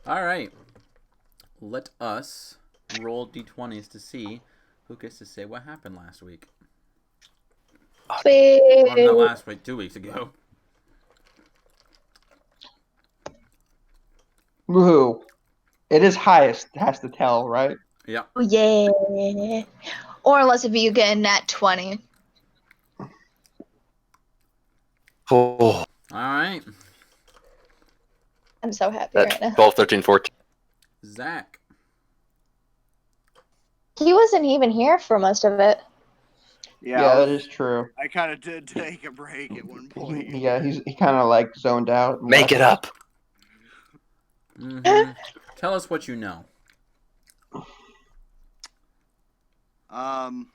All right. Let us roll d20s to see who gets to say what happened last week. Or not Boo. last week, 2 weeks ago. Woohoo. It is highest, has to tell, right? Yep. Oh, yeah. Or unless if you get a nat 20. Oh, All right. I'm so happy that right now. 12, 13, 14. Zach. He wasn't even here for most of it. Yeah, that is true. I kind of did take a break at one point. He kind of like zoned out. And Make left. it up. Mm-hmm. Tell us what you know. On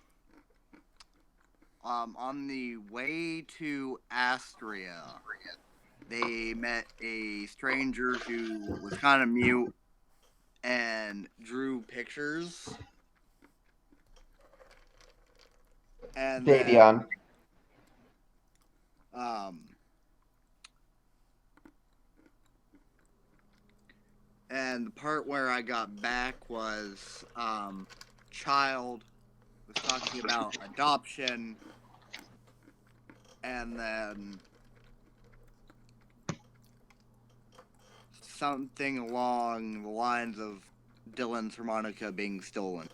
the way to Astria, they met a stranger who was kind of mute and drew pictures. And Davion. then, and the part where I got back was, Child was talking about adoption, and then something along the lines of Dylan's harmonica being stolen.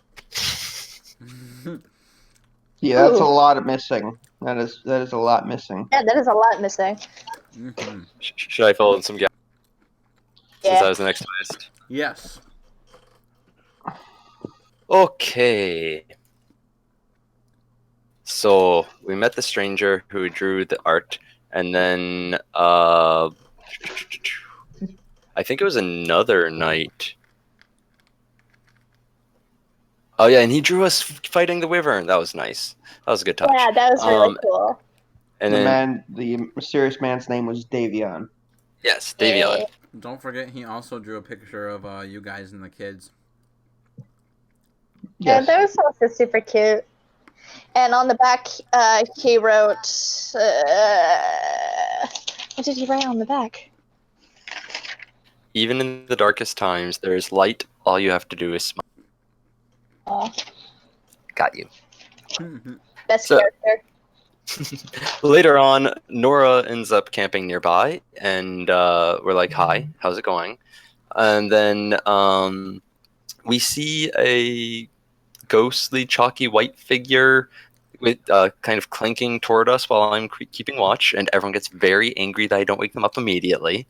Yeah, that's a Ooh. lot of missing. That is a lot missing. Yeah, that is a lot missing. Mm-hmm. Should I fill in some gaps since I Yeah. was the next highest? Yes. Okay. So we met the stranger who drew the art, and then I think it was another night. Oh yeah, and he drew us fighting the wyvern. That was nice. That was a good touch. Yeah, that was really cool. And then The mysterious man's name was Davion. yes, Yeah. Davion. Don't forget, he also drew a picture of you guys and the kids. Yeah, Yes. that was also super cute. And on the back, he wrote. What did he write on the back? Even in the darkest times, there is light. All you have to do is smile. Oh, Got you. best So- character. Later on, Nora ends up camping nearby, and we're like, "Hi, how's it going?" And then we see a ghostly, chalky white figure with kind of clinking toward us while I'm keeping watch, and everyone gets very angry that I don't wake them up immediately.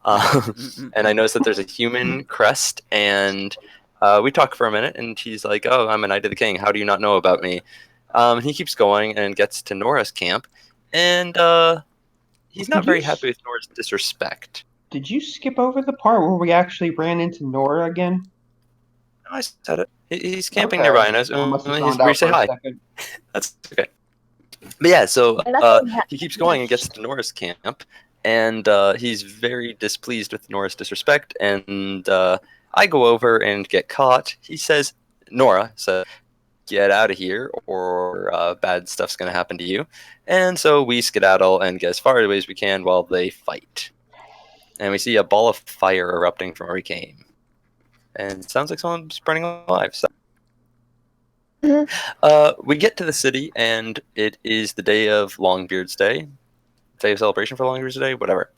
And I notice that there's a human crest, and we talk for a minute, and he's like, "Oh, I'm a Knight of the King. How do you not know about me?" He keeps going and gets to Nora's camp, and he's not very happy with Nora's disrespect. Did you skip over the part where we actually ran into Nora again? No, I said it. He's camping Okay. nearby, and I must have zoned we out say for a hi. second. That's okay. But yeah, so Nothing he keeps going and gets to Nora's camp, and he's very displeased with Nora's disrespect, and I go over and get caught. He says, Nora says, "Get out of here, or bad stuff's going to happen to you." And so we skedaddle and get as far away as we can while they fight. And we see a ball of fire erupting from where we came. And it sounds like someone's burning alive. So. We get to the city, and it is the day of Longbeard's Day. Day of celebration for Longbeard's Day, whatever.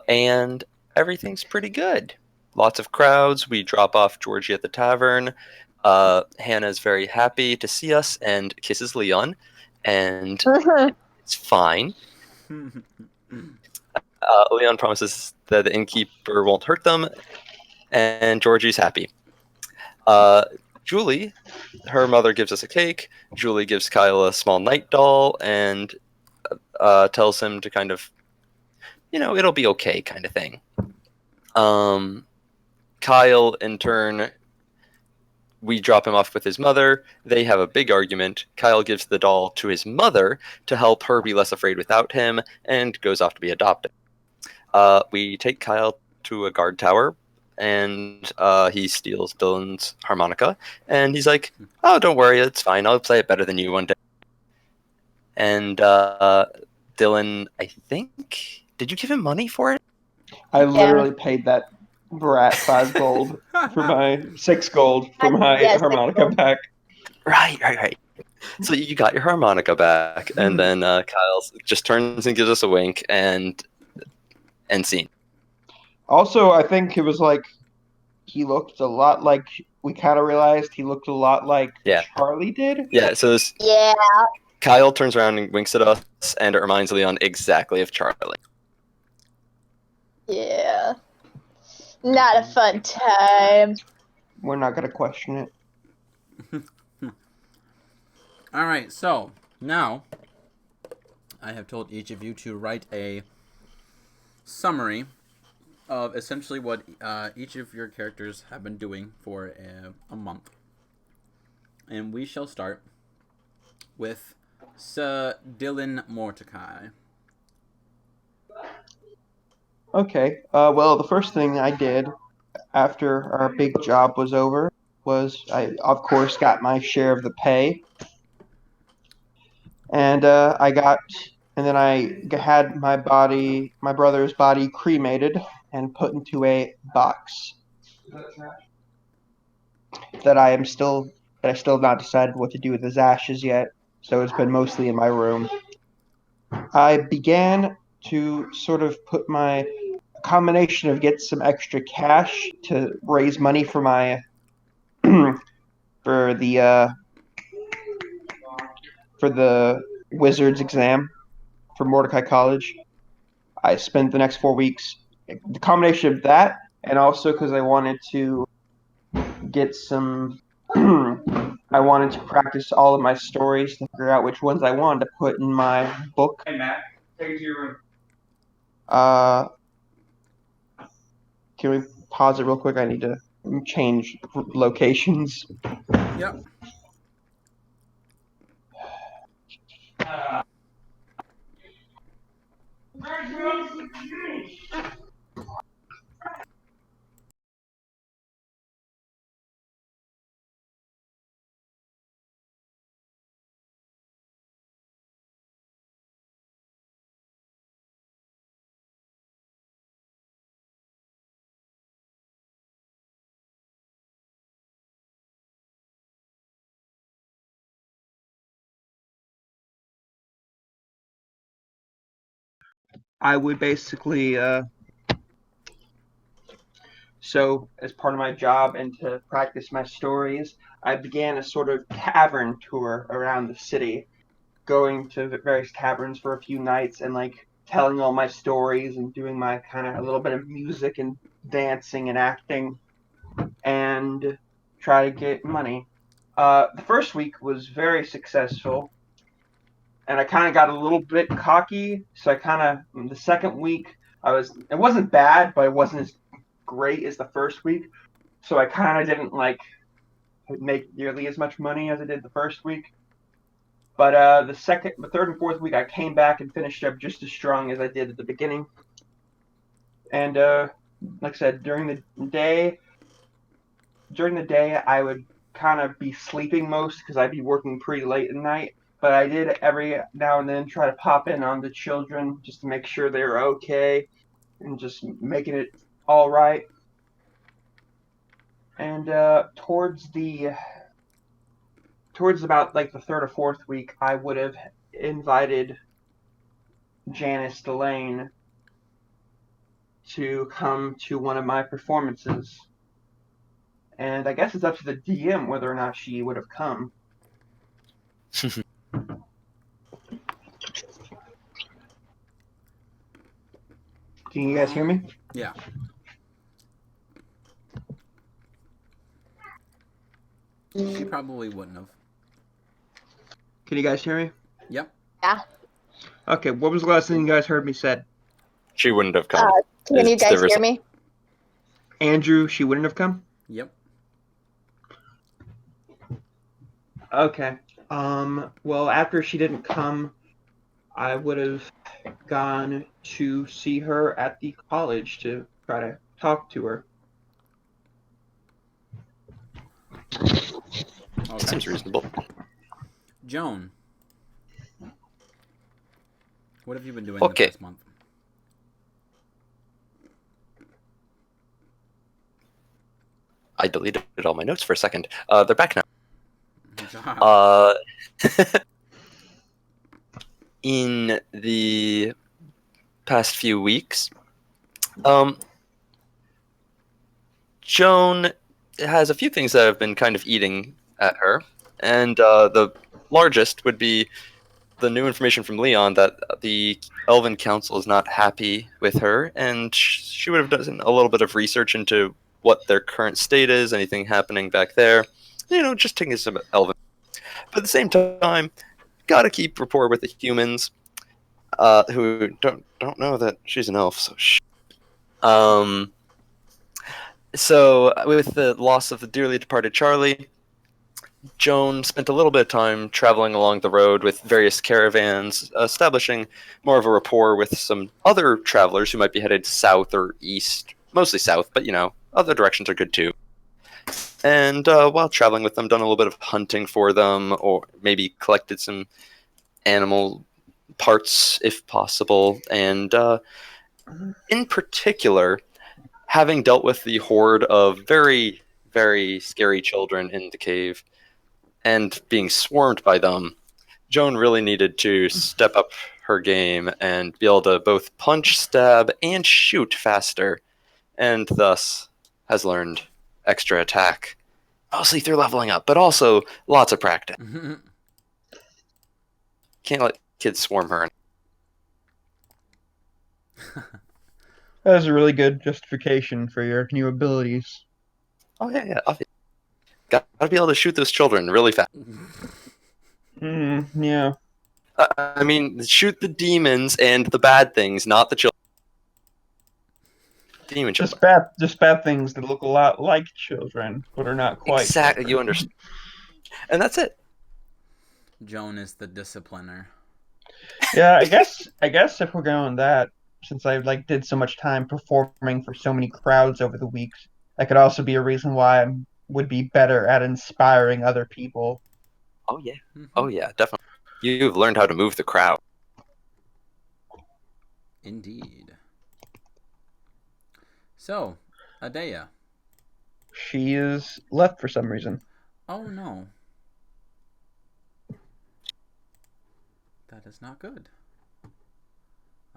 And everything's pretty good. Lots of crowds. We drop off Georgie at the tavern. Hannah's very happy to see us and kisses Leon, and it's fine. Leon promises that the innkeeper won't hurt them, and Georgie's happy. Julie, her mother gives us a cake. Julie gives Kyle a small night doll and tells him to kind of, it'll be okay kind of thing. Kyle, in turn, we drop him off with his mother. They have a big argument. Kyle gives the doll to his mother to help her be less afraid without him and goes off to be adopted. We take Kyle to a guard tower, and he steals Dylan's harmonica, and he's like, "Oh, don't worry, it's fine. I'll play it better than you one day." And Dylan, I think, did you give him money for it? I literally paid that Brat, 5 gold for my 6 gold for my Yes, harmonica back. Right. So you got your harmonica back, and then Kyle just turns and gives us a wink, and scene. Also, I think it was like he looked a lot like we kind of realized he looked a lot like Yeah. Charlie did. Yeah, so Yeah. Kyle turns around and winks at us, and it reminds Leon exactly of Charlie. Yeah. Not a fun time. We're not gonna question it. All right, so now I have told each of you to write a summary of essentially what each of your characters have been doing for a month. And we shall start with Sir Dylan Mordecai. Okay. Well, the first thing I did after our big job was over was I, of course, got my share of the pay, and then I had my brother's body, cremated and put into a box that I still have not decided what to do with his ashes yet. So it's been mostly in my room. I began to sort of put my combination of get some extra cash to raise money for my for the wizard's exam for Mordecai College. I spent the next 4 weeks. The combination of that, and also because I wanted to get some. I wanted to practice all of my stories to figure out which ones I wanted to put in my book. Hey Matt, take it to your room. Can we pause it real quick? I need to change locations. Yep. I would basically so as part of my job and to practice my stories, I began a sort of tavern tour around the city, going to various taverns for a few nights and like telling all my stories and doing my kind of a little bit of music and dancing and acting and try to get money. The first week was very successful, and I kind of got a little bit cocky. So I kind of the second week it wasn't bad, but it wasn't as great as the first week. So I kind of didn't like make nearly as much money as I did the first week. But the third and fourth week, I came back and finished up just as strong as I did at the beginning. And like I said, during the day, I would kind of be sleeping most because I'd be working pretty late at night. But I did every now and then try to pop in on the children just to make sure they were okay and just making it all right. And towards about like the third or fourth week, I would have invited Janice Delane to come to one of my performances. And I guess it's up to the DM whether or not she would have come. Can you guys hear me? Yeah. She probably wouldn't have. Can you guys hear me? Yep. Yeah. Okay, what was the last thing you guys heard me said? She wouldn't have come. Can you guys hear me? Andrew, she wouldn't have come? Yep. Okay. Well, after she didn't come, I would have gone to see her at the college to try to talk to her. That seems reasonable. Joan, what have you been doing Okay. the past month? I deleted all my notes for a second. They're back now. Good job. In the past few weeks, Joan has a few things that have been kind of eating at her, and the largest would be the new information from Leon that the Elven Council is not happy with her, and she would have done a little bit of research into what their current state is, anything happening back there, just taking some Elven. But at the same time, gotta keep rapport with the humans, who don't know that she's an elf. So with the loss of the dearly departed Charlie, Joan spent a little bit of time traveling along the road with various caravans, establishing more of a rapport with some other travelers who might be headed south or east, mostly south, but other directions are good too. And while traveling with them, done a little bit of hunting for them, or maybe collected some animal parts if possible. And in particular, having dealt with the horde of very, very scary children in the cave and being swarmed by them, Joan really needed to step up her game and be able to both punch, stab, and shoot faster, and thus has learned extra attack. Mostly through leveling up, but also lots of practice. Can't let kids swarm her. That was a really good justification for your new abilities. Oh, yeah. Obviously. Gotta be able to shoot those children really fast. Yeah. I mean, shoot the demons and the bad things, not the children. Demon children. Just bad things that look a lot like children, but are not quite. Exactly, children. you understand. And that's it. Joan is the discipliner. Yeah, I guess if we're going that, since I did so much time performing for so many crowds over the weeks, that could also be a reason why I would be better at inspiring other people. Oh yeah. Oh yeah, definitely. You've learned how to move the crowd. Indeed. So, Adea. She is left for some reason. Oh no. That is not good.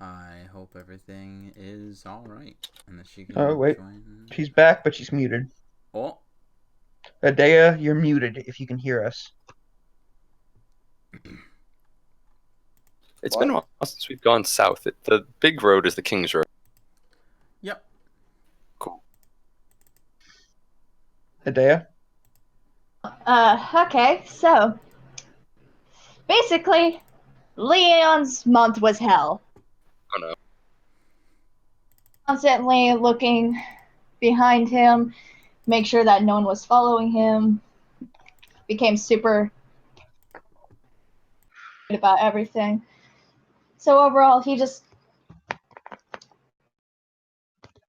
I hope everything is alright and that she can join. She's back, but she's muted. Oh. Adea, you're muted if you can hear us. It's been a while since we've gone south. The big road is the King's Road. Yep. Cool. Adea? Okay, so basically, Leon's month was hell. Oh no. Constantly looking behind him, make sure that no one was following him. Became super about everything. So overall, he just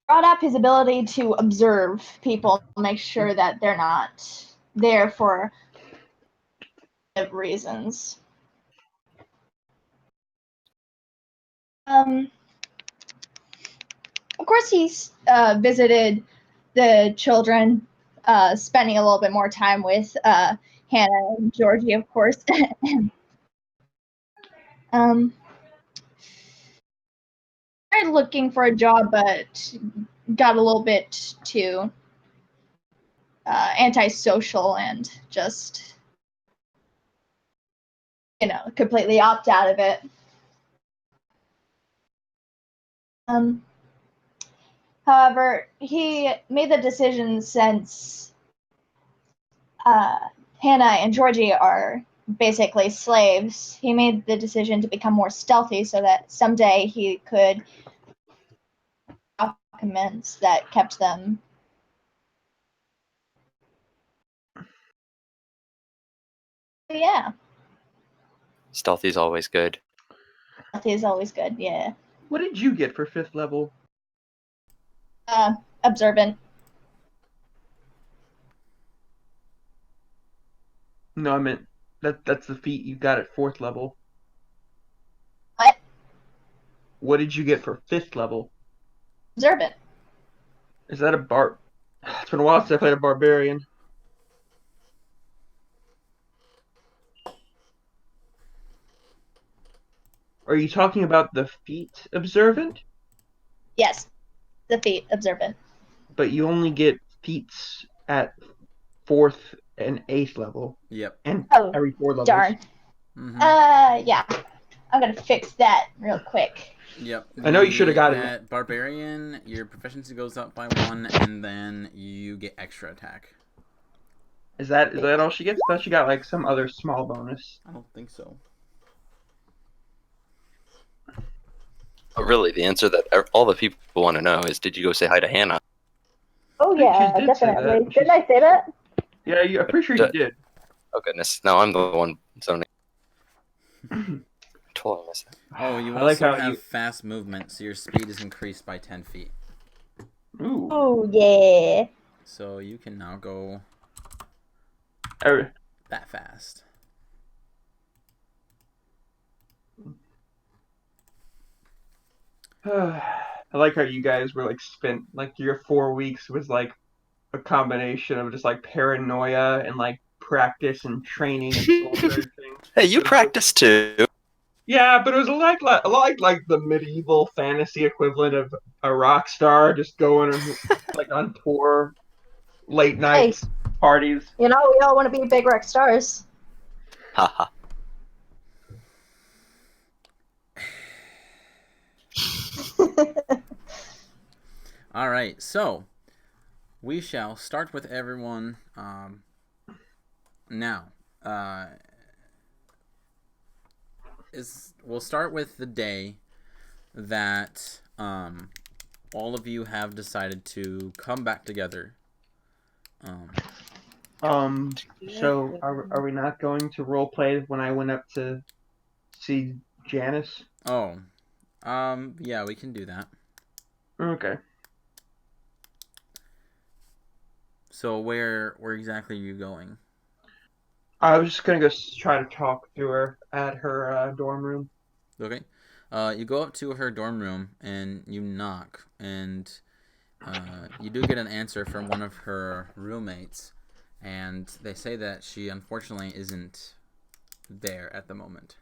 brought up his ability to observe people, make sure that they're not there for reasons. Of course, he's visited the children, spending a little bit more time with Hannah and Georgie, of course. Tried looking for a job, but got a little bit too antisocial and just, completely opt out of it. However, he made the decision, since Hannah and Georgie are basically slaves, he made the decision to become more stealthy so that someday he could documents that kept them. Yeah. Stealthy is always good. Stealthy is always good, yeah. What did you get for 5th level? Observant. No, I meant that's the feat you got at 4th level. What? What did you get for 5th level? Observant. Is that a bar? It's been a while since I played a barbarian. Are you talking about the feat observant? Yes, the feat observant. But you only get feats at 4th and 8th level, Yep. and Oh, every 4 levels. darn. Mm-hmm. Yeah. I'm gonna fix that real quick. Yep. I know you should have gotten it. At Barbarian, your proficiency goes up by 1, and then you get extra attack. Is that all she gets? I thought she got like some other small bonus. I don't think so. But really, the answer that all the people want to know is, did you go say hi to Hannah? Oh I think she yeah, did say that. definitely. Didn't I say that? Yeah, I'm pretty sure you did. Oh goodness, no, I'm the one zoning. Totally missed it. Oh, you I like also how have you. fast movement, so your speed is increased by 10 feet. Ooh. Oh yeah. So you can now go Er, that fast. I like how you guys were like spent like your 4 weeks was like a combination of just like paranoia and like practice and training and soldiering. Hey, you practice too. Yeah, but it was like the medieval fantasy equivalent of a rock star just going like on tour, late Hey, nights, parties. we all want to be big rock stars. Haha. All right, so we shall start with everyone now. We'll start with the day that all of you have decided to come back together. So are we not going to role play when I went up to see Janice? Oh, yeah, we can do that. Okay. So where exactly are you going? I was just gonna go try to talk to her at her dorm room. Okay. You go up to her dorm room and you knock, and you do get an answer from one of her roommates, and they say that she unfortunately isn't there at the moment.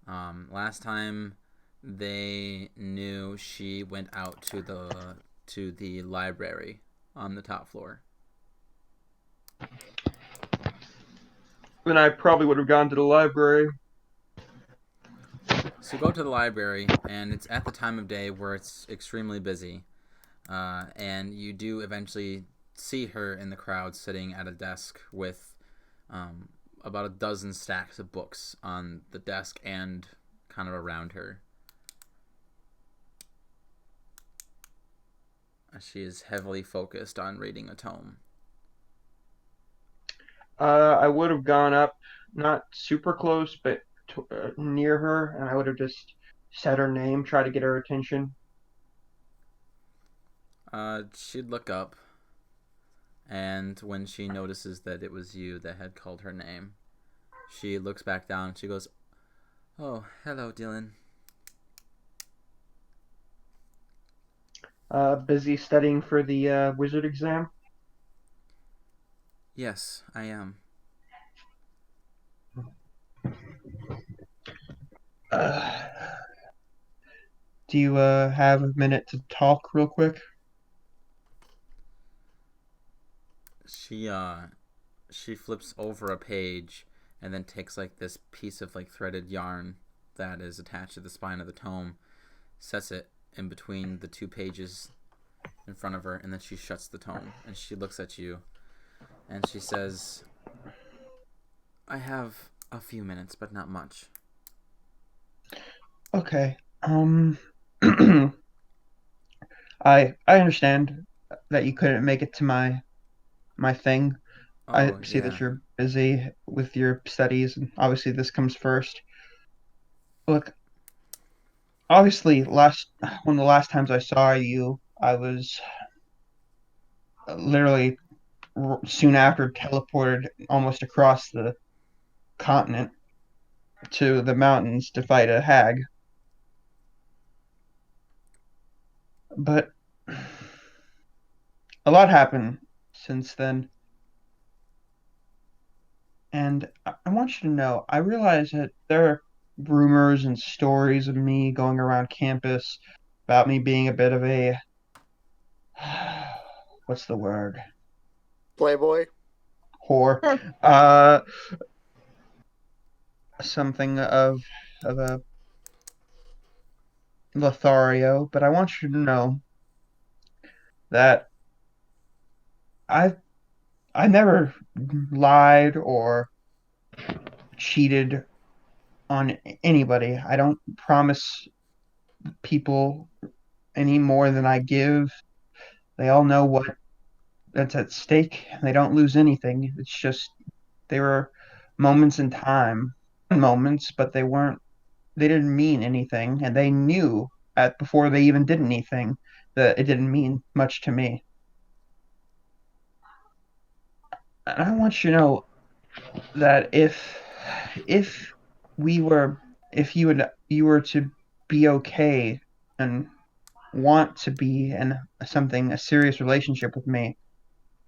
Last time they knew, she went out to the library on the top floor. Then I probably would have gone to the library. So you go to the library, and it's at the time of day where it's extremely busy. And you do eventually see her in the crowd sitting at a desk with about a dozen stacks of books on the desk and kind of around her. She is heavily focused on reading a tome. I would have gone up, not super close, but near her, and I would have just said her name, try to get her attention. She'd look up, and when she notices that it was you that had called her name, she looks back down and she goes, "Oh, hello, Dylan." Busy studying for the wizard exam. Yes, I am. Uh, do you have a minute to talk real quick? She flips over a page and then takes like this piece of like threaded yarn that is attached to the spine of the tome, sets it in between the two pages in front of her, and then she shuts the tome and she looks at you and she says, "I have a few minutes, but not much." Okay. I understand that you couldn't make it to my thing. I Oh, see that yeah. you're busy with your studies, and obviously this comes first. Look, obviously, one of the last times I saw you, I was literally soon after teleported almost across the continent to the mountains to fight a hag. But a lot happened since then. And I want you to know, I realize that there are rumors and stories of me going around campus about me being a bit of a, what's the word? Playboy. Whore. Uh, something of a Lothario, but I want you to know that I I never lied or cheated on anybody. I don't promise people any more than I give. They all know what that's at stake, and they don't lose anything. It's just they were moments in time, moments, but they weren't. They didn't mean anything, and they knew at before they even did anything that it didn't mean much to me. And I want you to know that if we were if you were to be okay and want to be in a serious relationship with me,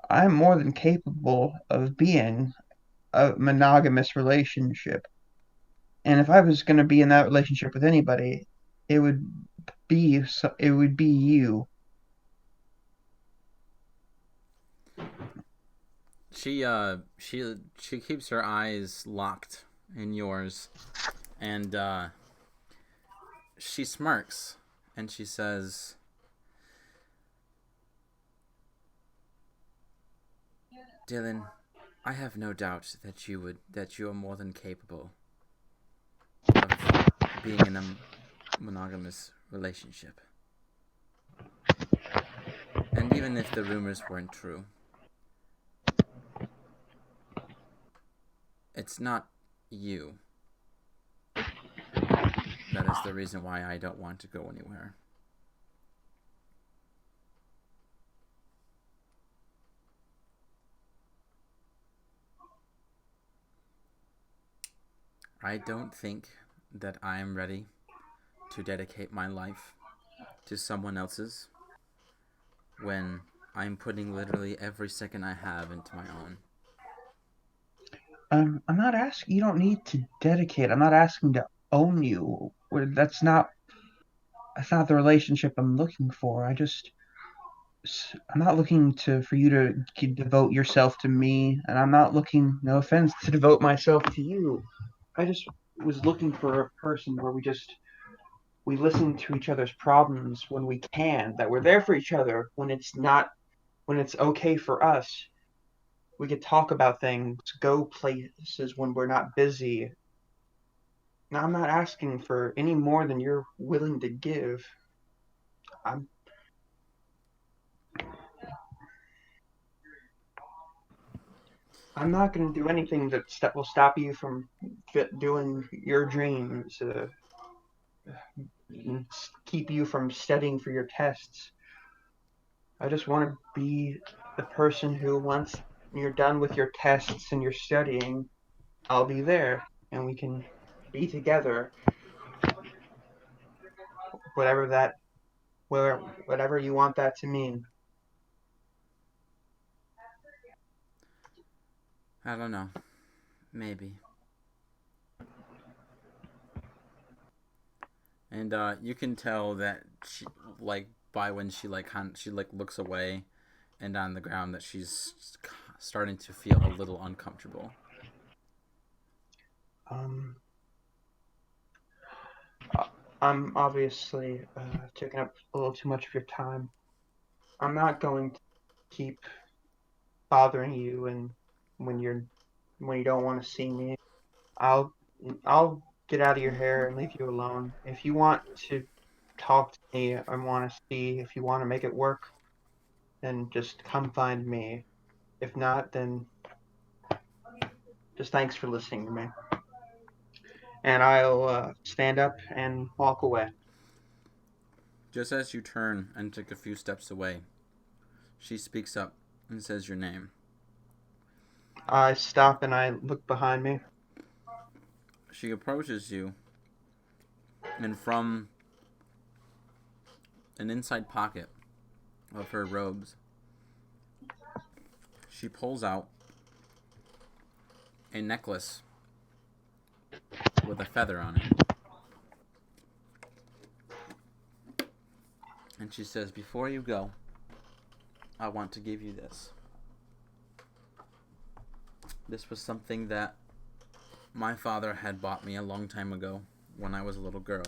I'm more than capable of being a monogamous relationship. And if I was going to be in that relationship with anybody, it would it would be you. She keeps her eyes locked in yours, and she smirks, and she says, "Dylan, I have no doubt that you are more than capable of being in a monogamous relationship. And even if the rumors weren't true, it's not you that is the reason why I don't want to go anywhere. I don't think that I am ready to dedicate my life to someone else's when I'm putting literally every second I have into my own. I'm not asking. You don't need to dedicate. I'm not asking to own you. That's not the relationship I'm looking for. I'm not looking to for you to devote yourself to me, and I'm not looking, no offense, to devote myself to you. I just was looking for a person where we listen to each other's problems when we can, that we're there for each other when it's okay for us. We could talk about things, go places when we're not busy. Now, I'm not asking for any more than you're willing to give. I'm I'm not going to do anything that will stop you from doing your dreams, keep you from studying for your tests. I just want to be the person who, once you're done with your tests and your studying, I'll be there and we can be together, whatever that, whatever you want that to mean. I don't know. Maybe. And you can tell that she, like, by when she looks away and on the ground, that she's starting to feel a little uncomfortable. Um, I'm obviously taking up a little too much of your time. I'm not going to keep bothering you and when you're when you don't want to see me. I'll I'll get out of your hair and leave you alone. If you want to talk to me and want to see if you want to make it work, then just come find me. If not, then just thanks for listening to me. And I'll stand up and walk away. Just as you turn and take a few steps away, she speaks up and says your name. I stop and I look behind me. She approaches you, and from an inside pocket of her robes, she pulls out a necklace with a feather on it. And she says, before you go, I want to give you this. This was something that my father had bought me a long time ago when I was a little girl,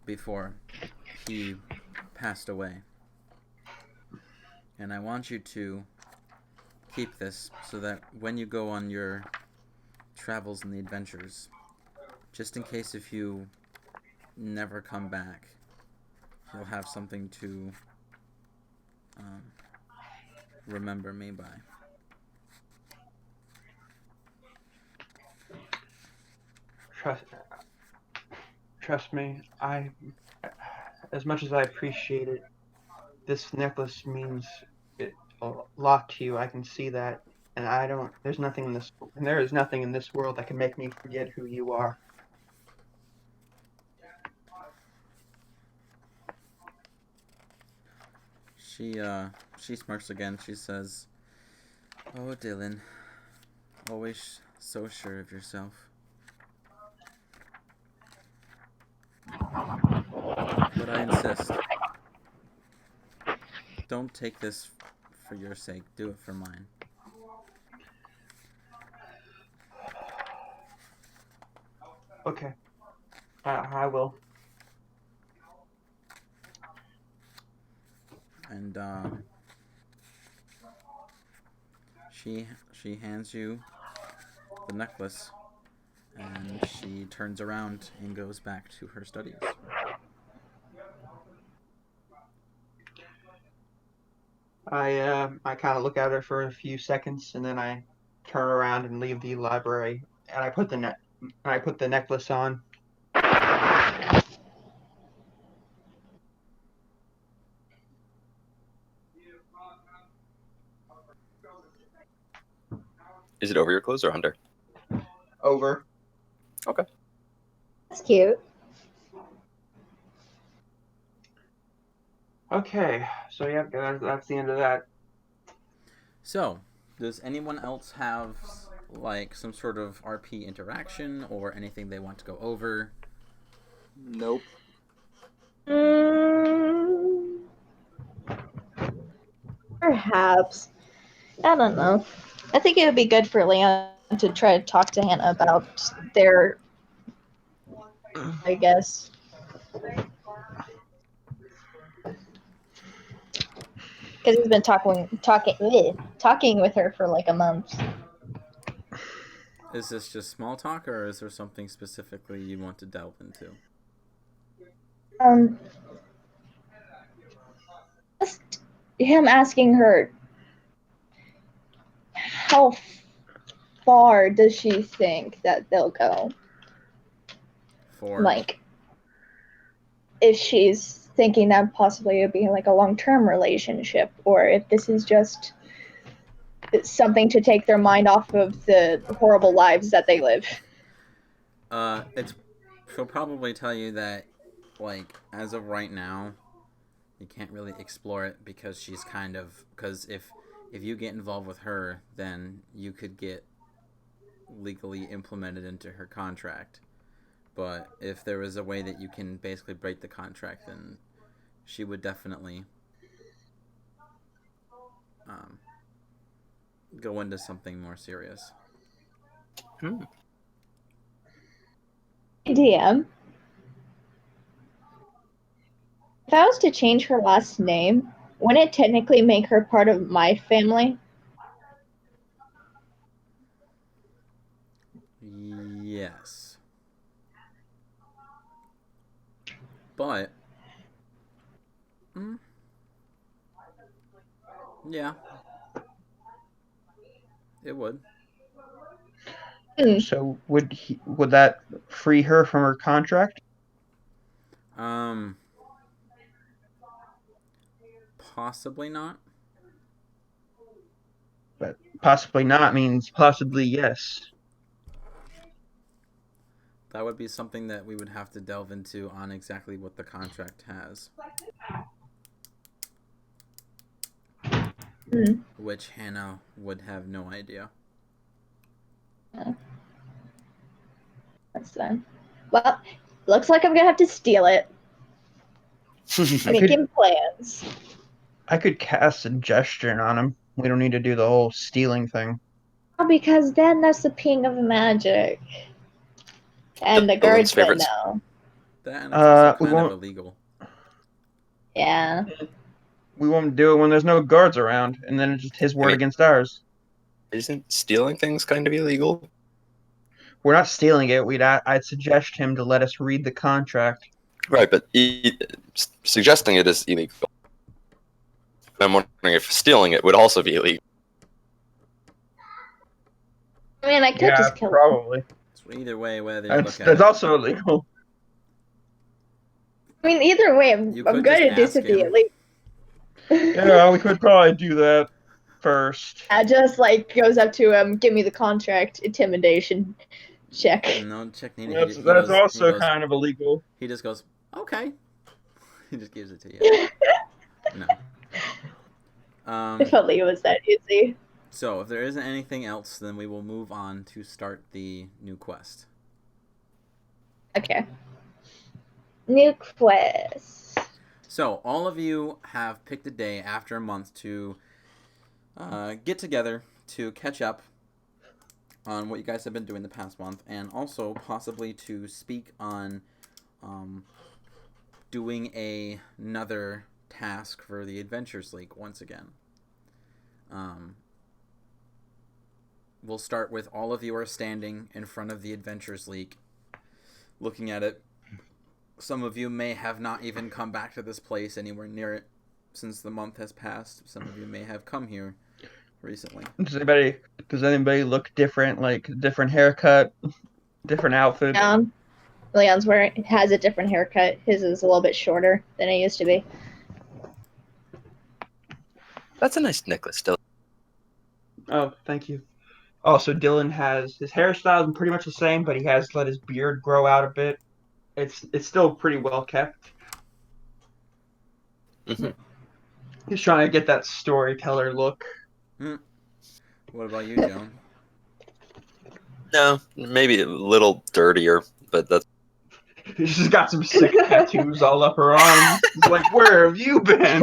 before he passed away. And I want you to keep this so that when you go on your travels and the adventures, just in case if you never come back, you'll have something to remember me by. Trust me, as much as I appreciate it, this necklace means a lot to you. I can see that, and I don't. There is nothing in this world that can make me forget who you are. She smirks again. She says, "Oh, Dylan, always so sure of yourself. But I insist. Don't take this for your sake. Do it for mine." Okay, I will. And she hands you the necklace, and she turns around and goes back to her studies. I kind of look at her for a few seconds, and then I turn around and leave the library, and I put the necklace on. Is it over your clothes or under? Over. Okay. That's cute. Okay, so yeah, that's the end of that. So, does anyone else have like some sort of RP interaction or anything they want to go over? Nope. Perhaps. I don't know. I think it would be good for Leon to try to talk to Hannah about their, I guess. Because he's been talking with her for like a month. Is this just small talk, or is there something specifically you want to delve into? Just him asking her how far does she think that they'll go? For Like, if she's thinking that possibly it would be like a long-term relationship, or if this is just something to take their mind off of the horrible lives that they live. it's she'll probably tell you that, like, as of right now, you can't really explore it because she's kind of, because if you get involved with her, then you could get legally implemented into her contract. But if there is a way that you can basically break the contract, then she would definitely go into something more serious. DM. If I was to change her last name, wouldn't it technically make her part of my family? Yes. But yeah, it would. So would that free her from her contract? Possibly not. But possibly not means possibly yes. That would be something that we would have to delve into on exactly what the contract has. Mm. which Hannah would have no idea. That's fine. Well, looks like I'm gonna have to steal it. Making plans. I could cast suggestion on him. We don't need to do the whole stealing thing. Because then that's the ping of magic. And the Dylan's guards would favorites. know. That and it's also We kind of won't. illegal. Yeah. We won't do it when there's no guards around, and then it's just his word mean- against ours. Isn't stealing things kind of illegal? We're not stealing it. I'd suggest him to let us read the contract. Right, but suggesting it is illegal. I'm wondering if stealing it would also be illegal. I mean, I could just kill him. probably. So either way, whether you look at That's it, also illegal. I mean, either way, You I'm could going to just ask him. disobediently. Yeah, we could probably do that first. I just like goes up to him, give me the contract, intimidation check. no check needed. That's also kind of illegal. He just goes, okay. He just gives it to you. No. If only it was that easy. So if there isn't anything else, then we will move on to start the new quest. Okay. New quest. So all of you have picked a day after a month to get together to catch up on what you guys have been doing the past month, and also possibly to speak on doing another task for the Adventures League once again. We'll start with all of you are standing in front of the Adventures League, looking at it. Some of you may have not even come back to this place anywhere near it since the month has passed. Some of you may have come here recently. Does anybody look different? Like different haircut, different outfit? Leon's has a different haircut. His is a little bit shorter than it used to be. That's a nice necklace, Dylan. Oh, thank you. Also, Dylan has his hairstyle is pretty much the same, but he has let his beard grow out a bit. It's still pretty well kept. Mhm. He's trying to get that storyteller look. What about you, Joan? No, maybe a little dirtier, but that's He's just got some sick tattoos all up her arm. It's like, where have you been?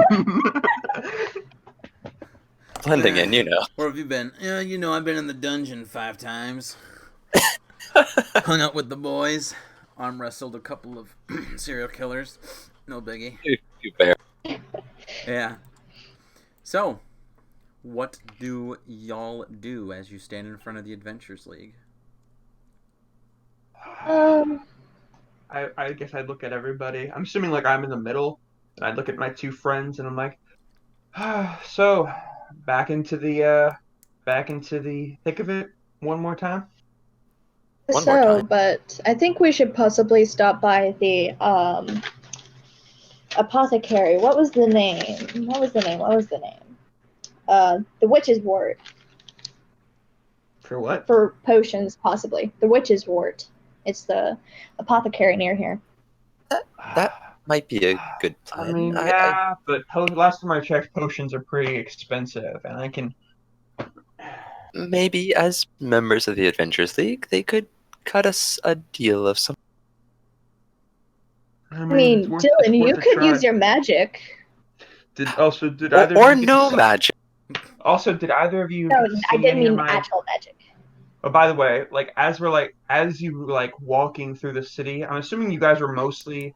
blending in, you know. Where have you been? Yeah, you know, I've been in the dungeon 5 times. Hung out with the boys. Arm wrestled a couple of serial killers. No biggie. You bear. Yeah. So, what do y'all do as you stand in front of the Adventures League? I guess I'd look at everybody. I'm assuming like I'm in the middle, and I'd look at my two friends, and I'm like, so back into the thick of it one more time. One more time. But I think we should possibly stop by the apothecary. What was the name? The witch's wart. For what? For potions, possibly. The witch's wart. It's the apothecary near here. That might be a good plan. I mean, yeah, but last time I checked, potions are pretty expensive, and I can. Maybe as members of the Adventures League, they could cut us a deal of some. I mean, Dylan, you could use your magic. Did either Or of you no magic. Also, did either of you? No, see I didn't any of mean my... actual magic. Oh, by the way, like as you were like walking through the city, I'm assuming you guys were mostly.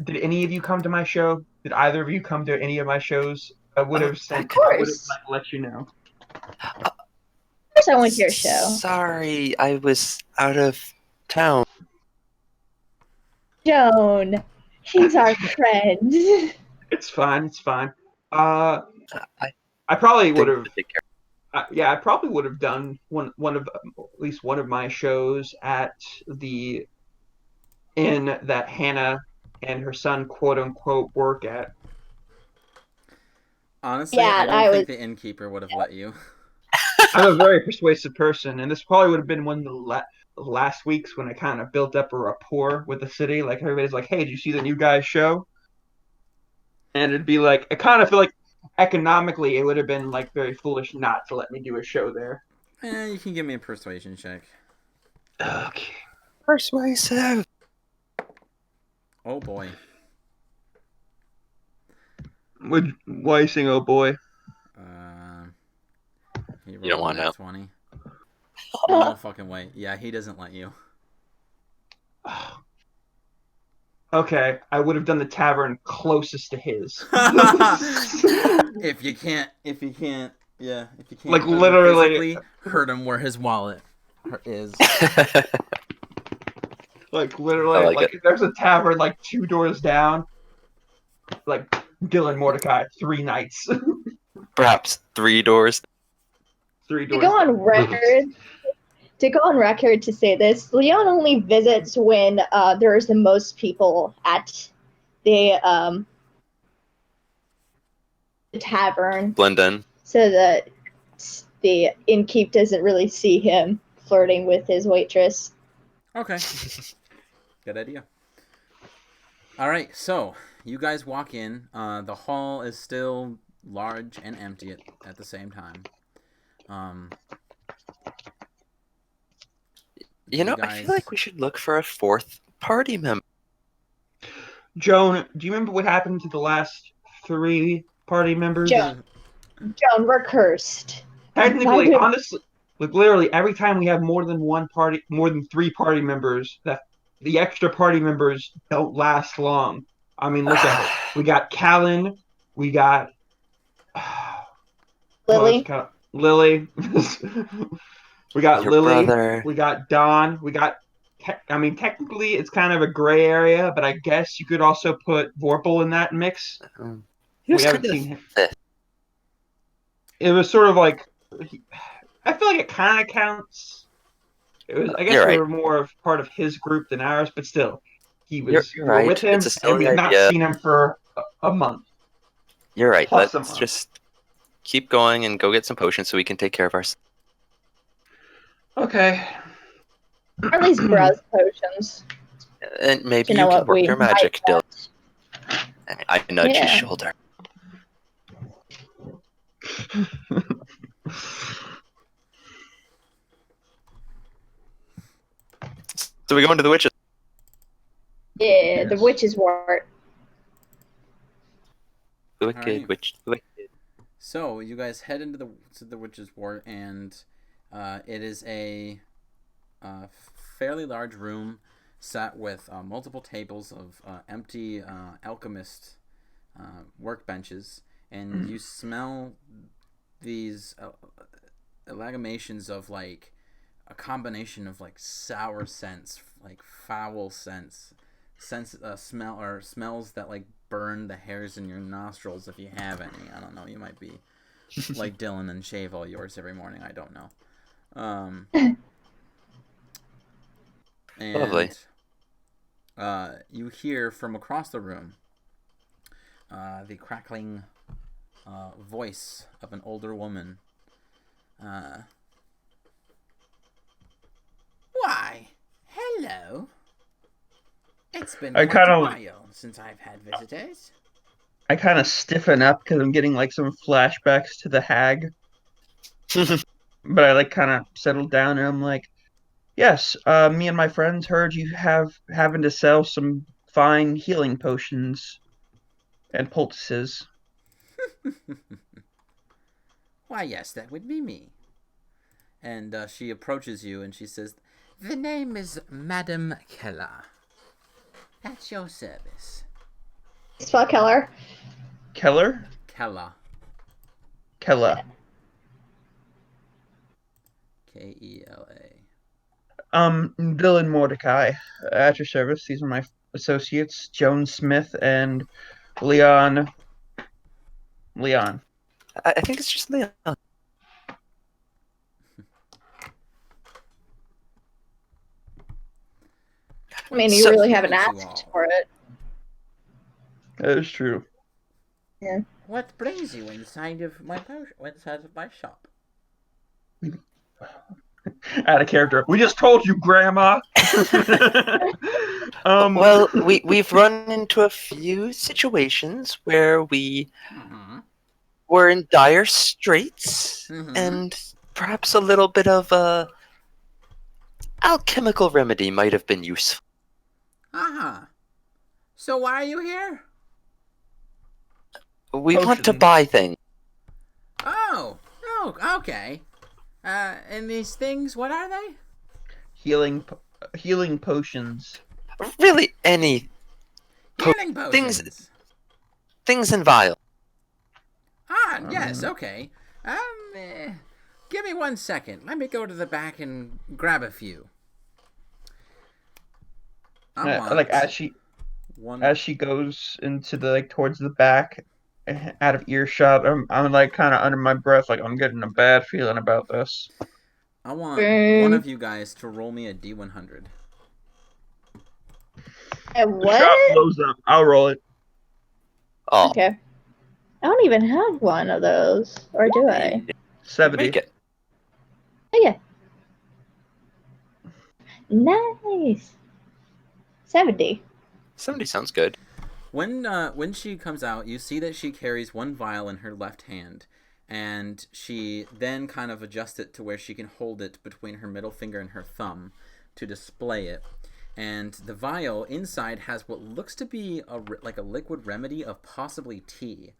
Did any of you come to my show? Did either of you come to any of my shows? I would have sent. Of course. I would have let you know. Of course, I went to your show. Sorry, I was out of town. Joan, he's our friend. It's fine. It's fine. I I probably would think have. to take care. Yeah, I probably would have done one of at least one of my shows at the inn that Hannah and her son quote unquote work at. Honestly, Yeah, I don't think the innkeeper would have let you. I'm a very persuasive person, and this probably would have been one of the last weeks when I kind of built up a rapport with the city. Like everybody's like, "Hey, did you see the new guy's show?" And it'd be like, I kind of feel like economically, it would have been like very foolish not to let me do a show there. You can give me a persuasion check. Okay. Persuasive. Oh boy. Why you saying, oh boy? He You don't rolled want a to know. 20. No fucking way. Yeah, he doesn't let you. Okay, I would have done the tavern closest to his. if you can't, yeah, if you Like can't literally, physically hurt him where his wallet is. like I literally, like like it. there's a tavern like 2 doors down. Like Dylan Mordecai, 3 nights, Perhaps 3 doors. 3 To go doors on down. record, to say this, Leon only visits when there's the most people at the tavern, Blend in. so that the innkeep doesn't really see him flirting with his waitress. Okay. Good idea. All right, so you guys walk in. The hall is still large and empty at the same time. I feel like we should look for a 4th party member. Joan, do you remember what happened to the last 3 party members? Joan, we're cursed. Technically, honestly, like literally every time we have more than 3 party members, that the extra party members don't last long. I mean, look at it. We got Callan, we got Lily. Lily, we got Your Lily, brother. we got Don, we got. I mean, technically, it's kind of a gray area, but I guess you could also put Vorpal in that mix. He was We haven't kind of seen him. fifth. It was sort of like. I feel like it kind of counts. It was. I guess You're we right. were more of part of his group than ours, but still, You're we were right. with him, It's a and silly we have not idea. seen him for a month. You're right. Plus a Let's month. just keep going and go get some potions so we can take care of ourselves. Okay. Or at least browse potions. And maybe To you know can what work we your magic, might Dylan. want. I nudge his Yeah. shoulder. So we go into the witches. Yeah, Yes. the witch's wart. The wicked Alright. witch. The wicked. So you guys head into the witch's wart, and it is a fairly large room set with multiple tables of empty alchemist workbenches, and you smell these amalgamations of like a combination of like sour scents, like foul scents, smells that like burn the hairs in your nostrils if you have any. I don't know. You might be like Dylan and shave all yours every morning. I don't know. And Lovely. You hear from across the room the crackling voice of an older woman. Why, hello. It's been I quite a kinda- while since I've had visitors. I kind of stiffen up because I'm getting like some flashbacks to the hag. But I like kind of settled down and I'm like, yes, me and my friends heard you having to sell some fine healing potions and poultices. Why, yes, that would be me. And she approaches you and she says, "The name is Madame Keller. At your service." Spell killer. Keller? Keller. Kella. Kela. Dylan Mordecai, at your service. These are my associates, Joan Smith and Leon. Leon. I think it's just Leon. I mean, you So- really haven't brings you asked all? for it. That is true. What brings you inside of my shop? Out of character. We just told you, Grandma. Well, we've run into a few situations where we Mm-hmm. we're in dire straits, Mhm. and perhaps a little bit of a alchemical remedy might have been useful. Uh-huh. So why are you here? We want to Potions. buy things. Oh, okay. And these things, what are they? Healing potions. Really, any Healing things potions. things in vial. Ah, yes, okay. Give me 1 second. Let me go to the back and grab a few. I want Like one. as she goes into the towards the back, out of earshot, I'm like kind of under my breath, like I'm getting a bad feeling about this. I want one of you guys to roll me a D100. And The shot what? blows up. I'll roll it. Oh, Okay. I don't even have one of those. Or do I? 70. make it. Oh, yeah. Nice. 70. 70 sounds good. When she comes out, you see that she carries one vial in her left hand, and she then kind of adjusts it to where she can hold it between her middle finger and her thumb to display it. And the vial inside has what looks to be like a liquid remedy of possibly tea.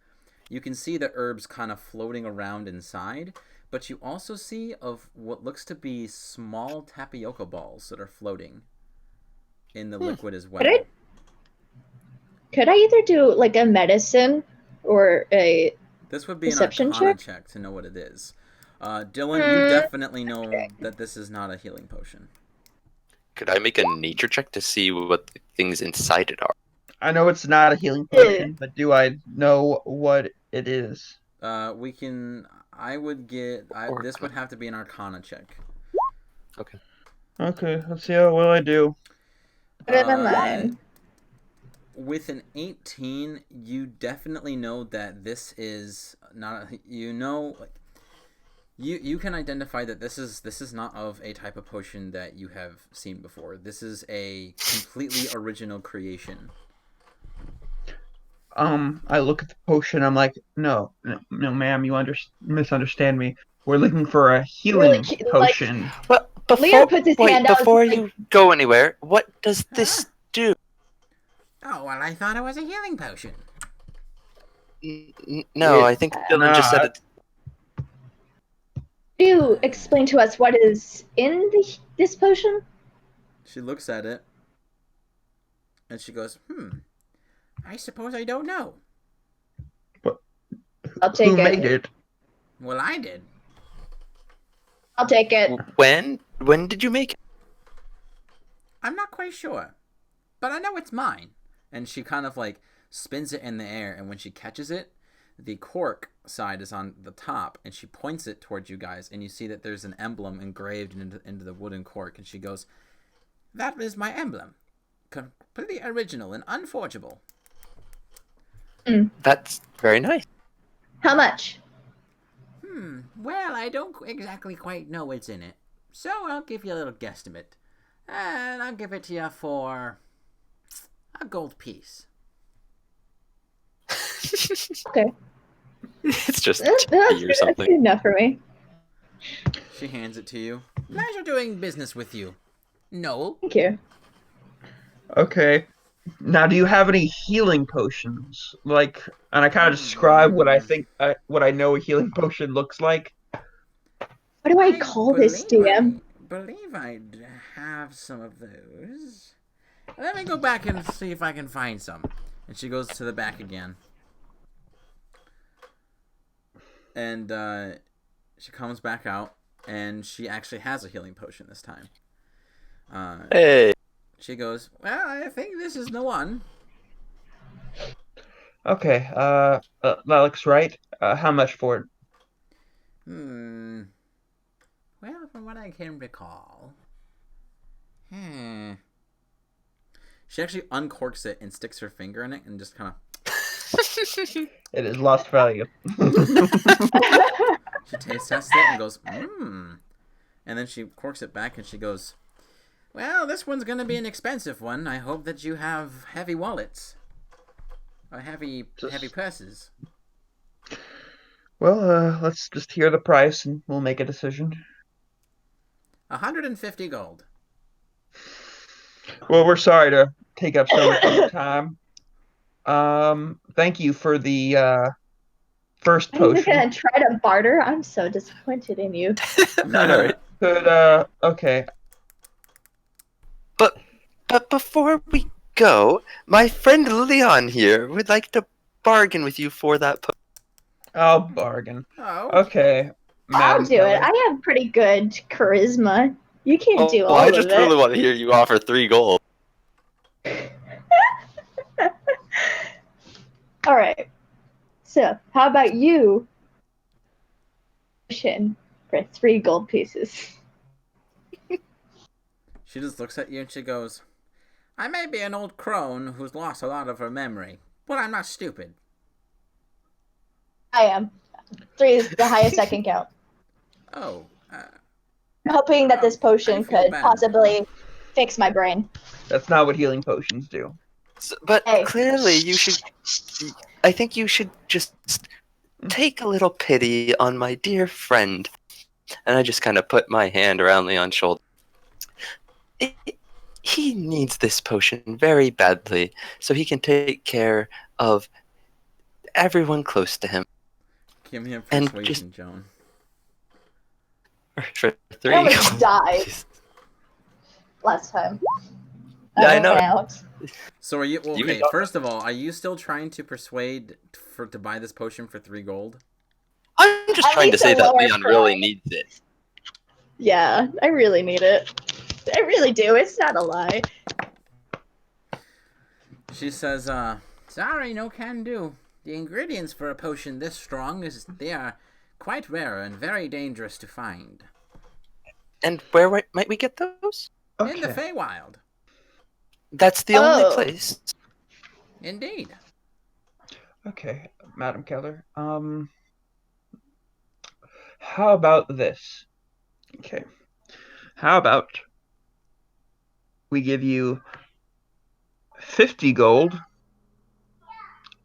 You can see the herbs kind of floating around inside, but you also see of what looks to be small tapioca balls that are floating in the liquid as well. Could I either do like a medicine or a This would be an Deception Arcana check? check to know what it is. Dylan, you definitely know that this is not a healing potion. Could I make a nature check to see what the things inside it are? I know it's not a healing potion, but do I know what it is? We can. I would get. This would have to be an Arcana check. Okay. Okay, let's see how well I do. Better than mine. With an 18, you definitely know that this is not. You know, like you can identify that this is not of a type of potion that you have seen before. This is a completely original creation. I look at the potion. I'm like, no, ma'am, you misunderstand me. We're looking for a Really, healing like, potion. Well, Leon puts his hand out. before Like, you go anywhere, what does this do? Oh, well, I thought it was a healing potion. No, I It's think Dylan just said it. do you explain to us what is in this potion? She looks at it and she goes, I suppose I don't know. I'll take Who it. made it? Well, I did. I'll take it. When did you make it? I'm not quite sure, but I know it's mine. And she kind of like spins it in the air, and when she catches it, the cork side is on the top, and she points it towards you guys, and you see that there's an emblem engraved into the wooden cork, and she goes, "That is my emblem. Completely original and unforgeable." That's very nice. How much? Well, I don't exactly quite know what's in it, so I'll give you a little guesstimate. And I'll give it to you for a gold piece. Okay. It's just That's tea or good something. enough for me. She hands it to you. Pleasure doing business with you, Noel. Thank you. Okay. Now, do you have any healing potions? Like, and I kind of describe what I think, what I know a healing potion looks like. What do I call this, DM? I believe I have some of those. Let me go back and see if I can find some. And she goes to the back again. And she comes back out, and she actually has a healing potion this time. Hey. She goes, well, I think this is the one. Okay, that looks right. How much for it? Well, from what I can recall. She actually uncorks it and sticks her finger in it and just kind of... It is lost value. She taste tests it and goes, And then she corks it back and she goes, well, this one's going to be an expensive one. I hope that you have heavy wallets. Or heavy purses. Well, let's just hear the price and we'll make a decision. 150 gold. Well, we're sorry to take up so much of your time. Thank you for the first Are you potion. gonna try to barter? I'm so disappointed in you. I know, right? Okay. But before we go, my friend Leon here would like to bargain with you for that. I'll bargain. Oh. Okay, I'll Madam do it. Keller. I have pretty good charisma. You can't do all I of just it. really want to hear you offer 3 gold. All right. So, how about you? Potion for 3 gold pieces. She just looks at you and she goes, I may be an old crone who's lost a lot of her memory, but I'm not stupid. I am. 3 is the highest I can count. Oh, I'm hoping that this I potion feel could better. possibly fix my brain. That's not what healing potions do. But Hey. clearly, you should. I think you should just take a little pity on my dear friend. And I just kind of put my hand around Leon's shoulder. He needs this potion very badly, so he can take care of everyone close to him. Give me a And persuasion, Joan. For I 3 almost gold. died last time. Yeah, I know. Alex. So are you, well, You okay, don't- first of all, are you still trying to persuade to buy this potion for 3 gold? I'm just At trying to least say a that lower Leon really price. needs it. Yeah, I really need it. I really do. It's not a lie. She says, sorry, no can do. The ingredients for a potion this strong they are quite rare and very dangerous to find. And where might we get those? In the Okay. Feywild. That's the only Oh. place. Indeed. Okay, Madam Keller. How about this? Okay. How about we give you 50 gold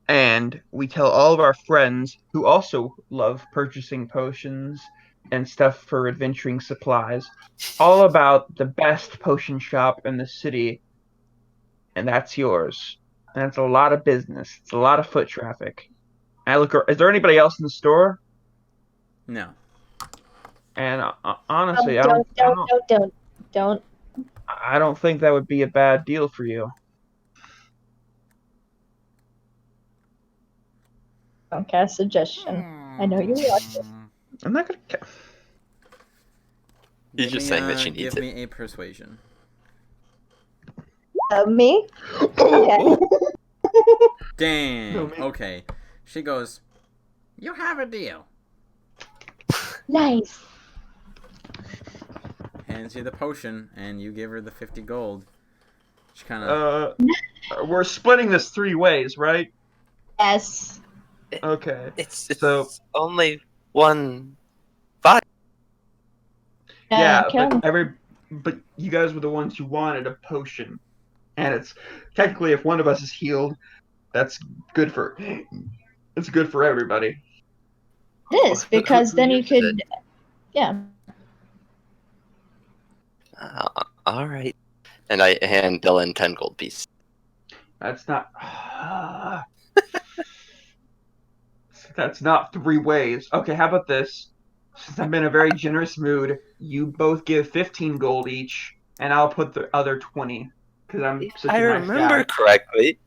and we tell all of our friends who also love purchasing potions and stuff for adventuring supplies all about the best potion shop in the city, and that's yours. And it's a lot of business. It's a lot of foot traffic. Is there anybody else in the store? No. And honestly, I Don't. don't think that would be a bad deal for you. Don't cast suggestion. I know you want it. I'm not gonna. He's just saying that she needs give it. me a persuasion. Me? Okay. Dang. No, me. Okay. She goes, you have a deal. Nice. Hands you the potion, and you give her the 50 gold. She kind of... We're splitting this 3 ways, right? Yes. Okay. It's So only one. yeah, Kill but you guys were the ones who wanted a potion, and it's technically if one of us is healed, that's good for everybody. It is, because Who then you uses could. it? Yeah. All right. And I hand Dylan 10 gold pieces. That's not. That's not 3 ways. Okay, how about this? Since I'm in a very generous mood, you both give 15 gold each, and I'll put the other 20 because I'm such I a nice remember guy. correctly.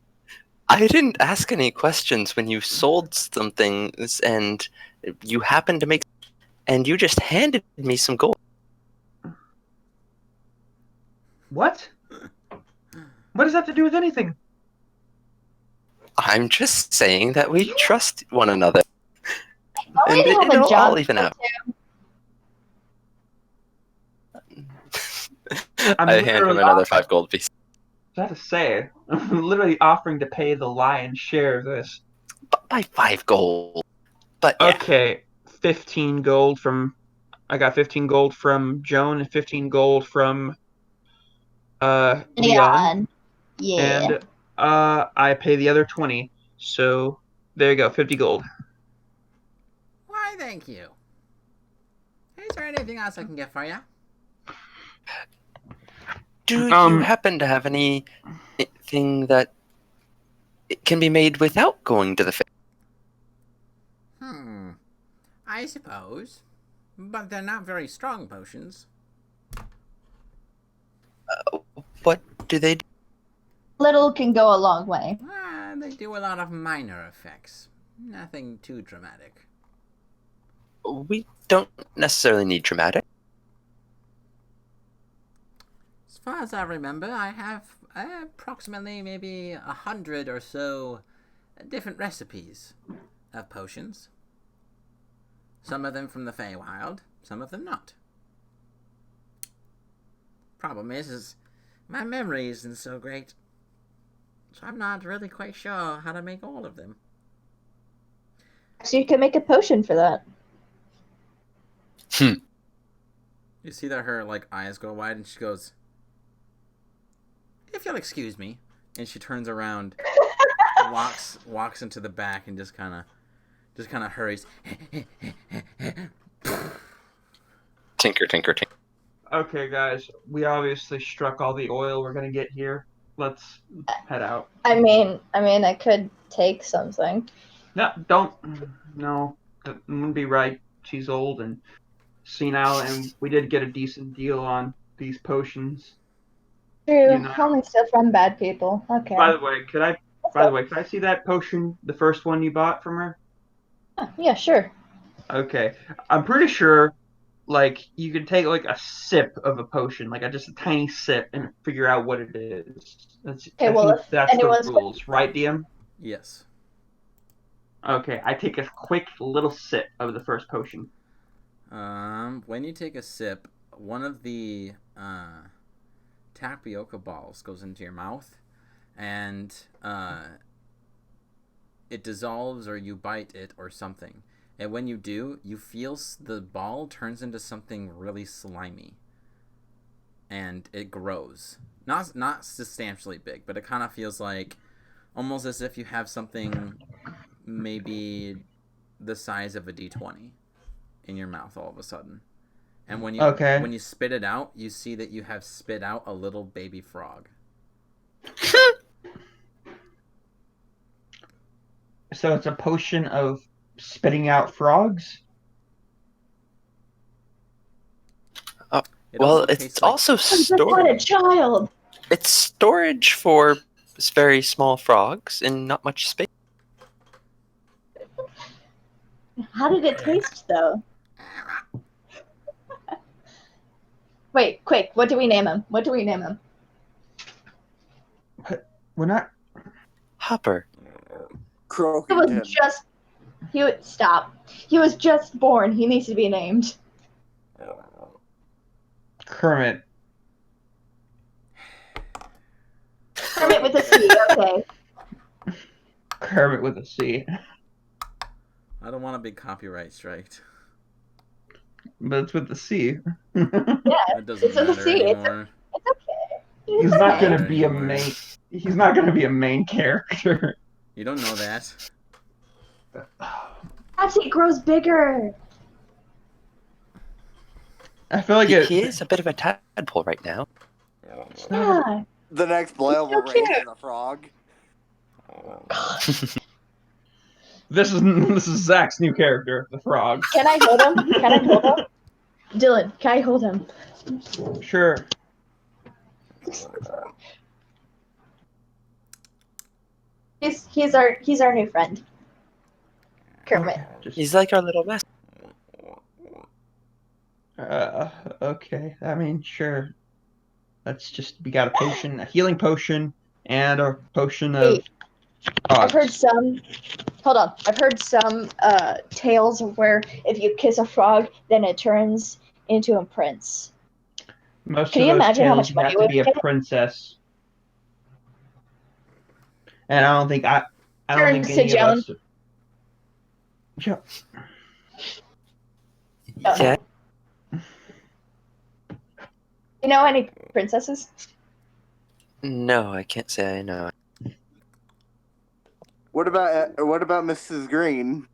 I didn't ask any questions when you sold something, and you happened to make, and you just handed me some gold. What? What does that have to do with anything? I'm just saying that we trust one another, Oh, and we have a it'll job all even out. I'm I hand him literally another 5 gold pieces. I have to say, I'm literally offering to pay the lion's share of this. By 5 gold. But yeah. Okay, 15 gold from. I got 15 gold from Joan and 15 gold from Leon. Yeah. And I pay the other 20. So there you go, 50 gold. Wow, Why, thank you. Is there anything else I can get for you? Do you happen to have anything that it can be made without going to the fair? I suppose. But they're not very strong potions. What do they do? Little can go a long way. They do a lot of minor effects. Nothing too dramatic. We don't necessarily need dramatic. As far as I remember, I have approximately maybe 100 or so different recipes of potions. Some of them from the Feywild, some of them not. Problem is my memory isn't so great. So I'm not really quite sure how to make all of them. So you can make a potion for that. You see that her eyes go wide and she goes, "If you'll excuse me," and she turns around, walks into the back and just kind of hurries. Tinker, tinker, tinker. Okay, guys, we obviously struck all the oil we're gonna get here. Let's head out. I mean, I could take something. No, don't. No, that wouldn't be right. She's old and senile, and we did get a decent deal on these potions. True. You know. Only stuff from bad people. Okay. By the way, could I see that potion, the first one you bought from her? Oh, yeah, sure. Okay, I'm pretty sure, you could take a sip of a potion, just a tiny sip, and figure out what it is. Okay, I well, think if that's the anyone's rules, right, DM? Yes. Okay, I take a quick little sip of the first potion. When you take a sip, one of the tapioca balls goes into your mouth, and it dissolves, or you bite it, or something. And when you do, you feel the ball turns into something really slimy, and it grows. Not substantially big, but it kind of feels like almost as if you have something maybe the size of a D20 in your mouth all of a sudden. And when you spit it out, you see that you have spit out a little baby frog. So it's a potion of spitting out frogs? Well, it's also I just had a storage. child. It's storage for very small frogs and not much space. How did it taste, though? Wait, quick. What do we name him? We're not. He Croakington. He was just born. He needs to be named. Kermit. Kermit with a C, okay. Kermit with a C. I don't want to be copyright striked. But it's with the C. Yeah, It doesn't it's with a matter C. anymore. It's okay. He's It's not okay. gonna be a main. He's not gonna be a main character. You don't know that. As he grows bigger. I feel like He is a bit of a tadpole right now. Yeah. The next playable so race cute. is a frog. This is Zach's new character, the frog. Can I hold him? Dylan, can I hold him? Sure. He's our new friend. Kermit. He's like our little best. Okay. I mean, sure. We got a potion, a healing potion, and a potion of. Wait. I've heard some tales where if you kiss a frog, then it turns into a prince. Most Can of you those imagine how tales, much you money have to be a we would princess, and I don't think Turn any of us. Yeah. Yeah. You know any princesses? No, I can't say I know. What about Mrs. Green?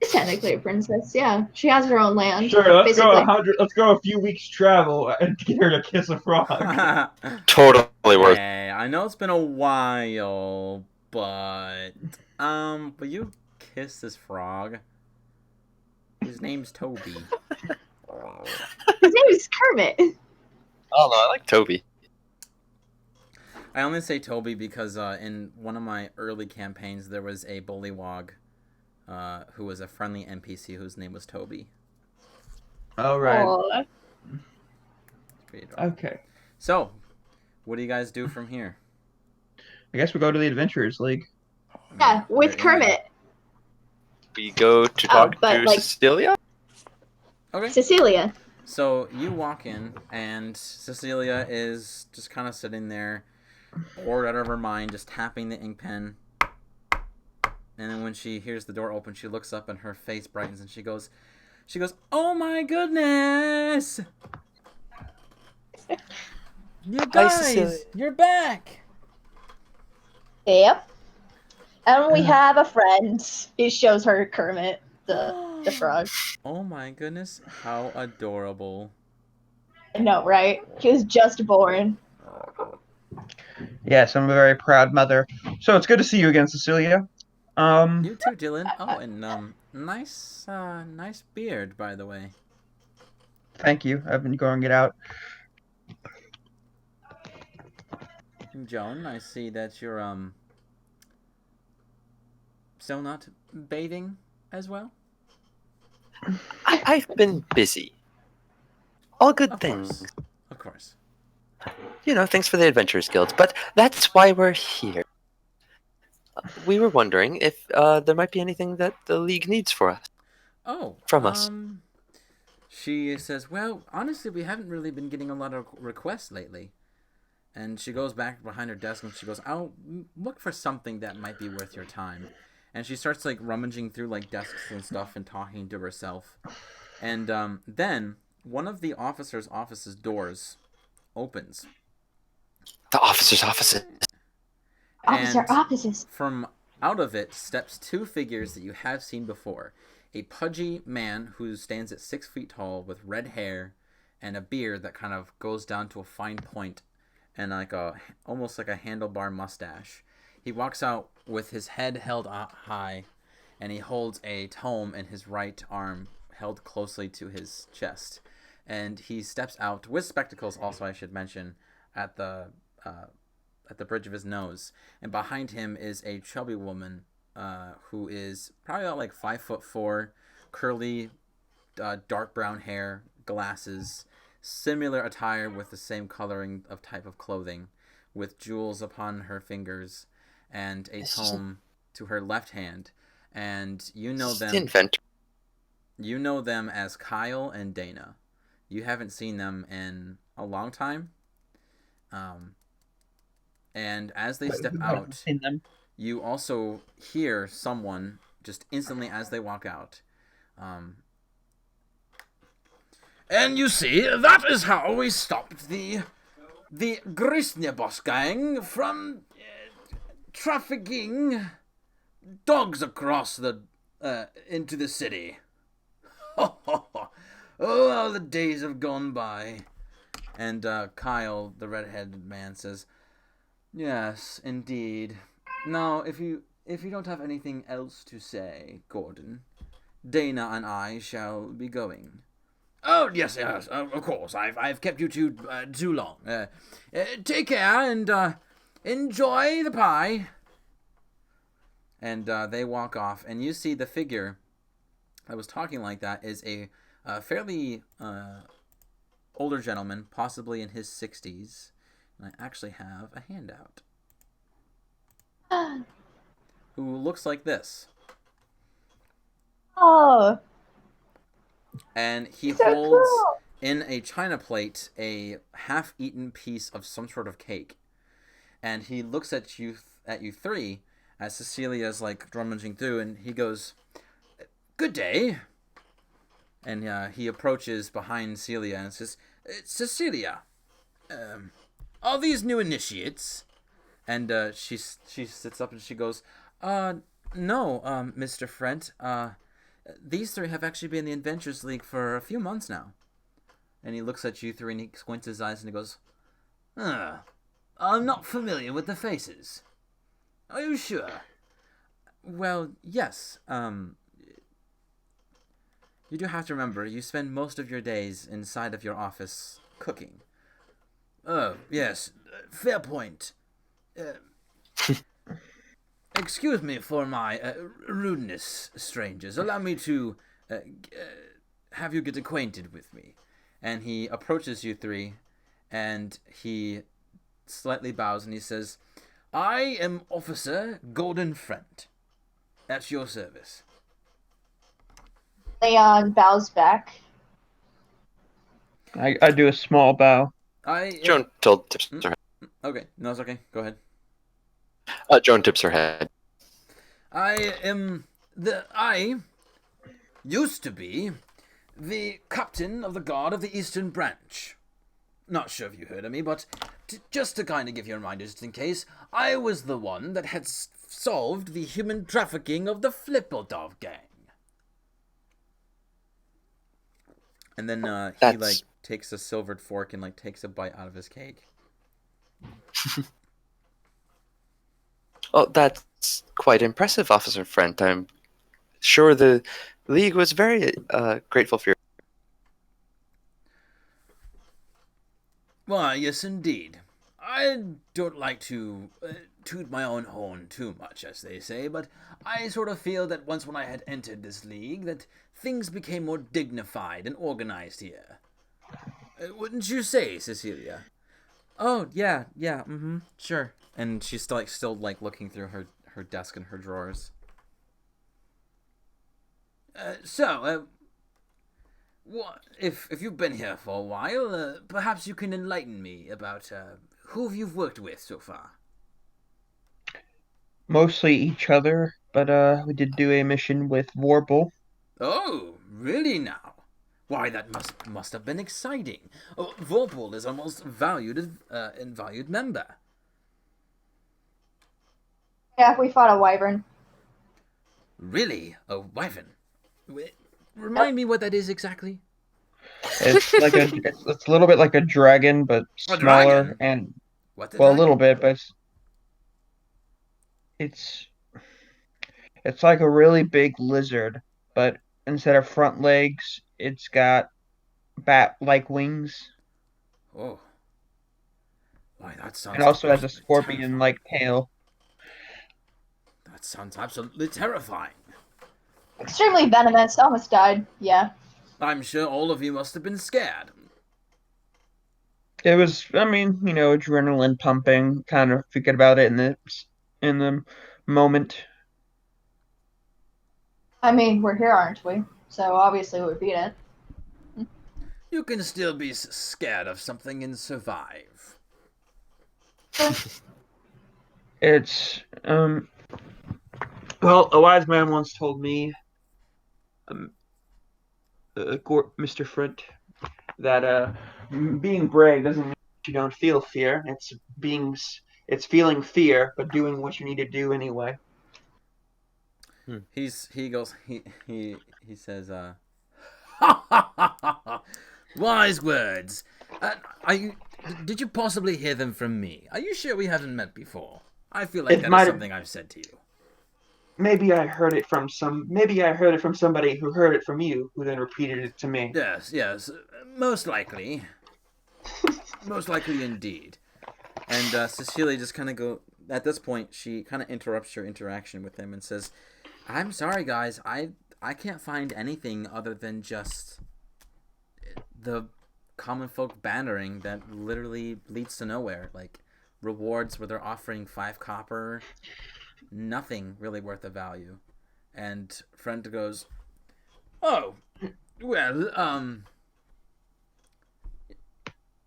She's technically a princess, yeah. She has her own land, Sure, let's go basically. 100. Let's go a few weeks travel and get her to kiss a frog. Totally worth. Hey, I know it's been a while, but you kiss this frog. His name's Toby. His name is Kermit. Oh no, I like Toby. I only say Toby because in one of my early campaigns there was a bullywog who was a friendly NPC whose name was Toby. All right. Aw. It's pretty adorable. Okay. So, what do you guys do from here? I guess we go to the Adventurers League. Yeah, with You're in there. Kermit. We go to talk but, to like- Cecilia. Okay. Cecilia. So you walk in, and Cecilia is just kind of sitting there, bored out of her mind, just tapping the ink pen. And then when she hears the door open, she looks up and her face brightens, and she goes, "Oh my goodness! You Cecilia. guys, you're back!" Yep. And we have a friend. He shows her Kermit, the frog. Oh my goodness, how adorable! I know, right? He was just born. Yes, I'm a very proud mother. So it's good to see you again, Cecilia. You too, Dylan. Oh, and nice beard, by the way. Thank you. I've been growing it out. Joan, I see that you're still not bathing as well. I've been busy. All good Of things. course, of course. You know, thanks for the Adventurers Guild. But that's why we're here. We were wondering if there might be anything that the League needs for us. Oh, From us. She says, "Well, honestly, we haven't really been getting a lot of requests lately." And she goes back behind her desk and she goes, "I'll look for something that might be worth your time." And she starts like rummaging through like desks and stuff and talking to herself. And then one of the officers' office's doors opens. The officers' offices. Officer And offices. from out of it steps two figures that you have seen before. A pudgy man who stands at 6 feet tall with red hair and a beard that kind of goes down to a fine point and like almost like a handlebar mustache. He walks out with his head held high, and he holds a tome in his right arm held closely to his chest. And he steps out with spectacles, also I should mention, at the bridge of his nose. And behind him is a chubby woman who is probably about like 5'4", curly, dark brown hair, glasses, similar attire with the same coloring of type of clothing, with jewels upon her fingers, and a tome to her left hand. And you know The them. inventor. You know them as Kyle and Dana. You haven't seen them in a long time. And as they step out, Seen them. you also hear someone just instantly as they walk out. And you see, that is how we stopped the Grisnebos gang from trafficking dogs across the into the city. Oh, how the days have gone by. And Kyle, the red-headed man, says, "Yes, indeed. Now, if you don't have anything else to say, Gordon, Dana and I shall be going." "Oh, yes, of course. I've kept you too long. Take care and enjoy the pie." And they walk off, and you see the figure that was talking like that is a fairly older gentleman, possibly in his 60s. And I actually have a handout. Who looks like this. Oh, And he so holds cool. in a china plate a half-eaten piece of some sort of cake. And he looks at you three as Cecilia's like rummaging through, and he goes, "Good day." And he approaches behind Celia and says, "Cecilia, are these new initiates?" And she sits up and she goes, "No, Mr. Frent. These three have actually been in the Adventures League for a few months now. And he looks at you three and he squints his eyes and he goes, I'm not familiar with the faces. Are you sure? Well, yes. You do have to remember, you spend most of your days inside of your office cooking. Oh, yes. Fair point. Excuse me for my rudeness, strangers. Allow me to have you get acquainted with me. And he approaches you three, and he slightly bows and he says, I am Officer Golden Friend. At your service. Leon bows back. I do a small bow. Joan tips her head. Okay, no, it's okay. Go ahead. Joan tips her head. I used to be the captain of the guard of the Eastern Branch. Not sure if you heard of me, but just to kind of give you a reminder, just in case, I was the one that had solved the human trafficking of the Flippledov gang. And then he takes a silvered fork and takes a bite out of his cake. Oh, that's quite impressive, Officer Friend. I'm sure the League was very grateful for your... Why, yes, indeed. I don't like to toot my own horn too much, as they say, but I sort of feel that when I had entered this league, that things became more dignified and organized here. Wouldn't you say, Cecilia? Oh, yeah, sure. And she's still looking through her desk and her drawers. What, if you've been here for a while, perhaps you can enlighten me about who you've worked with so far. Mostly each other, but we did do a mission with Vorpal. Oh, really now? Why, that must have been exciting. Oh, Vorpal is our most valued member. Yeah, we fought a wyvern. Really? A wyvern? Remind me what that is exactly? It's like it's a little bit like a dragon, but A smaller dragon? and What the well, a dragon? little bit, but it's like a really big lizard, but instead of front legs, it's got bat-like wings, Oh, why, that and sounds also has a absolutely terrifying. scorpion-like tail. That sounds absolutely terrifying. Extremely venomous, almost died. Yeah. I'm sure all of you must have been scared. It was, I mean, adrenaline pumping, kind of forget about it in the moment. I mean, we're here, aren't we? So obviously we beat it. You can still be scared of something and survive. It's well, a wise man once told me, um, Mr. Frint, that being brave doesn't mean you don't feel fear. It's feeling fear, but doing what you need to do anyway. He says, wise words. Did you possibly hear them from me? Are you sure we haven't met before? I feel like It that is might have. something I've said to you. Maybe I heard it from somebody who heard it from you, who then repeated it to me. Yes, most likely. Most likely indeed. And Cecilia just kind of at this point, she kind of interrupts your interaction with him and says, I'm sorry, guys. I can't find anything other than just the common folk bannering that literally leads to nowhere. Like, rewards where they're offering 5 copper. Nothing really worth the value. And Friend goes, oh, well,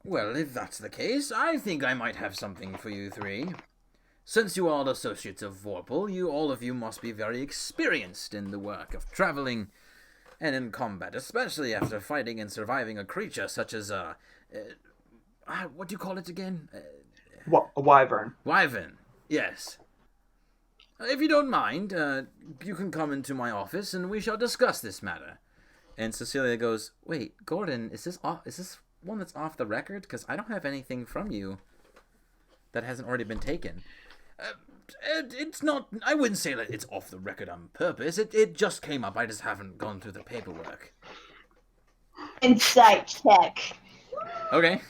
well, if that's the case, I think I might have something for you three. Since you are associates of Vorpal, all of you must be very experienced in the work of traveling and in combat, especially after fighting and surviving a creature such as what do you call it again? A wyvern. Wyvern. Yes. If you don't mind, you can come into my office and we shall discuss this matter. And Cecilia goes, "Wait, Gordon, is this one that's off the record? Because I don't have anything from you that hasn't already been taken." It's not. I wouldn't say that it's off the record on purpose. It just came up. I just haven't gone through the paperwork. Insight check. Okay.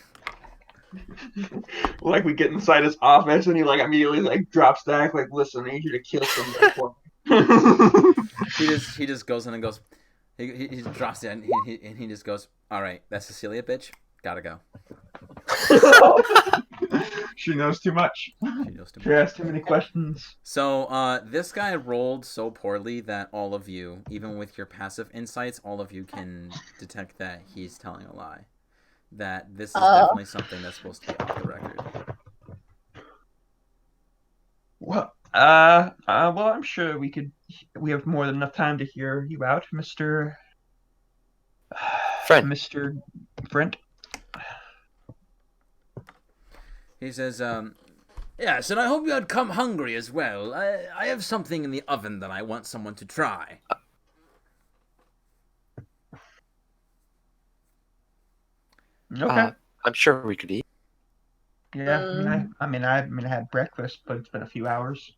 Like we get inside his office and he like immediately like drops back like, listen, I need you to kill somebody for me. He just goes in and goes. He just drops it and he just goes. All right, that's Cecilia, bitch. Gotta go. She knows too much. She knows too She much. asks too many questions. So this guy rolled so poorly that all of you, even with your passive insights, all of you can detect that he's telling a lie. That this is definitely something that's supposed to be off the record. Well, well, I'm sure we have more than enough time to hear you out, Mr. Friend. Mr. Brent. He says, "Yes, and I hope you had come hungry as well. I have something in the oven that I want someone to try." Okay. I'm sure we could eat. Yeah, I had breakfast, but it's been a few hours.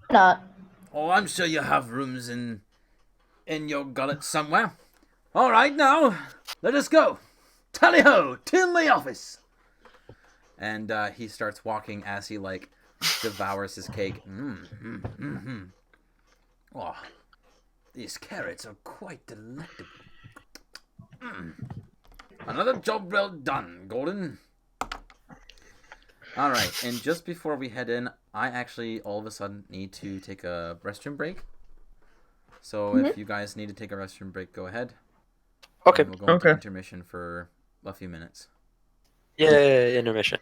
Not. Oh, I'm sure you have rooms in your gullet somewhere. All right, now, let us go. Tally-ho, to my office. And he starts walking as he, like, devours his cake. Oh, these carrots are quite delectable. Another job well done, Gordon. All right, and just before we head in, I actually all of a sudden need to take a restroom break. So if you guys need to take a restroom break, go ahead. Okay. And we'll go into intermission for a few minutes. Yay, intermission.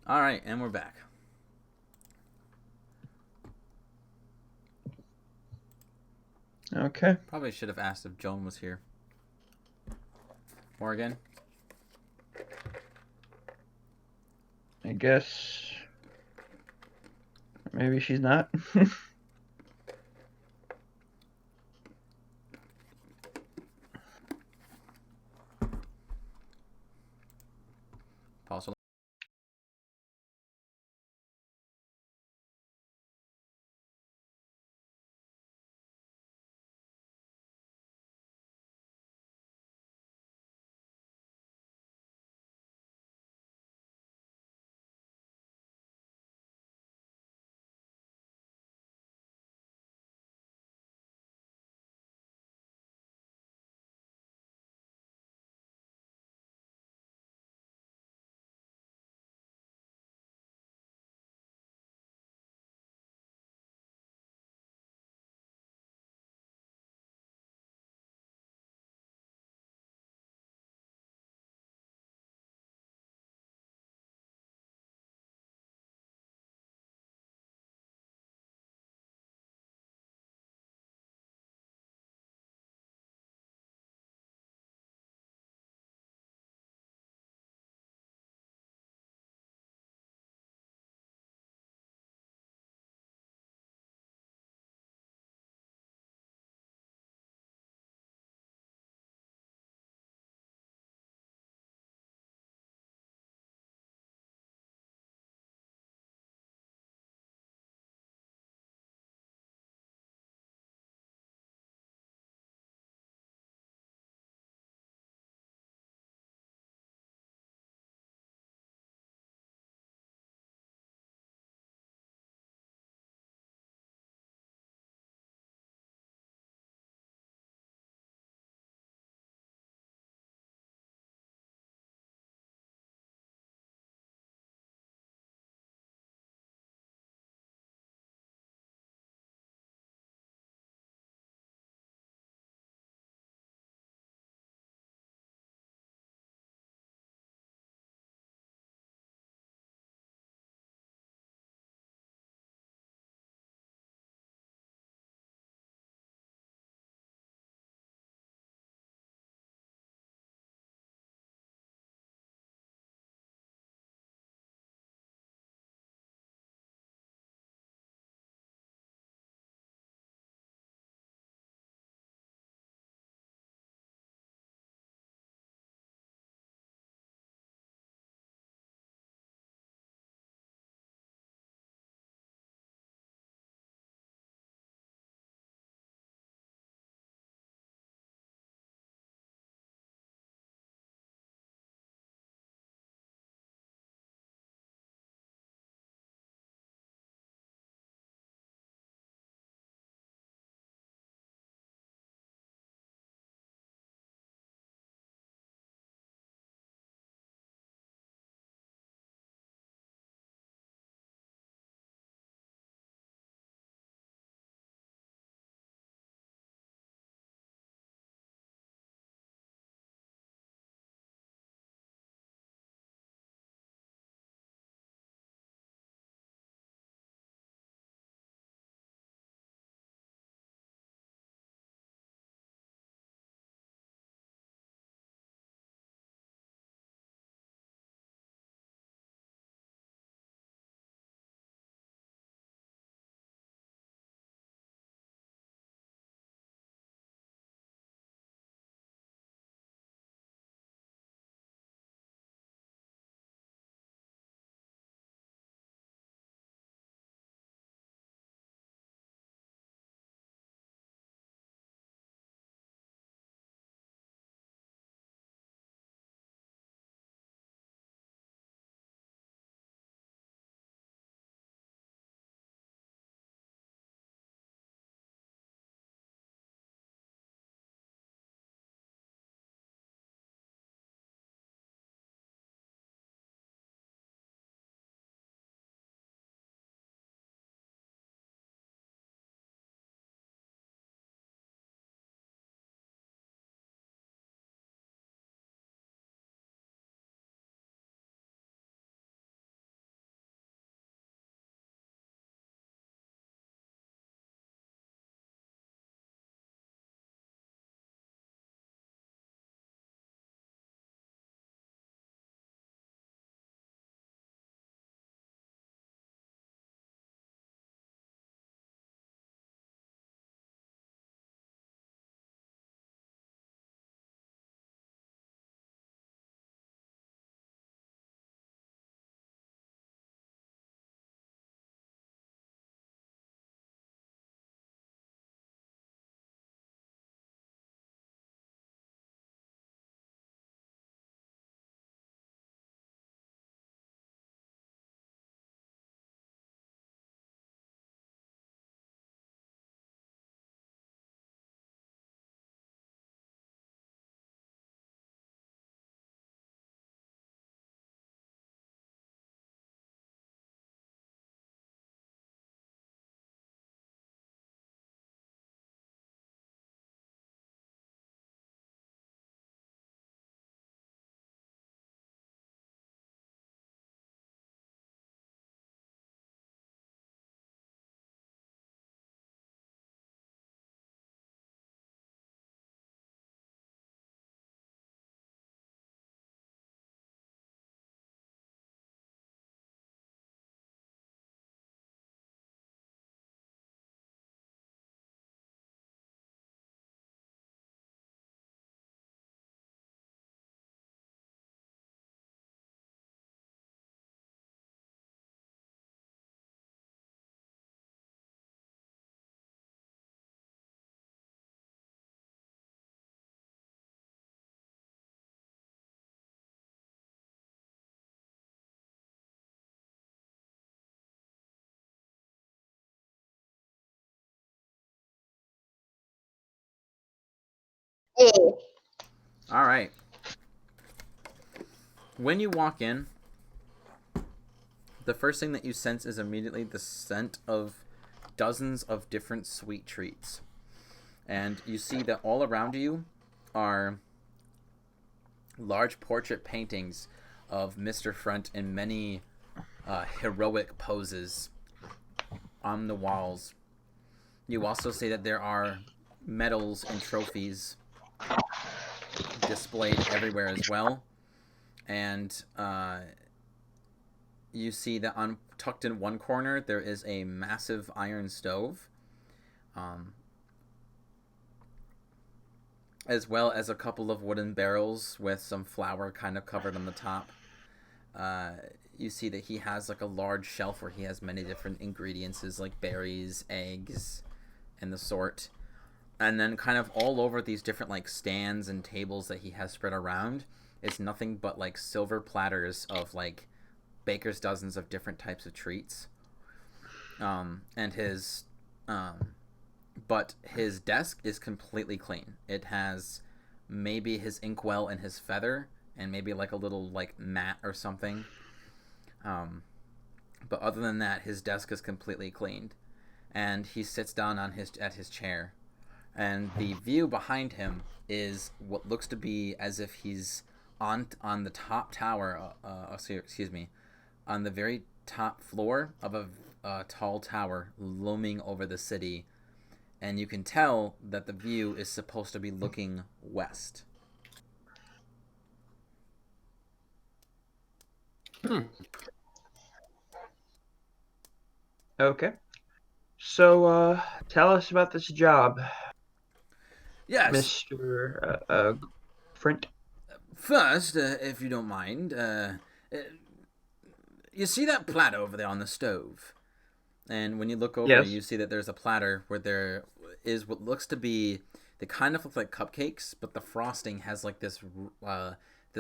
All right, and we're back. Okay. Probably should have asked if Joan was here. Morgan? I guess maybe she's not. Pause. Yeah. All right. When you walk in, the first thing that you sense is immediately the scent of dozens of different sweet treats. And you see that all around you are large portrait paintings of Mr. Front in many heroic poses on the walls. You also see that there are medals and trophies displayed everywhere as well. And you see that tucked in one corner there is a massive iron stove, as well as a couple of wooden barrels with some flour kind of covered on the top. You see that he has like a large shelf where he has many different ingredients, like berries, eggs, and the sort. And then kind of all over these different like stands and tables that he has spread around is nothing but like silver platters of like baker's dozens of different types of treats. And his but his desk is completely clean. It has maybe his inkwell and his feather and maybe like a little like mat or something. But other than that, his desk is completely cleaned. And he sits down on at his chair. And the view behind him is what looks to be as if he's on the top tower, on the very top floor of a tall tower looming over the city. And you can tell that the view is supposed to be looking west. Okay. So, tell us about this job, Yes. Mr. Front. First, if you don't mind, you see that platter over there on the stove? And when you look over, Yes. you see that there's a platter where there is what looks to be, they kind of look like cupcakes, but the frosting has like this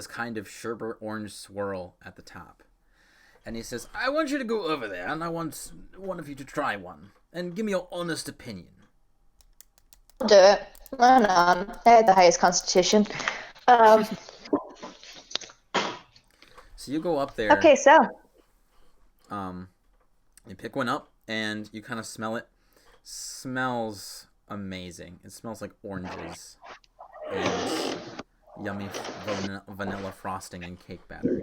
kind of sherbet orange swirl at the top. And he says, I want you to go over there, and I want one of you to try one, and give me your honest opinion. I'll do it. I know. I had the highest constitution. So you go up there. Okay, so. You pick one up, and you kind of smell it. Smells amazing. It smells like oranges and yummy vanilla frosting and cake batter.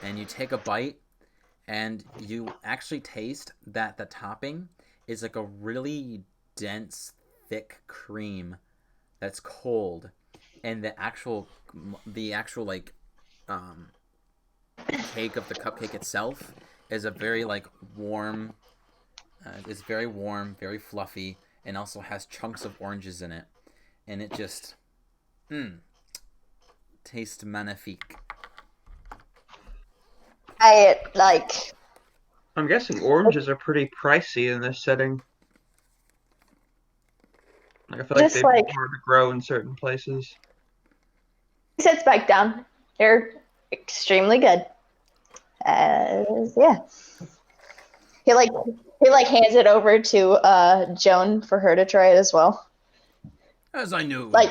And you take a bite, and you actually taste that the topping is like a really dense, thick cream that's cold, and the actual like cake of the cupcake itself is a very like warm. It's very warm, very fluffy, and also has chunks of oranges in it, and it just tastes magnifique. I'm guessing oranges are pretty pricey in this setting. Like, I feel like Just they'd like- be hard to grow in certain places. He sits back down. They're extremely good. Yeah. He hands it over to Joan for her to try it as well. As I knew. Like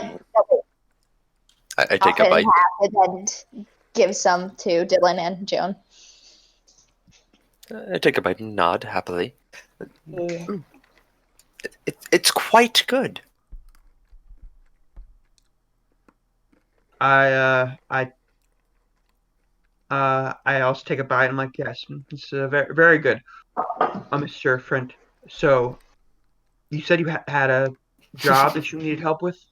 I take a off it in bite. half and then give some to Dylan and Joan. I take a bite and nod happily. Yeah. It's quite good. I also take a bite. I'm like, yes, it's very, very good. Mr. Front. So, you said you had a job that you needed help with?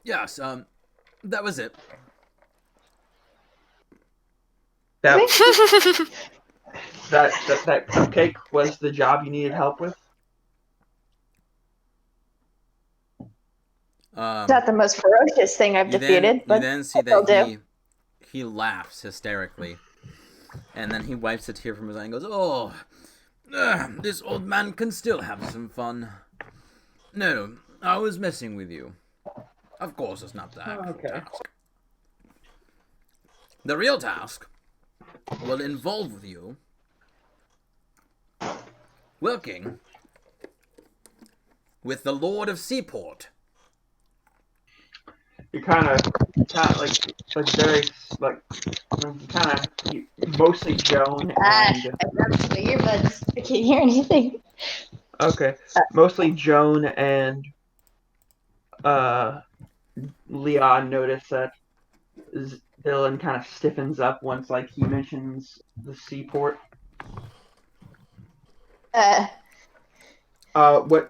Yes, that was it. That cupcake was the job you needed help with? It's not the most ferocious thing I've defeated, but you then see that he laughs hysterically, and then he wipes a tear from his eye and goes, "Oh, this old man can still have some fun. No, I was messing with you. Of course, it's not the actual task. The real task will involve you working with the Lord of Seaport. You're kind of very like mostly Joan and I grabbed the earbuds. I can't hear anything. okay, mostly Joan and uh Leon notice that Dylan kind of stiffens up once like he mentions the seaport. Uh,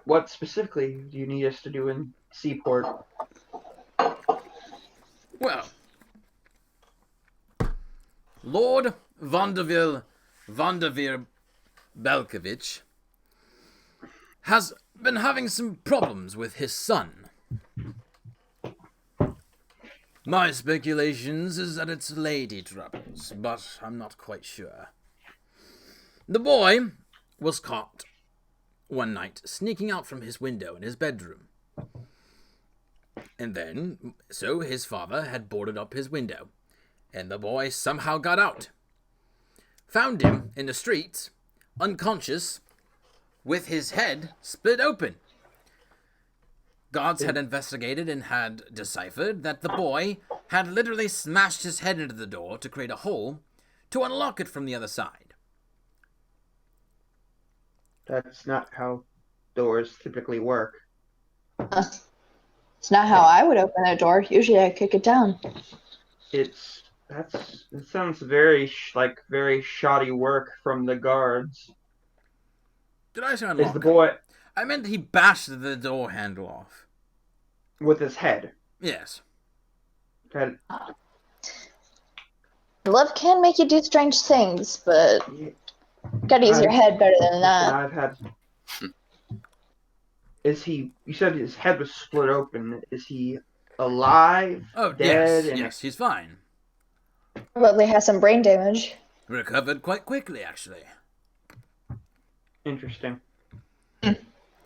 What specifically do you need us to do in seaport? Well, Lord Vanderveer Belkovich has been having some problems with his son. My speculations is that it's lady troubles, but I'm not quite sure. The boy was caught one night sneaking out from his window in his bedroom. And then, so his father had boarded up his window, and the boy somehow got out. Found him in the streets, unconscious, with his head split open. Guards had investigated and had deciphered that the boy had literally smashed his head into the door to create a hole to unlock it from the other side. That's not how doors typically work. it's not how I would open a door. Usually I kick it down. It sounds very very shoddy work from the guards. Did I say Is the unlock? boy I meant he bashed the door handle off. with his head? Yes. That Love can make you do strange things, but yeah, gotta use your head better than that. I've had. Is he? You said his head was split open. Is he alive? Oh, Dead? yes, he's fine. Probably has some brain damage. Recovered quite quickly, actually. Interesting.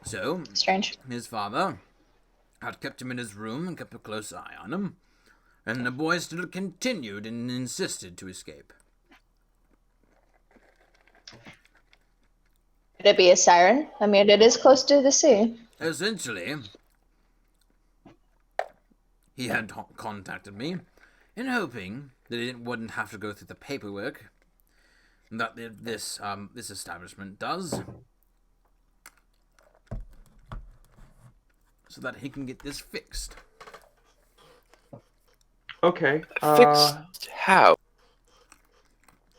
So, Strange. his father had kept him in his room and kept a close eye on him, and the boy still continued and insisted to escape. Could it be a siren? I mean, it is close to the sea. Essentially, he had contacted me in hoping that it wouldn't have to go through the paperwork that this establishment does, so that he can get this fixed. Okay. Fixed how?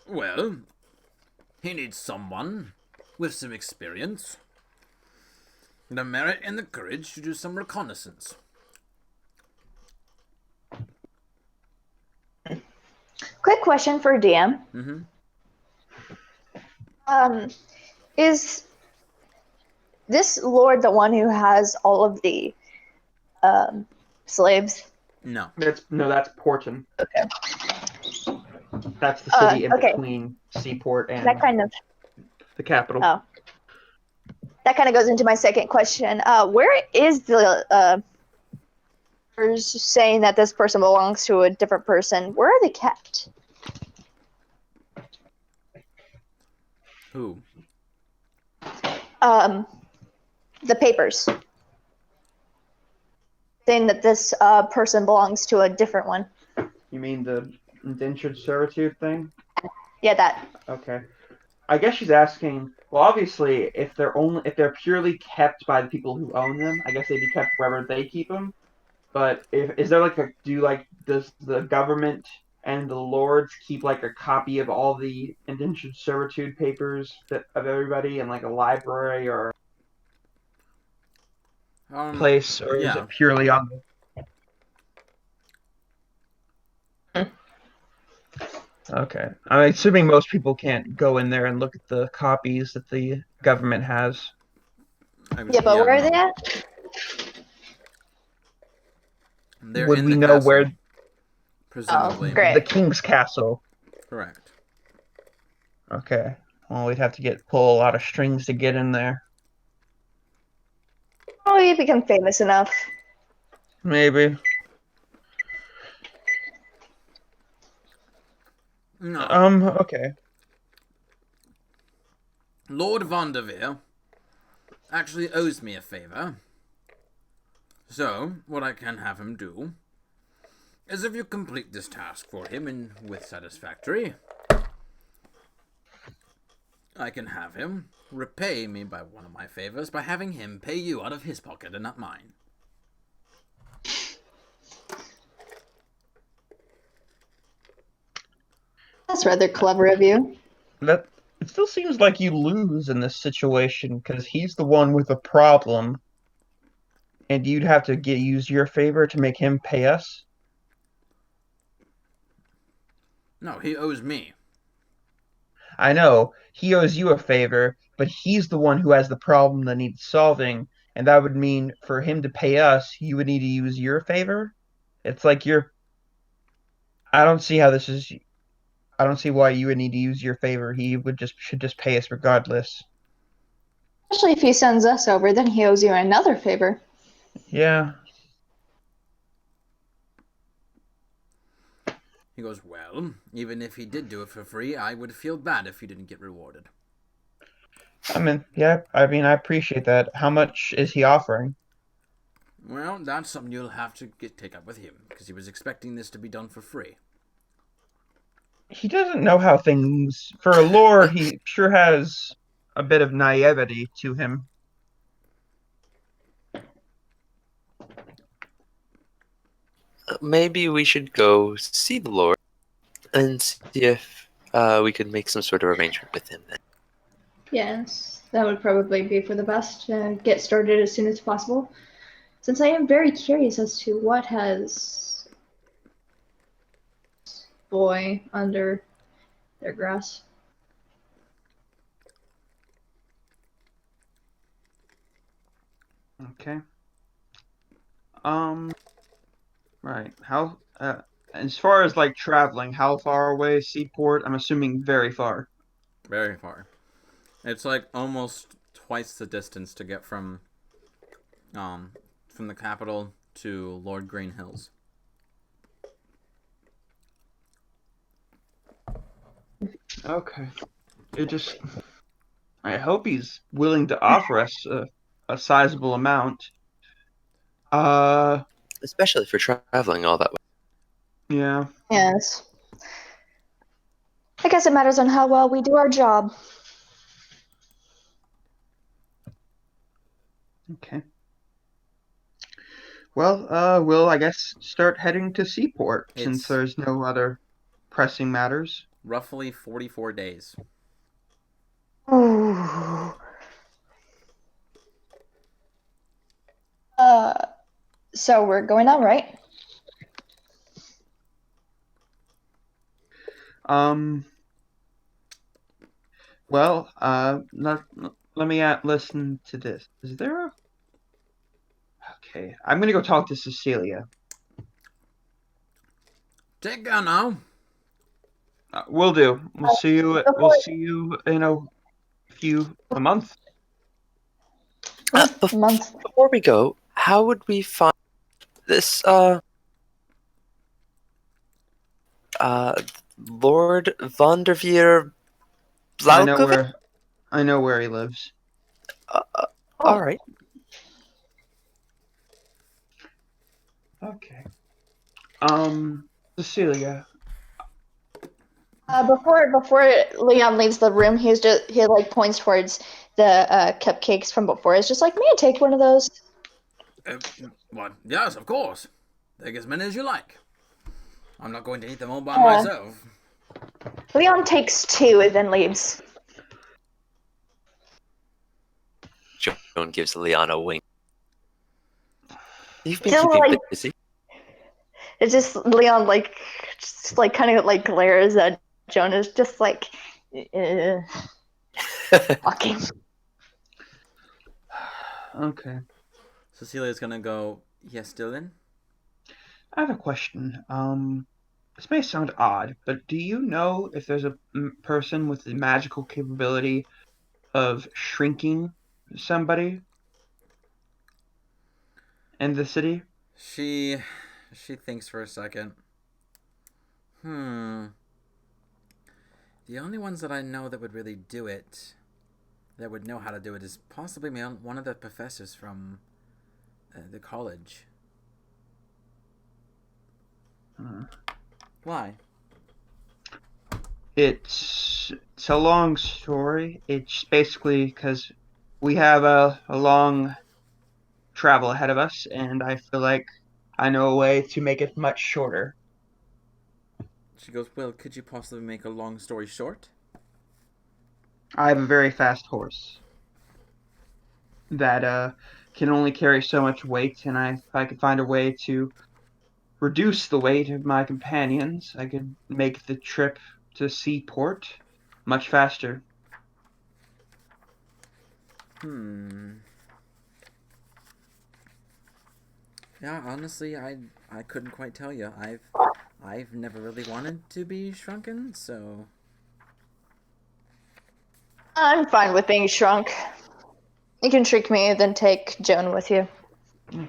Well, he needs someone with some experience, the merit and the courage to do some reconnaissance. Quick question for DM. Mm-hmm. Is this lord the one who has all of the slaves? No. That's Porton. Okay. That's the city in okay. between Seaport and That kind of the capital. Oh. That kind of goes into my second question. Where is the saying that this person belongs to a different person? Where are they kept? Who? The papers saying that this person belongs to a different one. You mean the indentured servitude thing? Yeah, that. Okay. I guess she's asking. Well, obviously, if they're purely kept by the people who own them, I guess they'd be kept wherever they keep them. But is there does the government and the lords keep like a copy of all the indentured servitude papers of everybody in like a library or place, or is yeah. it purely on the? Okay. I'm assuming most people can't go in there and look at the copies that the government has. Yeah, but where are they at? They're Would in we the know castle, where presumably. Great. the king's castle? Correct. Okay. Well, we'd have to pull a lot of strings to get in there. Oh, you become famous enough. Maybe. No. Okay. Lord Vanderveer actually owes me a favor. So, what I can have him do is if you complete this task for him and with satisfactory, I can have him repay me by one of my favors by having him pay you out of his pocket and not mine. That's rather clever of you. That it still seems like you lose in this situation because he's the one with the problem, and you'd have to use your favor to make him pay us. No, he owes me. I know he owes you a favor, but he's the one who has the problem that needs solving, and that would mean for him to pay us, you would need to use your favor. It's like you're. I don't see how this is. I don't see why you would need to use your favor. He would just should just pay us regardless. Especially if he sends us over, then he owes you another favor. Yeah. He goes, well, even if he did do it for free, I would feel bad if he didn't get rewarded. I mean, I appreciate that. How much is he offering? Well, that's something you'll have to take up with him, because he was expecting this to be done for free. He doesn't know how things. For a lord, he sure has a bit of naivety to him. Maybe we should go see the Lord and see if we could make some sort of arrangement with him then. Yes, that would probably be for the best to get started as soon as possible, since I am very curious as to what has boy under their grass. Okay. Right. How as far as like traveling, how far away is Seaport? I'm assuming very far. Very far. It's like almost twice the distance to get from the capital to Lord Green Hills. Okay. It just I hope he's willing to offer us a sizable amount. Uh, Especially for traveling all that way. yeah. Yes. I guess it matters on how well we do our job. Okay. Well, we'll I guess start heading to Seaport since It's there's no other pressing matters. roughly 44 days. Ooh. So we're going out, right? Um, well, let me listen to this. Is there a Okay, I'm gonna go talk to Cecilia. Take care now. Will do. We'll Before see you in a month. month. Before we go, how would we find this uh Lord Vanderveer I know Blaukovic? where I know where he lives. All Oh, right. Okay. Cecilia. before Leon leaves the room, he like points towards the cupcakes from before. It's just like, may I take one of those? Uh, what? Yes, of course. Take as many as you like. I'm not going to eat them all by Uh, myself. Leon takes two and then leaves. Joan gives Leon a wink. You've been Just keeping like busy. it's just Leon just like kind of like glares at Jonas, just like walking. Okay. Cecilia's gonna go, yes, Dylan? I have a question. This may sound odd, but do you know if there's a person with the magical capability of shrinking somebody in the city? She thinks for a second. The only ones that I know that would really do it, that would know how to do it, is possibly one of the professors from the college. Uh, Why? it's a long story. It's basically because we have a long travel ahead of us, and I feel like I know a way to make it much shorter. She goes, well, could you possibly make a long story short? I have a very fast horse that can only carry so much weight, and if I could find a way to reduce the weight of my companions, I could make the trip to Seaport much faster. Hmm. Yeah, honestly, I couldn't quite tell you. I've never really wanted to be shrunken, so I'm fine with being shrunk. You can shrink me, then take Joan with you. Okay.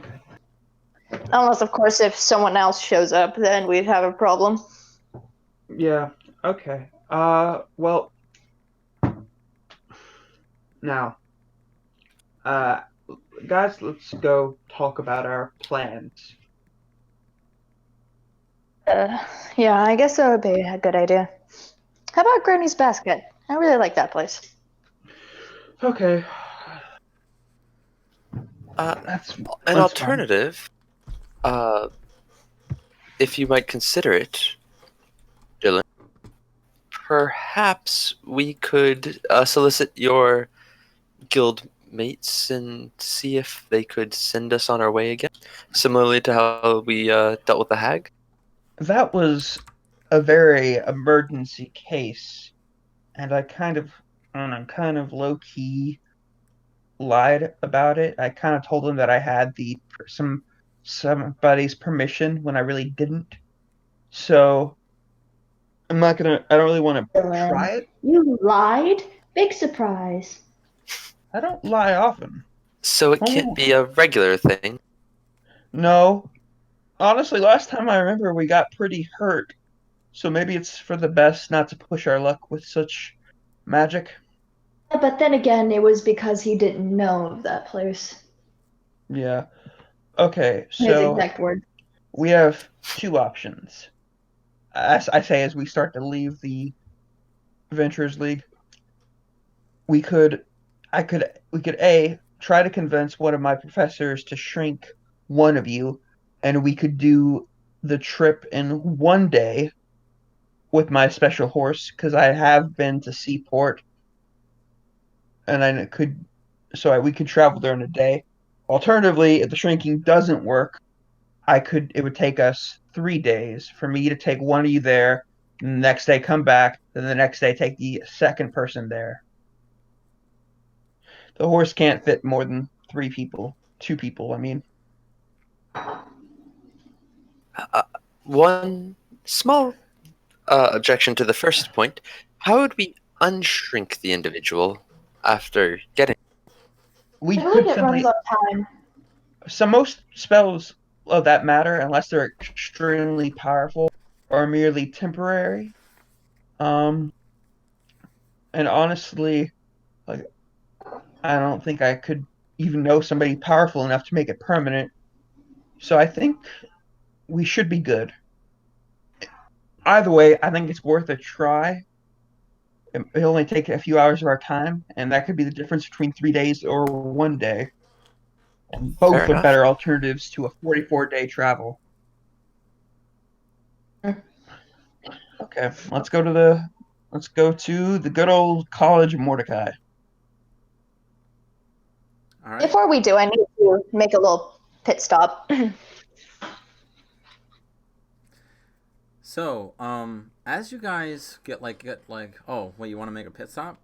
Unless, of course, if someone else shows up, then we'd have a problem. Yeah. Okay. Well, now, uh, guys, let's go talk about our plans. Yeah, I guess that would be a good idea. How about Granny's Basket? I really like that place. Okay. Uh, That's an that's fine. alternative, uh, if you might consider it, Dylan, perhaps we could solicit your guild mates and see if they could send us on our way again, similarly to how we dealt with the hag. That was a very emergency case, and I don't know, kind of low key lied about it. I kind of told them that I had somebody's permission when I really didn't. So I don't really want to Dylan, try it. you lied? Big surprise. I don't lie often. So it Only can't be a regular thing. no. Honestly, last time I remember we got pretty hurt. So maybe it's for the best not to push our luck with such magic. But then again, it was because he didn't know of that place. Yeah. Okay, His so exact words. we have two options. As I say, as we start to leave the Adventurers League, we could, we could A, try to convince one of my professors to shrink one of you, and we could do the trip in one day with my special horse, because I have been to Seaport, and we could travel there in a day. Alternatively, if the shrinking doesn't work, it would take us 3 days for me to take one of you there, and the next day come back, then the next day take the second person there. The horse can't fit more than 3 people. 2 people, I mean. Uh, one small objection to the first point: how would we unshrink the individual after getting? We I believe could it runs simply. on time. Most spells of that matter, unless they're extremely powerful, are merely temporary. Um, and honestly, like I don't think I could even know somebody powerful enough to make it permanent. So I think we should be good. Either way, I think it's worth a try. It'll only take a few hours of our time, and that could be the difference between 3 days or one day. And Fair both are enough. better alternatives to a 44-day travel. Okay, let's go to the good old College of Mordecai. all right. Before we do, I need to make a little pit stop. So, as you guys get like, oh, wait, you want to make a pit stop?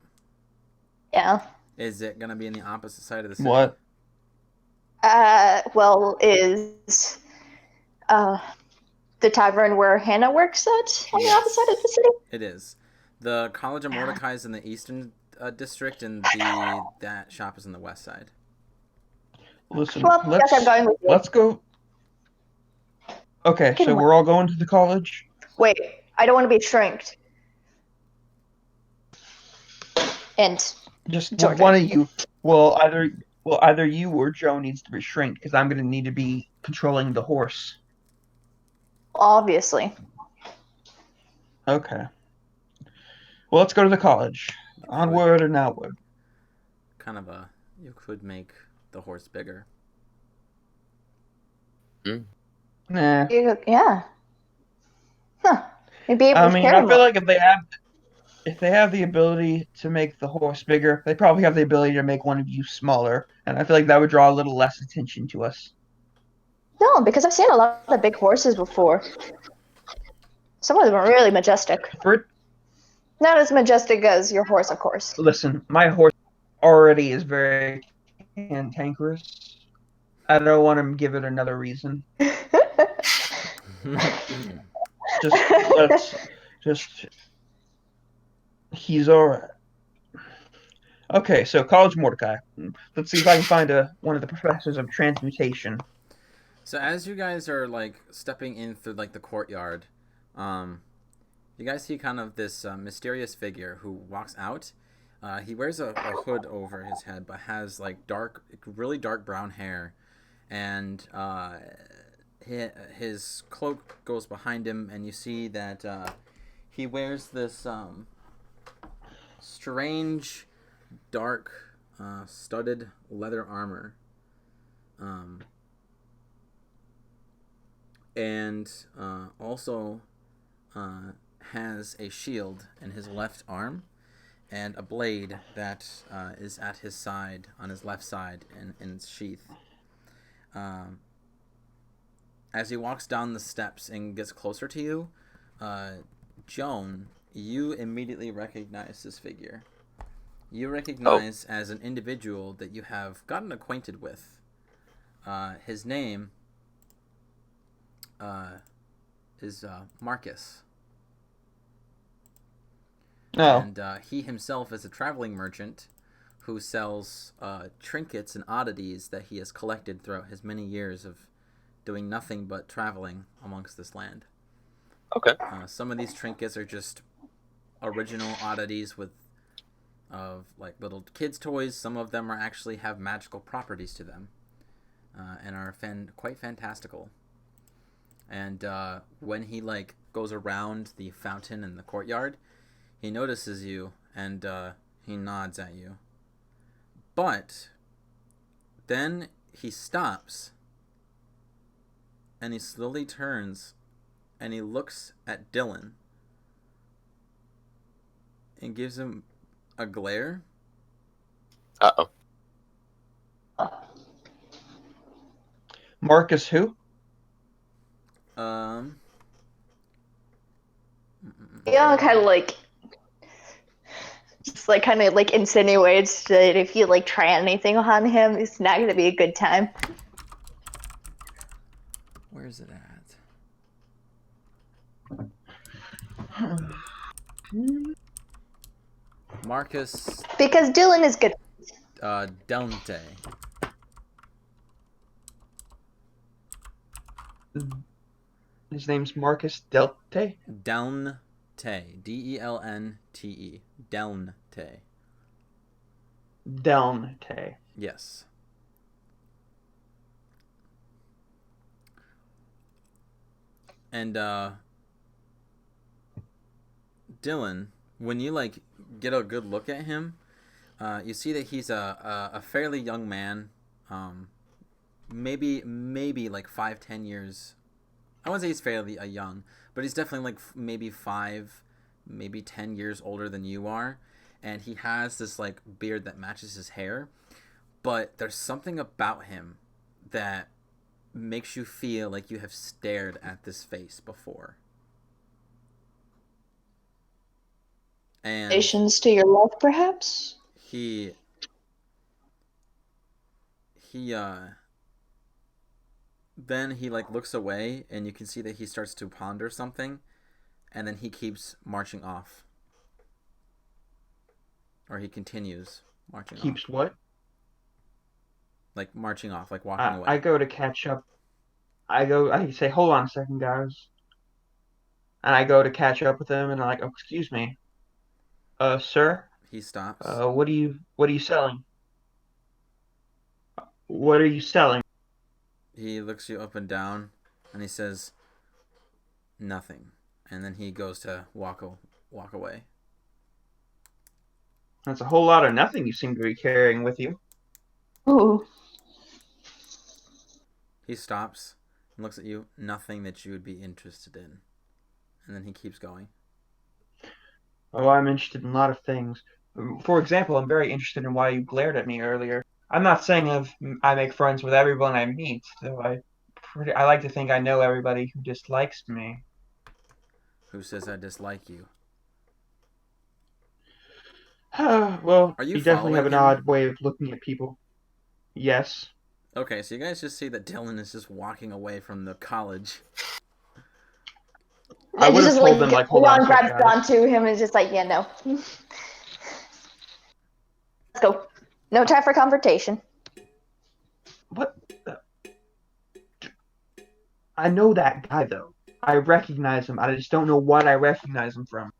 Yeah. Is it gonna be in the opposite side of the city? What? Well, is uh the tavern where Hannah works at on the opposite side of the city? It is. The College of Mordecai is in the eastern district, and that shop is in the west side. Listen, Well, I guess I'm going with you. let's go. Okay, so we're all going to the college. Wait, I don't want to be shrinked. And Just Georgia. one of you will either Well, either you or Joe needs to be shrink because I'm going to need to be controlling the horse. Obviously. Okay. Well, let's go to the college. Onward and outward. You could make the horse bigger. Nah. Yeah. Huh. You'd be able I to mean, carry I feel more. like if they have the ability to make the horse bigger, they probably have the ability to make one of you smaller, and I feel like that would draw a little less attention to us. No, because I've seen a lot of big horses before. Some of them are really majestic. Not as majestic as your horse, of course. Listen, my horse already is very cantankerous. I don't want to give it another reason. Just he's alright. Okay, so College Mordecai. Let's see if I can find one of the professors of transmutation. So as you guys are like stepping in through like the courtyard, you guys see kind of this mysterious figure who walks out. He wears a hood over his head, but has like really dark brown hair, and his cloak goes behind him, and you see that he wears this strange, dark, studded leather armor. And also has a shield in his left arm and a blade that is at his side, on his left side, in its sheath. As he walks down the steps and gets closer to you, Joan, you immediately recognize this figure. You recognize as an individual that you have gotten acquainted with. His name is Marcus. Oh. And he himself is a traveling merchant who sells trinkets and oddities that he has collected throughout his many years of doing nothing but traveling amongst this land. Okay. Some of these trinkets are just original oddities of like little kids' toys. Some of them actually have magical properties to them, and are quite fantastical. And when he like goes around the fountain in the courtyard, he notices you and he nods at you. But then he stops and he slowly turns and he looks at Dylan and gives him a glare. Uh-oh. Marcus who? Kind of like, just like kind of like insinuates that if you like try anything on him, it's not gonna be a good time. Where's it at? Marcus Because Dylan is good. Delnte. His name's Marcus Delte? Delnte. Delnte. Delnte. Delnte. Yes. And Dylan, when you like get a good look at him, you see that he's a fairly young man, maybe like 5-10 years. I wouldn't say he's fairly young, but he's definitely like maybe 5, maybe 10 years older than you are, and he has this like beard that matches his hair, but there's something about him that makes you feel like you have stared at this face before. And Relations to your love, perhaps? he then he like looks away and you can see that he starts to ponder something, and then he keeps marching off. Or he continues marching off. Keeps what? Like marching off, like walking away. I go to catch up. I say, hold on a second, guys. And I go to catch up with him, and I'm like, oh, excuse me. Sir? He stops. What are you selling? What are you selling? He looks you up and down, and he says, "Nothing." And then he goes to walk away. That's a whole lot of nothing you seem to be carrying with you. Ooh. He stops and looks at you. Nothing that you would be interested in. And then he keeps going. Oh, I'm interested in a lot of things. For example, I'm very interested in why you glared at me earlier. I'm not saying I make friends with everyone I meet, though I like to think I know everybody who dislikes me. Who says I dislike you? Well, Are you you definitely have following an him? odd way of looking at people. Yes. Okay, so you guys just see that Dylan is just walking away from the college. I would have Just told them, like, hold on a Leon sec, grabs guys. onto him and is just like, yeah, no. Let's go. No time for confrontation. What? I know that guy, though. I recognize him. I just don't know what I recognize him from.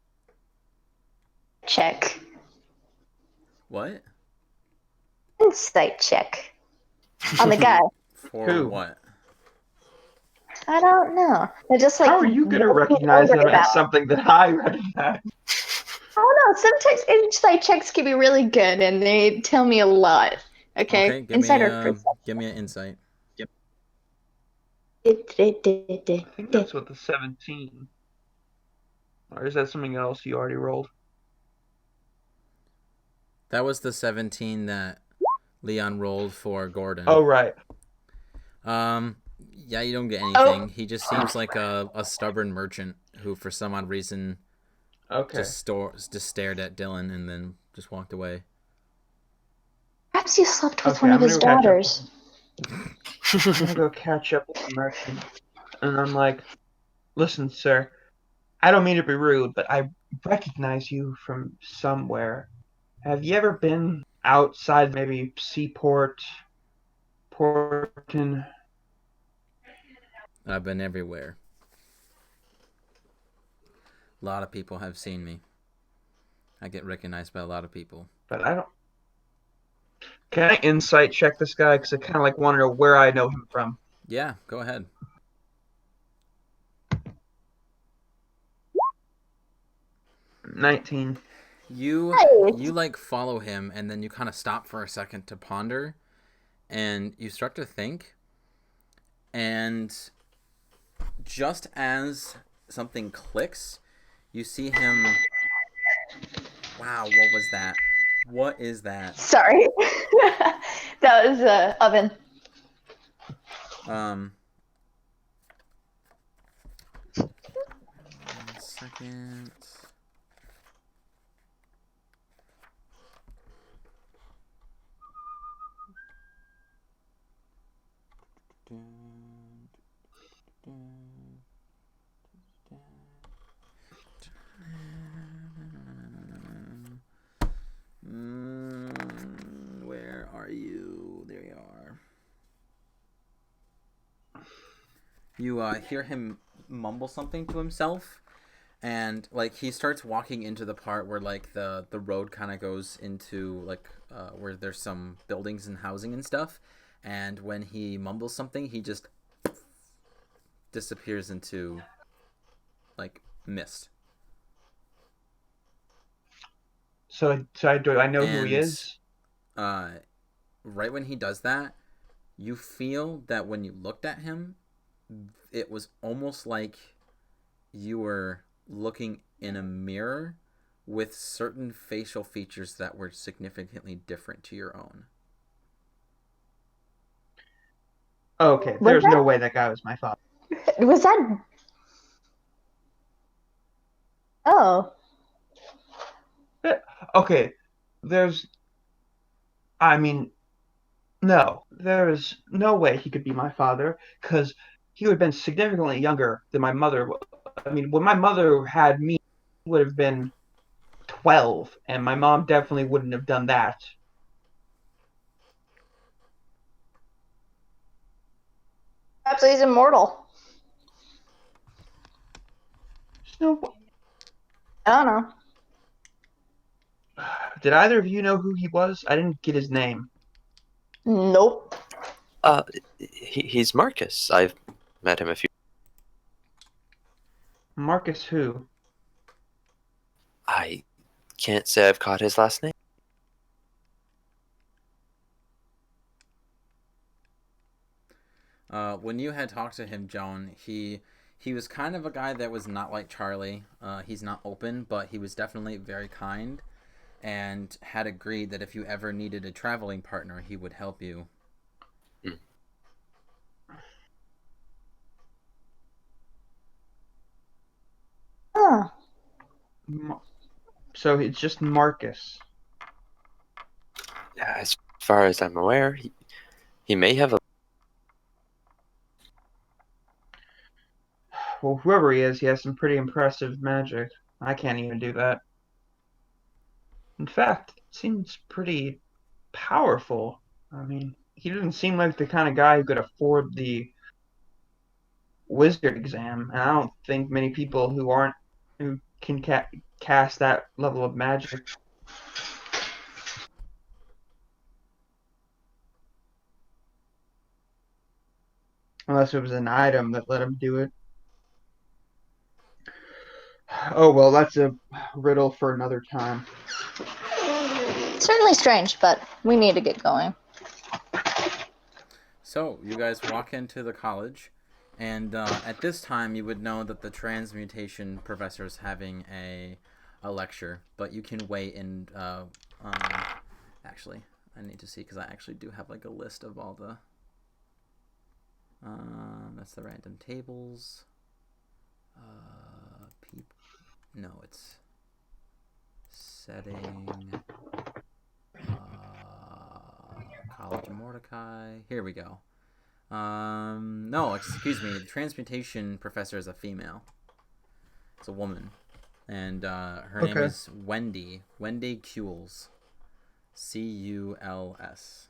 Check. What? Insight check. On the guy. For Who? what? I don't know. They're just like How are you going to really recognize angry him about as something that I recognize? I don't know. Sometimes insight checks can be really good, and they tell me a lot. Okay, Okay, insider give me an insight. I think that's what the 17. Or is that something else you already rolled? That was the 17 that Leon rolled for Gordon. Oh, right. Yeah, you don't get anything. He just seems like a stubborn merchant who, for some odd reason, Okay. just stared at Dylan and then just walked away. Perhaps you slept with Okay, one I'm of gonna his go catch up. daughters. I'm gonna go catch up with the merchant. And I'm like, listen, sir, I don't mean to be rude, but I recognize you from somewhere. Have you ever been outside, maybe Seaport, Porton? I've been everywhere. A lot of people have seen me. I get recognized by a lot of people. But I don't. Can I insight check this guy? Because I kind of like want to know where I know him from. Yeah, go ahead. 19. You Nice. like follow him and then you kind of stop for a second to ponder and you start to think, and just as something clicks, you see him. Wow, what was that? What is that? Sorry, that was oven. One second. Where are you? There you are. You hear him mumble something to himself, and like he starts walking into the part where like the road kind of goes into like where there's some buildings and housing and stuff, and when he mumbles something, he just disappears into like mist. So do I know who he And is? right when he does that, you feel that when you looked at him, it was almost like you were looking in a mirror with certain facial features that were significantly different to your own. Okay, Was there's no way that guy was my father. Was that? Oh, Okay, there's. I mean, no, there's no way he could be my father because he would have been significantly younger than my mother. I mean, when my mother had me, he would have been 12, and my mom definitely wouldn't have done that. perhaps he's immortal. So, I don't know. did either of you know who he was? I didn't get his name. Nope. He's Marcus. I've met him a few. Marcus who? I can't say I've caught his last name. When you had talked to him, Joan, he was kind of a guy that was not like Charlie. He's not open, but he was definitely very kind, and had agreed that if you ever needed a traveling partner, he would help you. Huh. So it's just Marcus. As far as I'm aware, he may have a. Well, whoever he is, he has some pretty impressive magic. I can't even do that. In fact, it seems pretty powerful. I mean, he doesn't seem like the kind of guy who could afford the wizard exam, and I don't think many people who can cast that level of magic. Unless it was an item that let him do it. Oh well, that's a riddle for another time. Certainly strange, but we need to get going. So you guys walk into the college, and at this time you would know that the transmutation professor is having a lecture, but you can wait and actually I need to see because I actually do have like a list of all the that's the random tables. No, it's setting. College of Mordecai. Here we go. No, excuse me. The transmutation professor is a female. It's a woman, and her name is Wendy. Wendy Cules. Culs.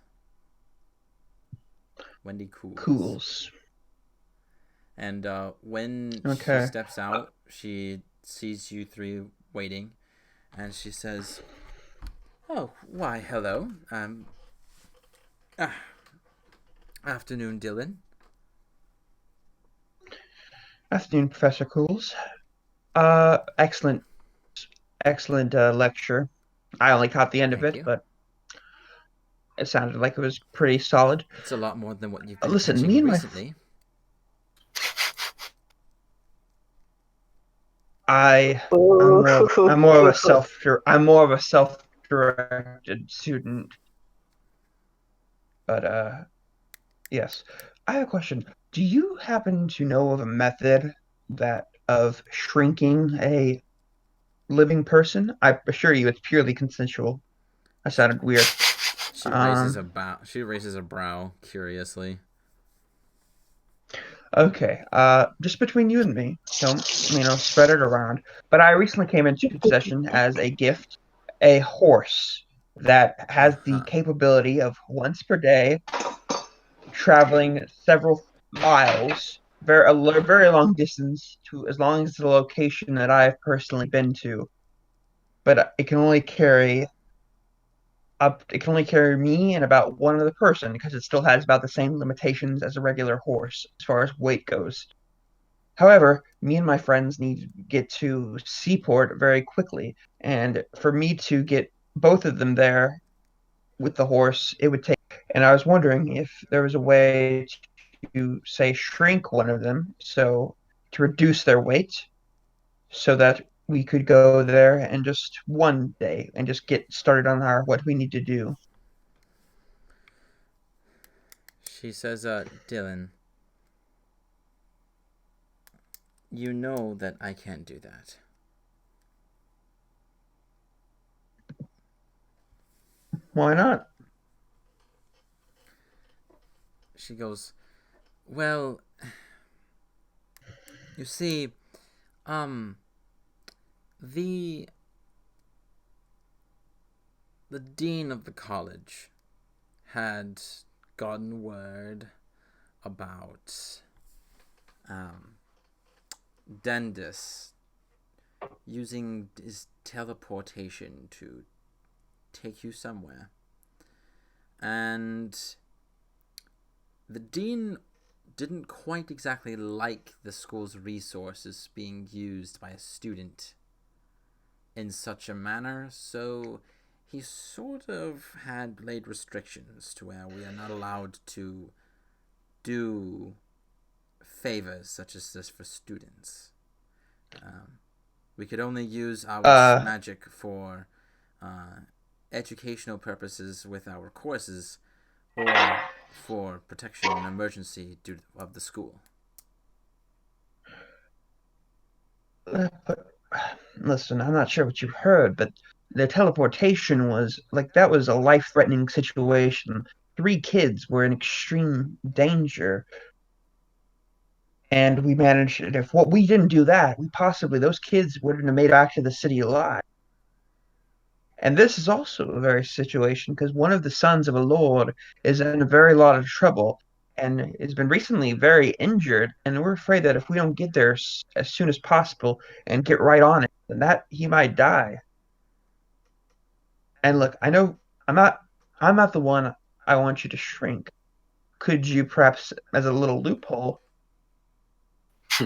Wendy Cools. And when she steps out, she sees you three waiting, and she says, "Oh, why, hello. Afternoon, Dylan." Afternoon, Professor Cools. Excellent lecture. I only caught the end of Thank it, you. but it sounded like it was pretty solid. It's a lot more than what you've been Listen, teaching recently. I'm more of a self-directed student. But yes, I have a question. Do you happen to know of a method of shrinking a living person? I assure you, it's purely consensual. That sounded weird. She raises a brow curiously. Okay, just between you and me, don't spread it around. But I recently came into possession as a gift a horse that has the capability of once per day traveling several miles, a very long distance to as long as the location that I've personally been to. But it can only carry me and about one other person because it still has about the same limitations as a regular horse as far as weight goes. However, me and my friends need to get to Seaport very quickly, and for me to get both of them there with the horse, it would take. And I was wondering if there was a way to, say, shrink one of them, so to reduce their weight, so that we could go there and just one day and just get started on our what we need to do. She says, Dylan, you know that I can't do that. Why not? She goes, well, you see, the dean of the college had gotten word about Dendis using his teleportation to take you somewhere. And the dean didn't quite exactly like the school's resources being used by a student in such a manner, so he sort of had laid restrictions to where we are not allowed to do favors such as this for students. We could only use our magic for educational purposes with our courses or for protection in emergency of the school. But listen, I'm not sure what you heard, but the teleportation was like that was a life-threatening situation. 3 kids were in extreme danger, and we managed. If what we didn't do that, we possibly those kids wouldn't have made it back to the city alive. And this is also a very situation because one of the sons of a lord is in a very lot of trouble and has been recently very injured. And we're afraid that if we don't get there as soon as possible and get right on it, then that he might die. And look, I know I'm not the one I want you to shrink. Could you perhaps, as a little loophole,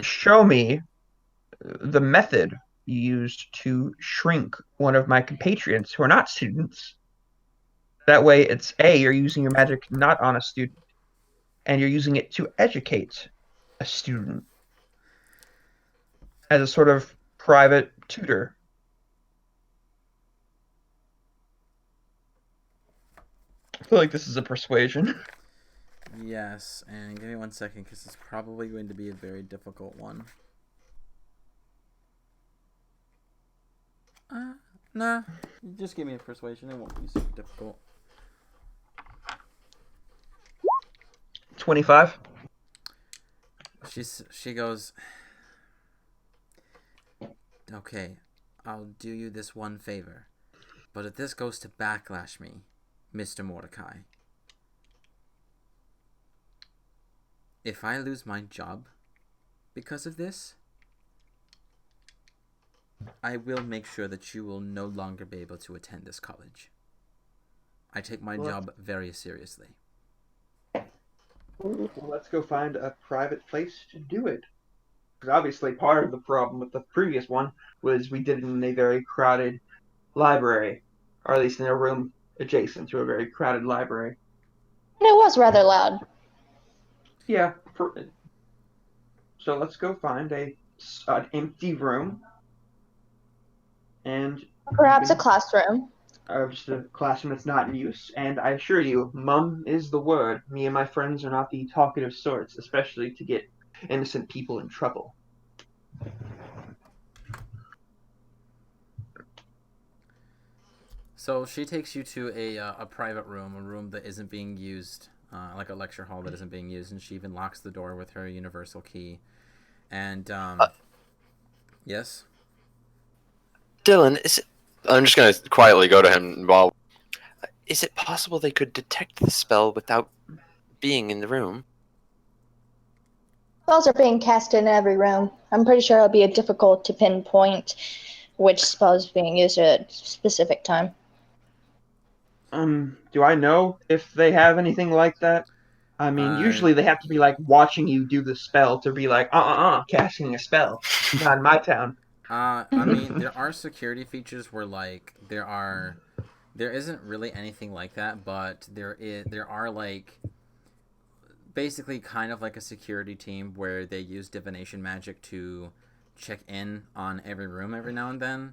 show me the method you used to shrink one of my compatriots who are not students? That way, it's A, you're using your magic not on a student, and you're using it to educate a student as a sort of private tutor. I feel like this is a persuasion. Yes, and give me 1 second because it's probably going to be a very difficult one. Nah, just give me a persuasion. It won't be super difficult. 25. She goes, okay, I'll do you this one favor, but if this goes to backlash me, Mr. Mordecai, if I lose my job because of this, I will make sure that you will no longer be able to attend this college. I take my job very seriously. Well, let's go find a private place to do it. Because obviously part of the problem with the previous one was we did it in a very crowded library, or at least in a room adjacent to a very crowded library. And it was rather loud. Yeah, so let's go find an empty room and Perhaps a classroom. just a classroom that's not in use. And I assure you, mum is the word. Me and my friends are not the talkative sorts, especially to get innocent people in trouble. So she takes you to a private room, a room that isn't being used, like a lecture hall that isn't being used, and she even locks the door with her universal key. And yes, Dylan, I'm just gonna quietly go to him while. Is it possible they could detect the spell without being in the room? Spells are being cast in every room. I'm pretty sure it'll be difficult to pinpoint which spell is being used at a specific time. Do I know if they have anything like that? I mean, usually they have to be like watching you do the spell to be like, casting a spell. Not in my town. I mean, there are security features where like there isn't really anything like that, but there are like basically kind of like a security team where they use divination magic to check in on every room every now and then.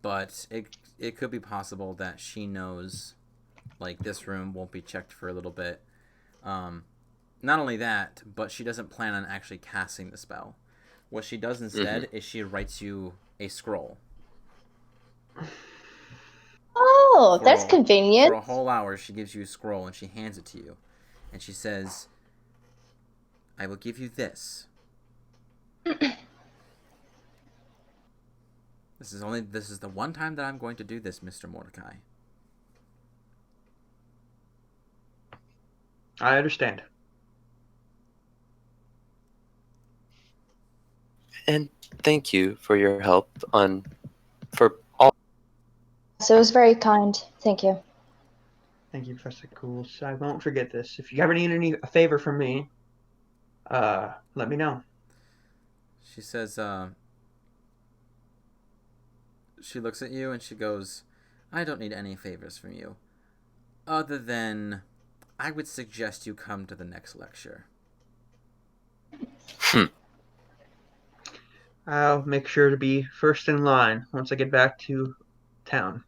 But it could be possible that she knows like this room won't be checked for a little bit. Not only that, but she doesn't plan on actually casting the spell. What she does instead is she writes you a scroll. Oh, that's convenient. For a whole hour, she gives you a scroll and she hands it to you. And she says, I will give you this. This is the one time that I'm going to do this, Mr. Mordecai. I understand. And thank you for your help for all. So it was very kind. Thank you. Thank you, Professor Cools. I won't forget this. If you ever need a favor from me, let me know. She says, she looks at you and she goes, I don't need any favors from you. Other than, I would suggest you come to the next lecture. I'll make sure to be first in line once I get back to town.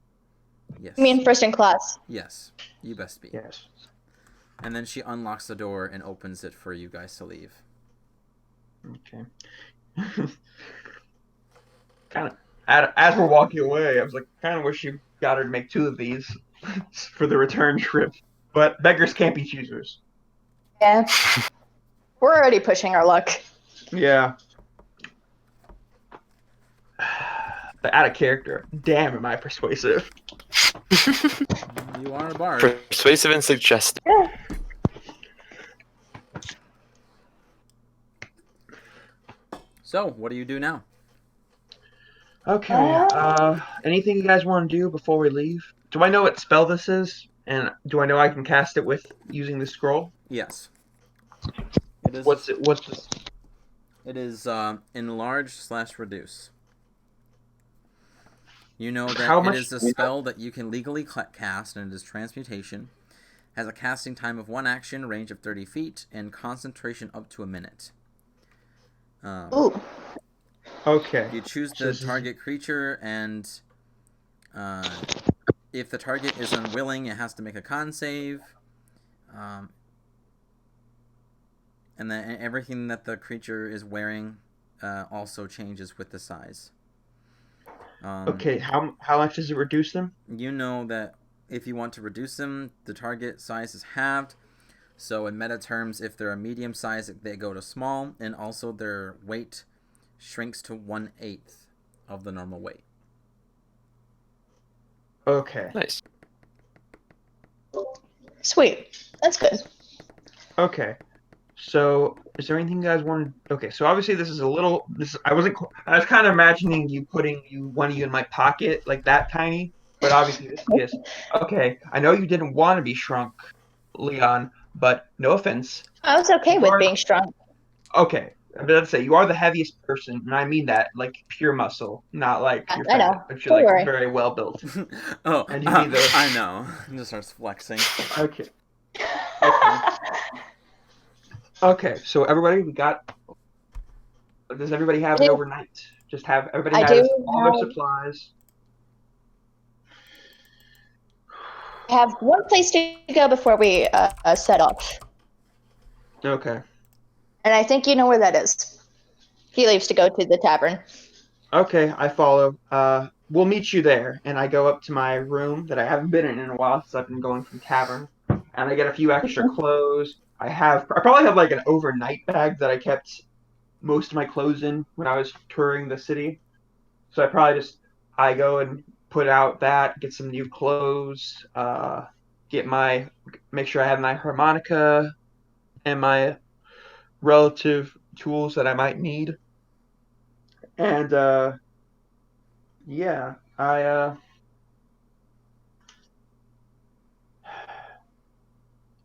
Yes. I mean, first in class. Yes, you best be. Yes. And then she unlocks the door and opens it for you guys to leave. Okay. Kind of. As we're walking away, I was like, kind of wish you got her to make 2 of these for the return trip. But beggars can't be choosers. Yeah. We're already pushing our luck. Yeah. But out of character. Damn, am I persuasive? You are a bard. Persuasive and suggestive. Yeah. So, what do you do now? Okay. Anything you guys want to do before we leave? Do I know what spell this is? And do I know I can cast it with using the scroll? Yes. It is. What's this? It is enlarge/reduce. You know that How it much- is a spell that you can legally cast, and it is transmutation. Has a casting time of 1 action, range of 30 feet, and concentration up to a minute. Ooh. Okay. You choose So the this is- target creature, and if the target is unwilling, it has to make a con save. And then everything that the creature is wearing also changes with the size. Okay. How much does it reduce them? You know that if you want to reduce them, the target size is halved. So in meta terms, if they're a medium size, they go to small, and also their weight shrinks to 1/8 of the normal weight. Okay. Nice. Sweet. That's good. Okay. So, is there anything you guys want to? Okay, so obviously this is a little. I was kind of imagining you putting one of you in my pocket like that tiny, but obviously this is okay. I know you didn't want to be shrunk, Leon, but no offense. I was okay with being strong. Okay, I'm gonna say you are the heaviest person, and I mean that like pure muscle, not like Yeah, you're I fat, know. but you're Don't like worry. very well built. Oh, And you need those. I know. He just starts flexing. Okay. Okay. Okay. So everybody, we got. Does everybody have I an do. overnight? Just have everybody I has do all their have- supplies. I have one place to go before we set off. Okay. And I think you know where that is. He leaves to go to the tavern. Okay, I follow. We'll meet you there, and I go up to my room that I haven't been in a while since I've been going from tavern, and I get a few extra clothes. I probably have like an overnight bag that I kept most of my clothes in when I was touring the city. So I go and put out that, get some new clothes, make sure I have my harmonica and my relative tools that I might need. And yeah,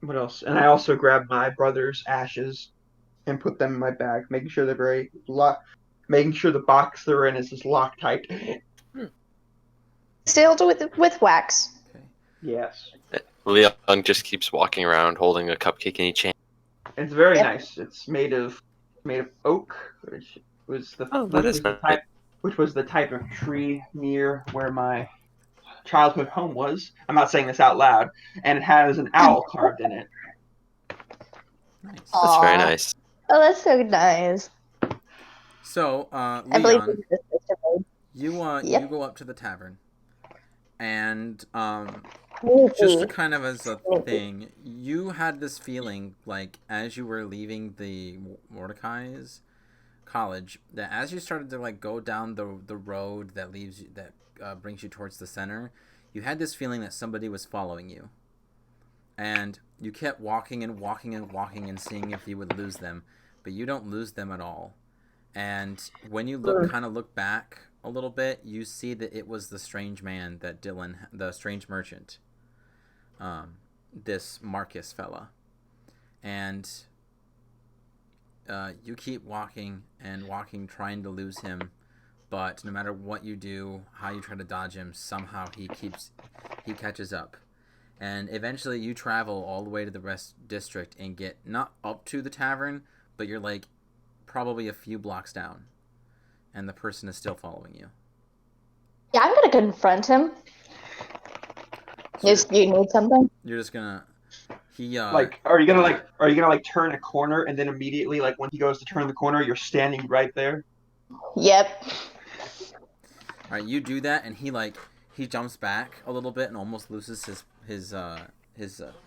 what else? And I also grabbed my brother's ashes and put them in my bag, making sure they're making sure the box they're in is just Loctite. Sealed with wax. Okay. Yes. Leon just keeps walking around holding a cupcake in each hand. It's very Yep. nice. It's made of oak, which was the Oh, that is nice. which was the type of tree near where my childhood home was. I'm not saying this out loud, and it has an owl carved in it. Nice. That's very Aw. nice. Oh, that's so nice. So, I believe Leon, this is the way. Yep. you go up to the tavern, and Sneaky. just kind of as a thing, you had this feeling like as you were leaving the Mordecai's college, that as you started to like go down the road that leaves you, that brings you towards the center, you had this feeling that somebody was following you, and you kept walking and walking and walking and seeing if you would lose them, but you don't lose them at all. And when you look back a little bit, you see that it was the strange man that the strange merchant. this Marcus fella, and you keep walking and walking, trying to lose him, but no matter what you do, how you try to dodge him, somehow he catches up. And eventually you travel all the way to the West District and get not up to the tavern, but you're like probably a few blocks down. And the person is still following you. Yeah, I'm gonna confront him. So You need something? you're just gonna Like, are you gonna turn a corner and then immediately, like, when he goes to turn the corner, you're standing right there? Yep. Alright, you do that and he jumps back a little bit and almost loses his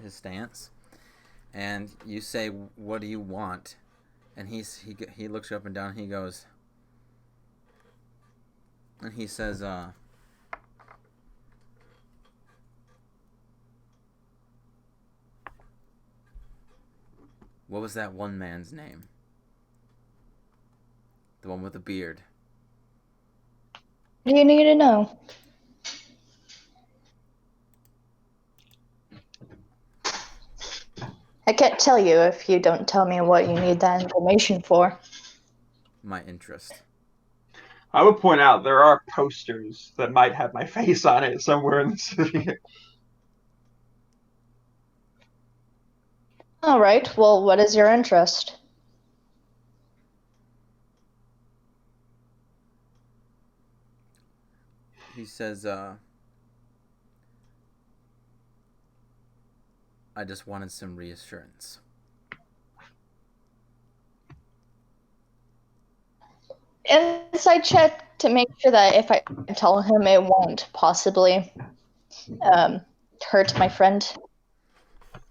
stance. And you say, "What do you want?" And he looks you up and down and he goes, and he says, "What was that one man's name? The one with the beard." What do you need to know? I can't tell you if you don't tell me what you need that information for. My interest. I would point out there are posters that might have my face on it somewhere in the city. All right. Well, what is your interest? He says, "I just wanted some reassurance." Insight check to make sure that if I tell him it won't possibly hurt my friend.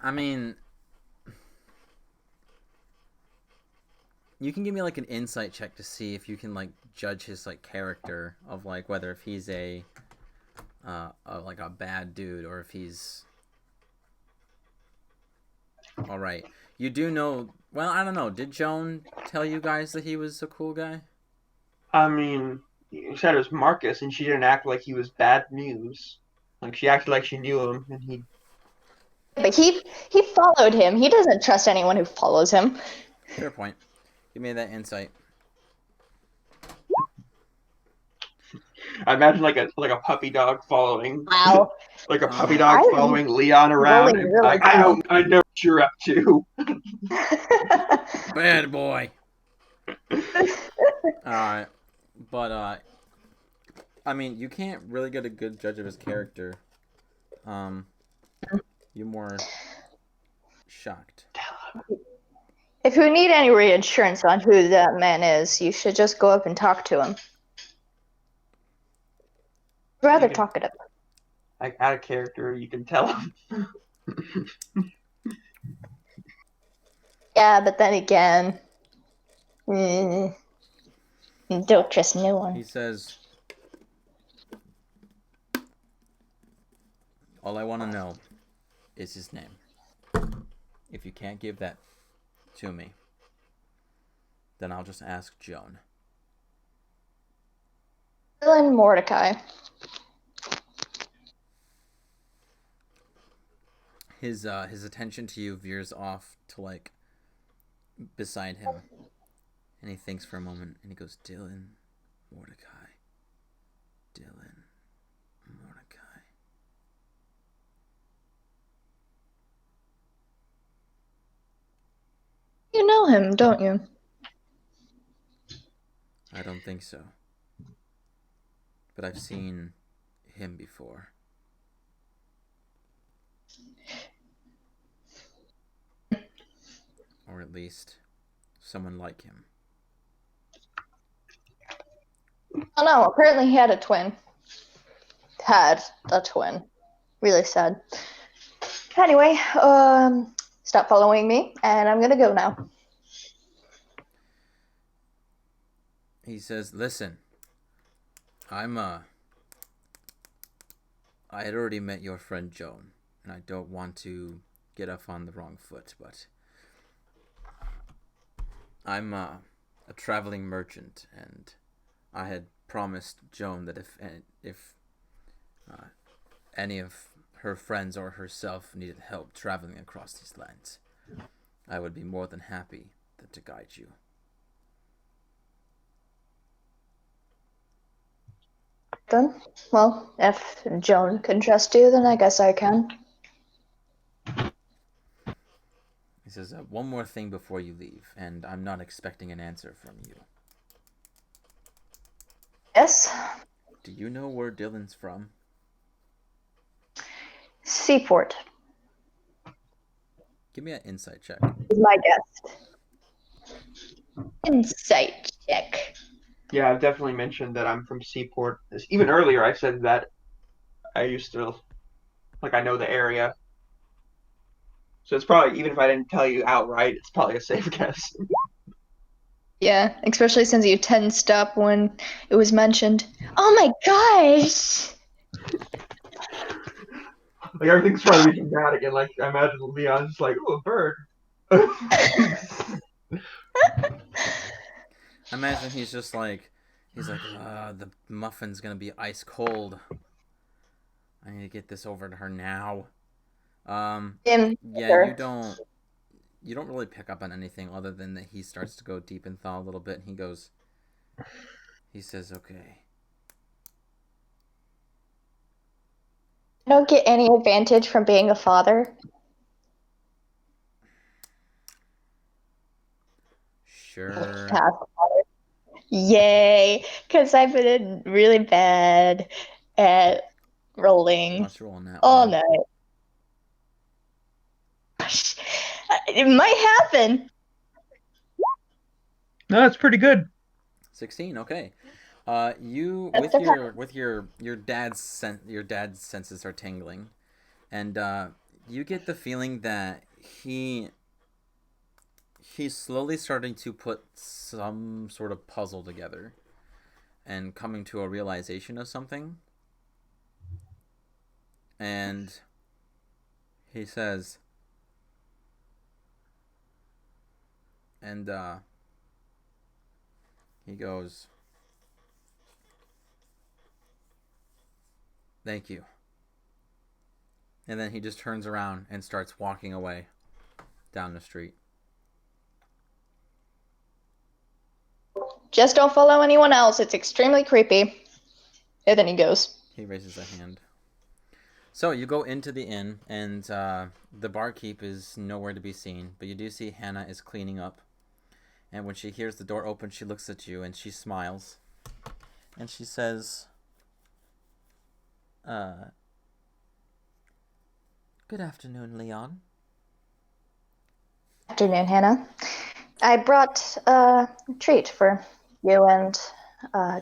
I mean, you can give me like an insight check to see if you can like judge his like character of like whether if he's like a bad dude or if he's all right. You do know. Well, I don't know. Did Joan tell you guys that he was a cool guy? I mean, you said it was Marcus, and she didn't act like he was bad news. Like, she acted like she knew him, and he. But he followed him. He doesn't trust anyone who follows him. Fair point. Give me that insight. I imagine like a puppy dog following. Wow. Like a puppy dog I'm following Leon around. rolling And really I know what you're up to. Bad boy. Alright. But I mean, you can't really get a good judge of his character. You're more shocked. If you need any reassurance on who that man is, you should just go up and talk to him. Rather Okay. talkative. Like, out of character, you can tell him. Yeah, but then again, don't trust no one. He says, "All I want to know is his name. If you can't give that to me, then I'll just ask Joan." Dylan Mordecai. His attention to you veers off to like beside him, and he thinks for a moment, and he goes, "Dylan Mordecai. Dylan Mordecai." You know him, don't you? I don't think so, but I've seen him before. Or at least someone like him. Oh no, apparently he had a twin. Had a twin. Really sad. Anyway, stop following me, and I'm gonna go now. He says, "Listen, I had already met your friend Joan, and I don't want to get off on the wrong foot, but I'm a traveling merchant, and I had promised Joan that if any of her friends or herself needed help traveling across these lands, I would be more than happy to guide you. Then, well, if Joan can trust you, then I guess I can. He says, one more thing before you leave, and I'm not expecting an answer from you. Yes? Do you know where Dylan's from? Seaport Give me an insight check. is my guess. Insight check. Yeah, I've definitely mentioned that I'm from Seaport. Even earlier, I said that I used to, like, I know the area. So it's probably, even if I didn't tell you outright, it's probably a safe guess. Yeah, especially since you tensed up when it was mentioned. Oh my gosh! Like, everything's trying to be dramatic, and, like, I imagine Leon's just like, ooh, a bird. I imagine he's just like, the muffin's gonna be ice cold. I need to get this over to her now. Yeah, Sure. you don't really pick up on anything other than that he starts to go deep in thought a little bit. And he says, okay. I don't get any advantage from being a father. Sure. Yay! Because I've been really bad at rolling Let's roll on that all one. night. It might happen. No, it's pretty good. 16. Okay. You That's with your dad's senses are tingling, and you get the feeling that he's slowly starting to put some sort of puzzle together, and coming to a realization of something. And he says, and he goes, "Thank you." And then he just turns around and starts walking away down the street. Just don't follow anyone else. It's extremely creepy. And then he goes. He raises a hand. So you go into the inn, and the barkeep is nowhere to be seen. But you do see Hannah is cleaning up. And when she hears the door open, she looks at you and she smiles. And she says, good afternoon, Leon. Afternoon, Hannah. I brought a treat for you and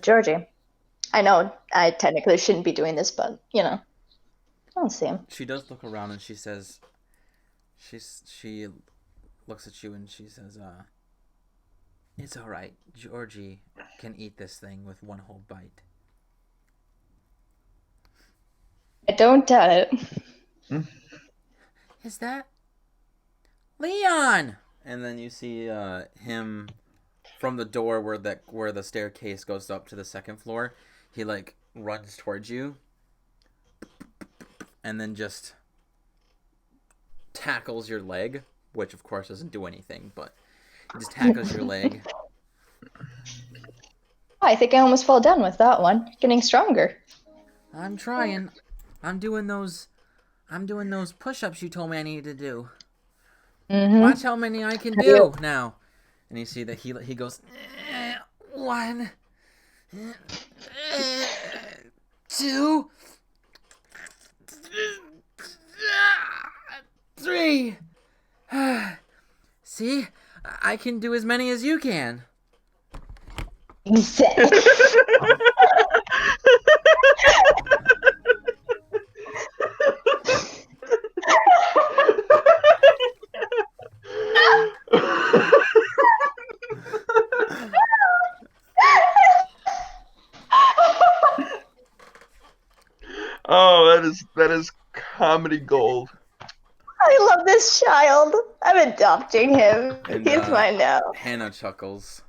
Georgie. I know I technically shouldn't be doing this, but you know, I don't see him. She does look around and she says, she looks at you and she says, it's all right. Georgie can eat this thing with one whole bite. I don't doubt it. Is that Leon? And then you see him from the door where the staircase goes up to the second floor. He like runs towards you and then just tackles your leg, which of course doesn't do anything, but he just tackles your leg. I think I almost fell down with that one. Getting stronger. I'm trying. I'm doing those push-ups you told me I needed to do. Mm-hmm. Watch how many I can do now. And you see that he goes, 1, 2, 3. See, I can do as many as you can. Exactly. Oh, that is comedy gold. I love this child. I'm adopting him. And He's mine now. Hannah chuckles.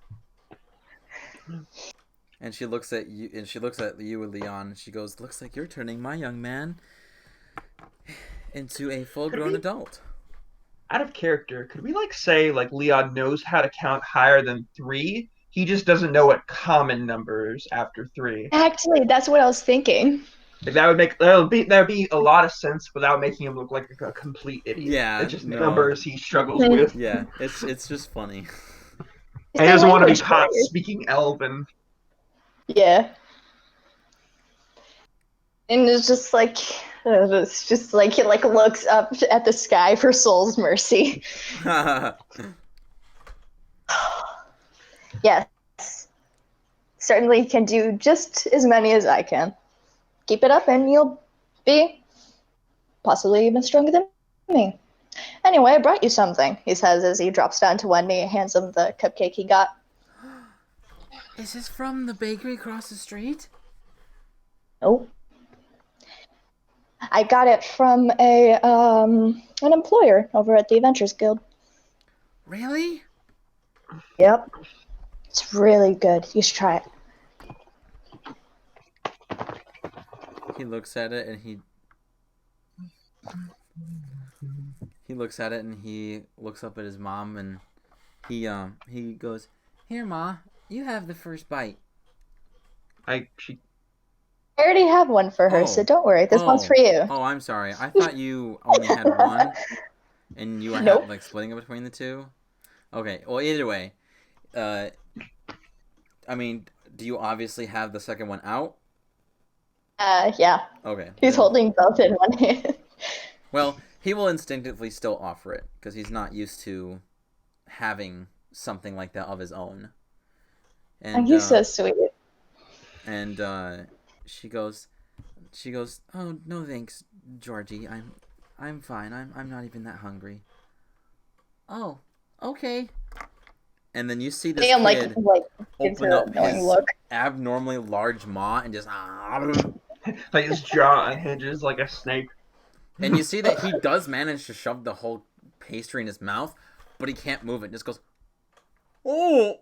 And she looks at you, and Leon, and she goes, "Looks like you're turning my young man into a full-grown adult. Out of character, could we say Leon knows how to count higher than 3? He just doesn't know what common numbers after 3. Actually, that's what I was thinking. That would be a lot of sense without making him look like a complete idiot. Yeah, It's just no. numbers he struggles with. Yeah, it's just funny. It's And he the doesn't want to be language caught barrier. speaking Elven. Yeah. And it's just he looks up at the sky for soul's mercy. Yes. Certainly can do just as many as I can. Keep it up and you'll be possibly even stronger than me. Anyway, I brought you something, he says as he drops down to one knee and hands him the cupcake he got. Is this from the bakery across the street? Nope. I got it from an employer over at the Adventures Guild. Really? Yep. It's really good. You should try it. He looks at it and he looks at it and he looks up at his mom and he goes, "Here, Ma, you have the first bite." I already have one for her, so don't worry. This one's for you. Oh, I'm sorry. I thought you only had one, and you were Nope. splitting it between the two. Okay. Well, either way, I mean, do you obviously have the second one out? Yeah. Okay. He's holding both in one hand. Well, he will instinctively still offer it because he's not used to having something like that of his own. And he's so sweet. And she goes, "Oh, no thanks, Georgie. I'm fine. I'm not even that hungry." "Oh, okay." And then you see this Liam kid open up his look. abnormally large maw and just his jaw unhinges like a snake. And you see that he does manage to shove the whole pastry in his mouth, but he can't move it. It just goes, "Oh,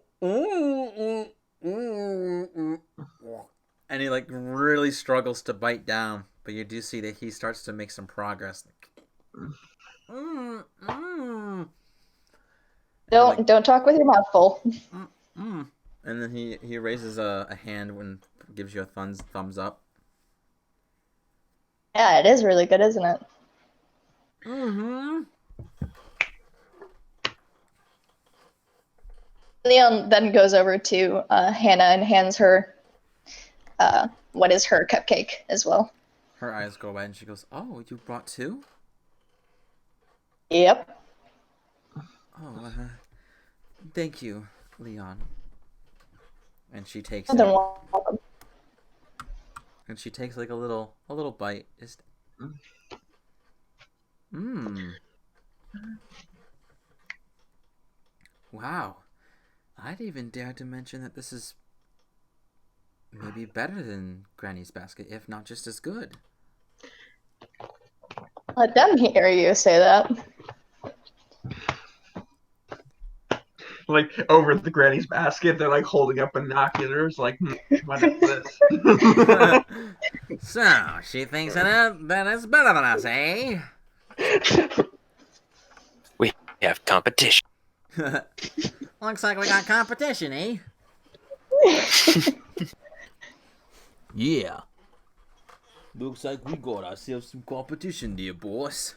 and he really struggles to bite down, but you do see that he starts to make some progress. Don't talk with your mouth full. And then he raises a hand and gives you a thumbs up. Yeah, it is really good, isn't it? Leon then goes over to Hannah and hands her what is her cupcake as well. Her eyes go wide and she goes, "Oh, you brought 2?" Yep. "Oh, thank you, Leon." And she takes More than it. welcome. And she takes a little bite. Just Wow. I'd even dare to mention that this is maybe better than Granny's basket, if not just as good. Let them hear you say that. Over the granny's basket, they're holding up binoculars, what is this? So, she thinks that it's better than us, eh? We have competition. Looks like we got competition, eh? Yeah. Looks like we got ourselves some competition, dear boss.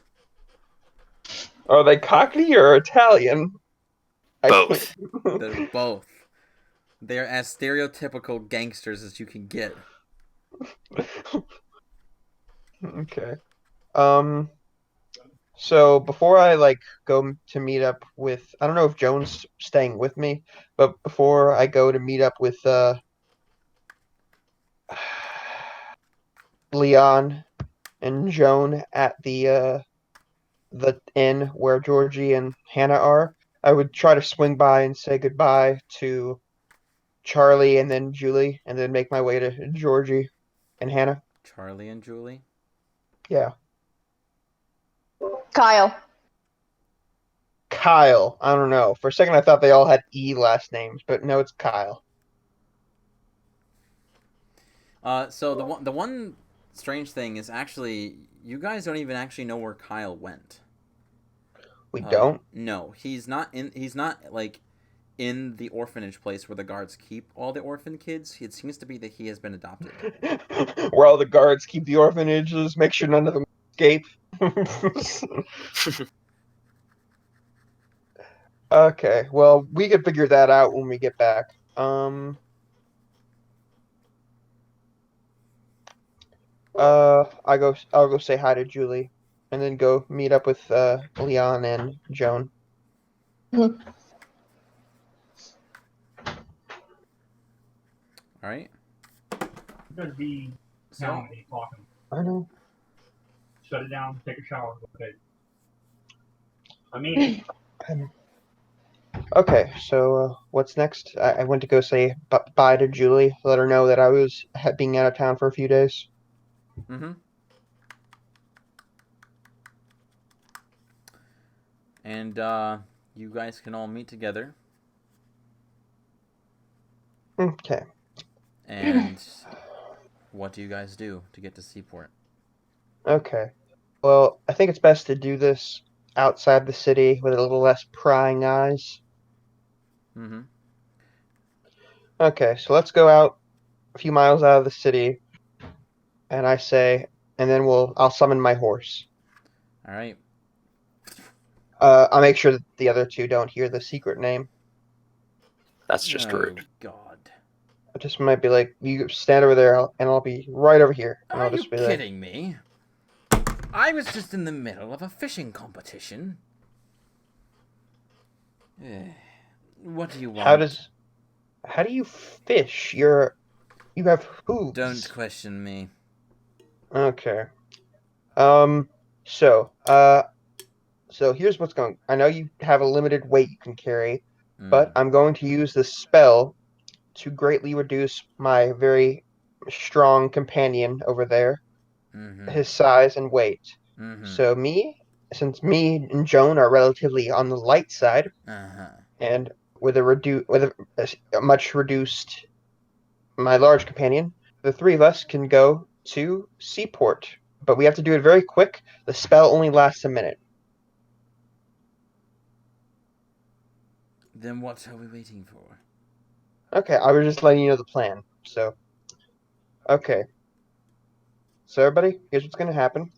Are they Cockney or Italian? Both. They're both. They're as stereotypical gangsters as you can get. Okay. So before I go to meet up with, I don't know if Joan's staying with me, but before I go to meet up with Leon and Joan at the inn where Georgie and Hannah are, I would try to swing by and say goodbye to Charlie and then Julie, and then make my way to Georgie and Hannah. Charlie and Julie? Yeah. Kyle. Kyle. I don't know. For a second, I thought they all had E last names, but no, it's Kyle. So the one strange thing is actually you guys don't even actually know where Kyle went. We don't. No, he's not in. He's not like in the orphanage place where the guards keep all the orphan kids. It seems to be that he has been adopted. Where all the guards keep the orphanages, make sure none of them escape. Okay, well, we can figure that out when we get back. I'll go say hi to Julie, and then go meet up with Leon and Joan. All right. You better be So down when you talking. I know. Shut it down, take a shower, go to bed. I mean it. Okay, so what's next? I went to go say bye to Julie, let her know that I was being out of town for a few days. mm-hmm. And you guys can all meet together. Okay. And what do you guys do to get to Seaport? Okay. Well, I think it's best to do this outside the city with a little less prying eyes. Mm-hmm. Okay, so let's go out a few miles out of the city, and and then I'll summon my horse. All right. I'll make sure that the other two don't hear the secret name. That's just Oh rude. God. I just might be like, you stand over there, and I'll be right over here, and Are I'll you just be there. kidding me? I was just in the middle of a fishing competition. What do you want? How do you fish? You have hooves. Don't question me. Okay. So here's what's going. I know you have a limited weight you can carry, but I'm going to use this spell to greatly reduce my very strong companion over there, his size and weight. So since me and Joan are relatively on the light side, and with a much reduced my large companion, the three of us can go to Seaport. But we have to do it very quick. The spell only lasts a minute. Then what are we waiting for? Okay, I was just letting you know the plan. So, okay. So everybody, here's what's gonna happen.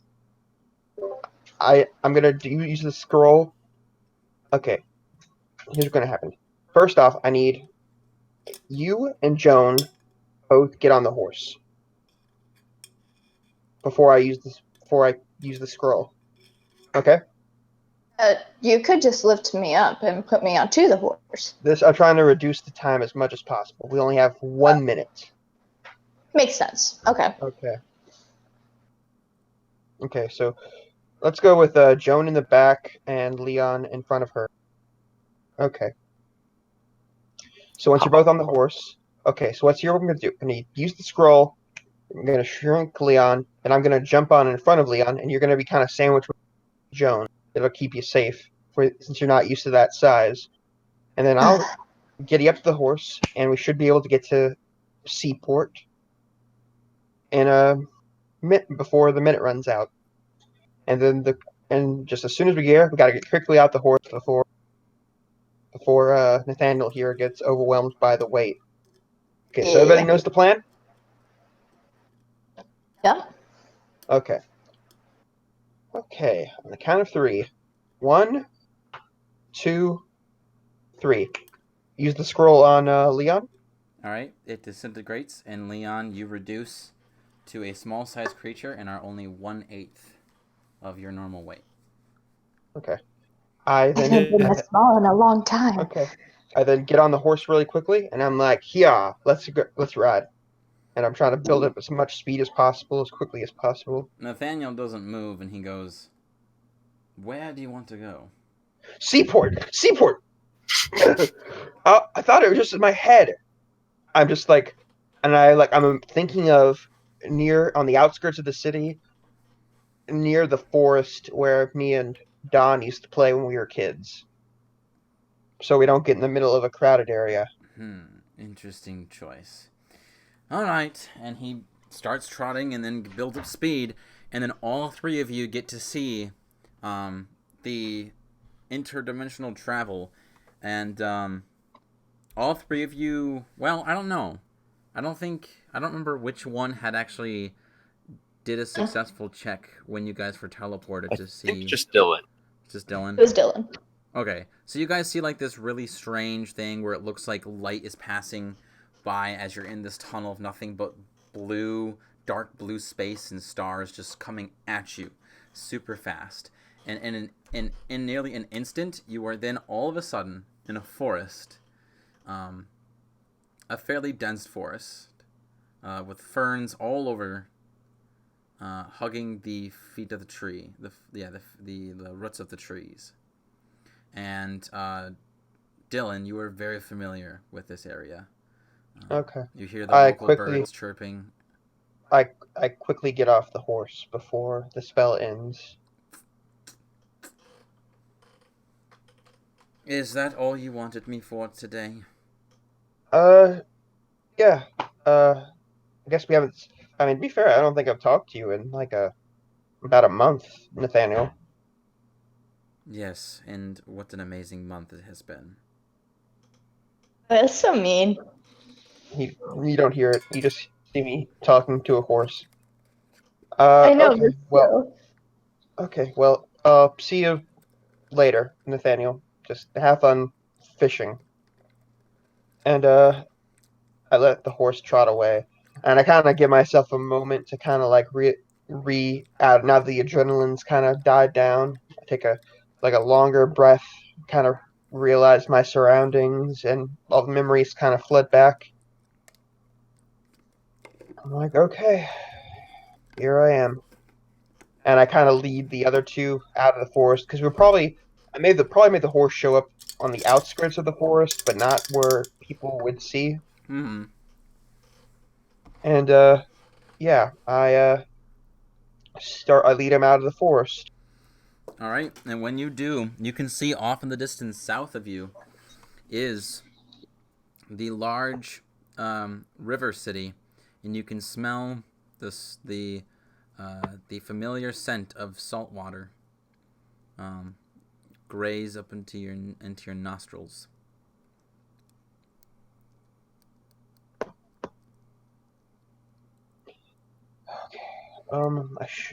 I'm gonna use the scroll. Okay, here's what's gonna happen. First off, I need you and Joan both get on the horse before I use the scroll. Okay. You could just lift me up and put me onto the horse. I'm trying to reduce the time as much as possible. We only have 1 minute. Makes sense. Okay. Okay. Okay, so let's go with Joan in the back and Leon in front of her. Okay. So once you're both on the horse, okay, so what I'm going to do? I'm going to use the scroll. I'm going to shrink Leon, and I'm going to jump on in front of Leon, and you're going to be kind of sandwiched with Joan. It'll keep you safe since you're not used to that size. And then I'll get you up to the horse, and we should be able to get to Seaport in a minute before the minute runs out. And then just as soon as we get here, we got to get quickly out the horse before Nathaniel here gets overwhelmed by the weight. Okay, so everybody knows the plan? Yeah. Okay. Okay, on the count of 3. 1, 2, 3. Use the scroll on Leon. All right, it disintegrates, and Leon, you reduce to a small-sized creature and are only 1/8 of your normal weight. Okay. I haven't been this small in a long time. Okay. I then get on the horse really quickly, and I'm like, "Yeah, let's ride." And I'm trying to build up as much speed as possible, as quickly as possible. Nathaniel doesn't move, and he goes, "Where do you want to go?" Seaport! Seaport! I thought it was just in my head. I'm just like, I'm thinking of on the outskirts of the city, near the forest where me and Don used to play when we were kids. So we don't get in the middle of a crowded area. Interesting choice. All right, and he starts trotting and then builds up speed, and then all three of you get to see the interdimensional travel, and all three of you. Well, I don't know. I don't remember which one had actually did a successful check when you guys were teleported I to think see. just Dylan. Just Dylan. It was Dylan. Okay, so you guys see like this really strange thing where it looks like light is passing by as you're in this tunnel of nothing but blue, dark blue space and stars just coming at you super fast. And in nearly an instant, you are then all of a sudden in a forest, a fairly dense forest with ferns all over, hugging the feet of the tree, the roots of the trees. And Dylan, you are very familiar with this area. Okay. You hear the I local quickly birds chirping. I quickly get off the horse before the spell ends. Is that all you wanted me for today? Yeah. I guess we haven't. I mean, to be fair, I don't think I've talked to you in like about a month, Nathaniel. Yes, and what an amazing month it has been. That's so mean. You don't hear it. You just see me talking to a horse. I know Okay. this Well. too. Okay. Well. See you later, Nathaniel. Just have fun fishing. And I let the horse trot away, and I kind of give myself a moment to kind of like re out now the adrenaline's kind of died down. I take a longer breath, kind of realize my surroundings, and all the memories kind of fled back. I'm like, okay, here I am, and I kind of lead the other two out of the forest because I probably made the horse show up on the outskirts of the forest, but not where people would see. Hmm. And yeah, I lead him out of the forest. All right, and when you do, you can see off in the distance south of you is the large river city, and you can smell the familiar scent of salt water graze up into your nostrils.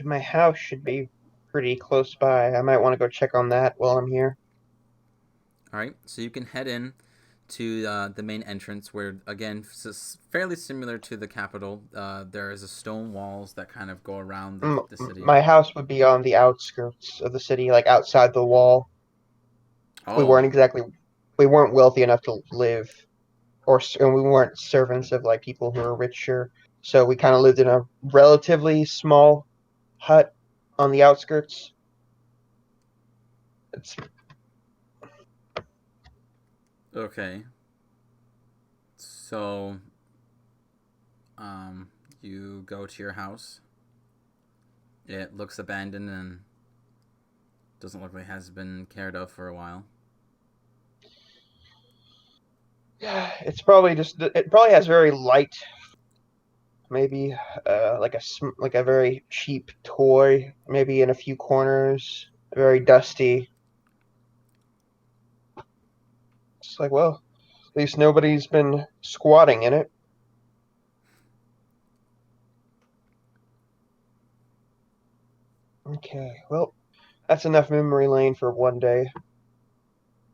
My house should be pretty close by. I might want to go check on that while I'm here. All right, so you can head in to the main entrance, where again, fairly similar to the capital. There is a stone walls that kind of go around the city. My house would be on the outskirts of the city, like outside the wall. We Oh, weren't exactly, we weren't wealthy enough to live, and we weren't servants of like people who were richer. So we kind of lived in a relatively small hut on the outskirts. It's okay. So, you go to your house. It looks abandoned and doesn't look like it has been cared of for a while. it's probably just it probably has very light, maybe like a very cheap toy, maybe in a few corners, very dusty. It's like, well, at least nobody's been squatting in it. Okay, well, that's enough memory lane for one day.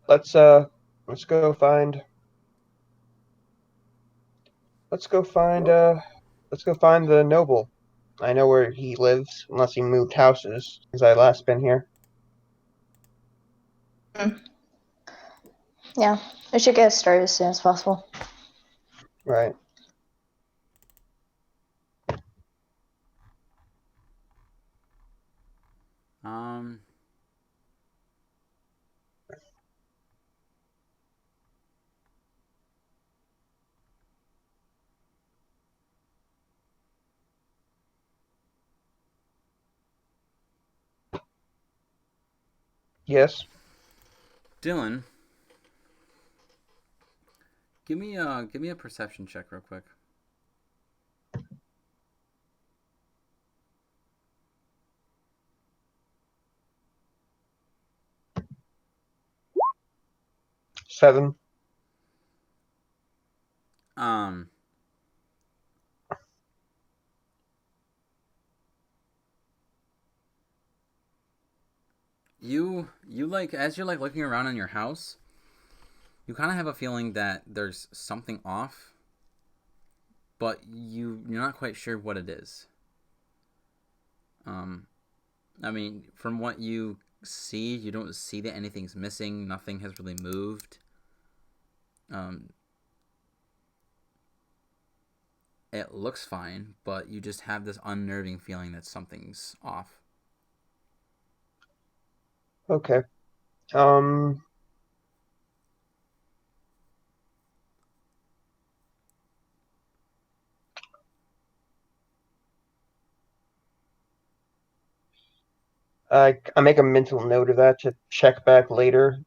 Let's uh, let's go find. Let's go find. Let's go find the noble. I know where he lives, unless he moved houses since I last been here. Yeah, I should get started as soon as possible. Right. Um. Yes. Dylan, give me a perception check real quick. 7. Um, you like as you're like looking around in your house, you kind of have a feeling that there's something off, but you're not quite sure what it is. Um, I mean, from what you see, you don't see that anything's missing. Nothing has really moved. Um, it looks fine, but you just have this unnerving feeling that something's off. Okay. Um, I make a mental note of that to check back later.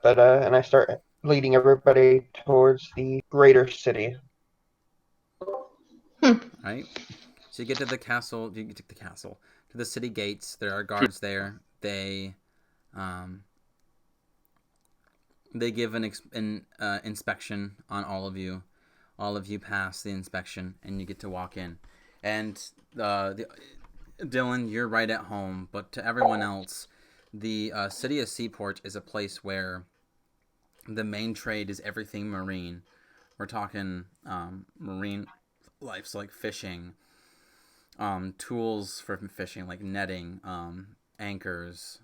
But and I start leading everybody towards the greater city. Right? So you get to the castle. You get to the castle, to the city gates. There are guards there. Um, they give an inspection on all of you. All of you pass the inspection, and you get to walk in. And Dylan, you're right at home, but to everyone else, the city of Seaport is a place where the main trade is everything marine. We're talking marine life, so like fishing, tools for fishing like netting, anchors,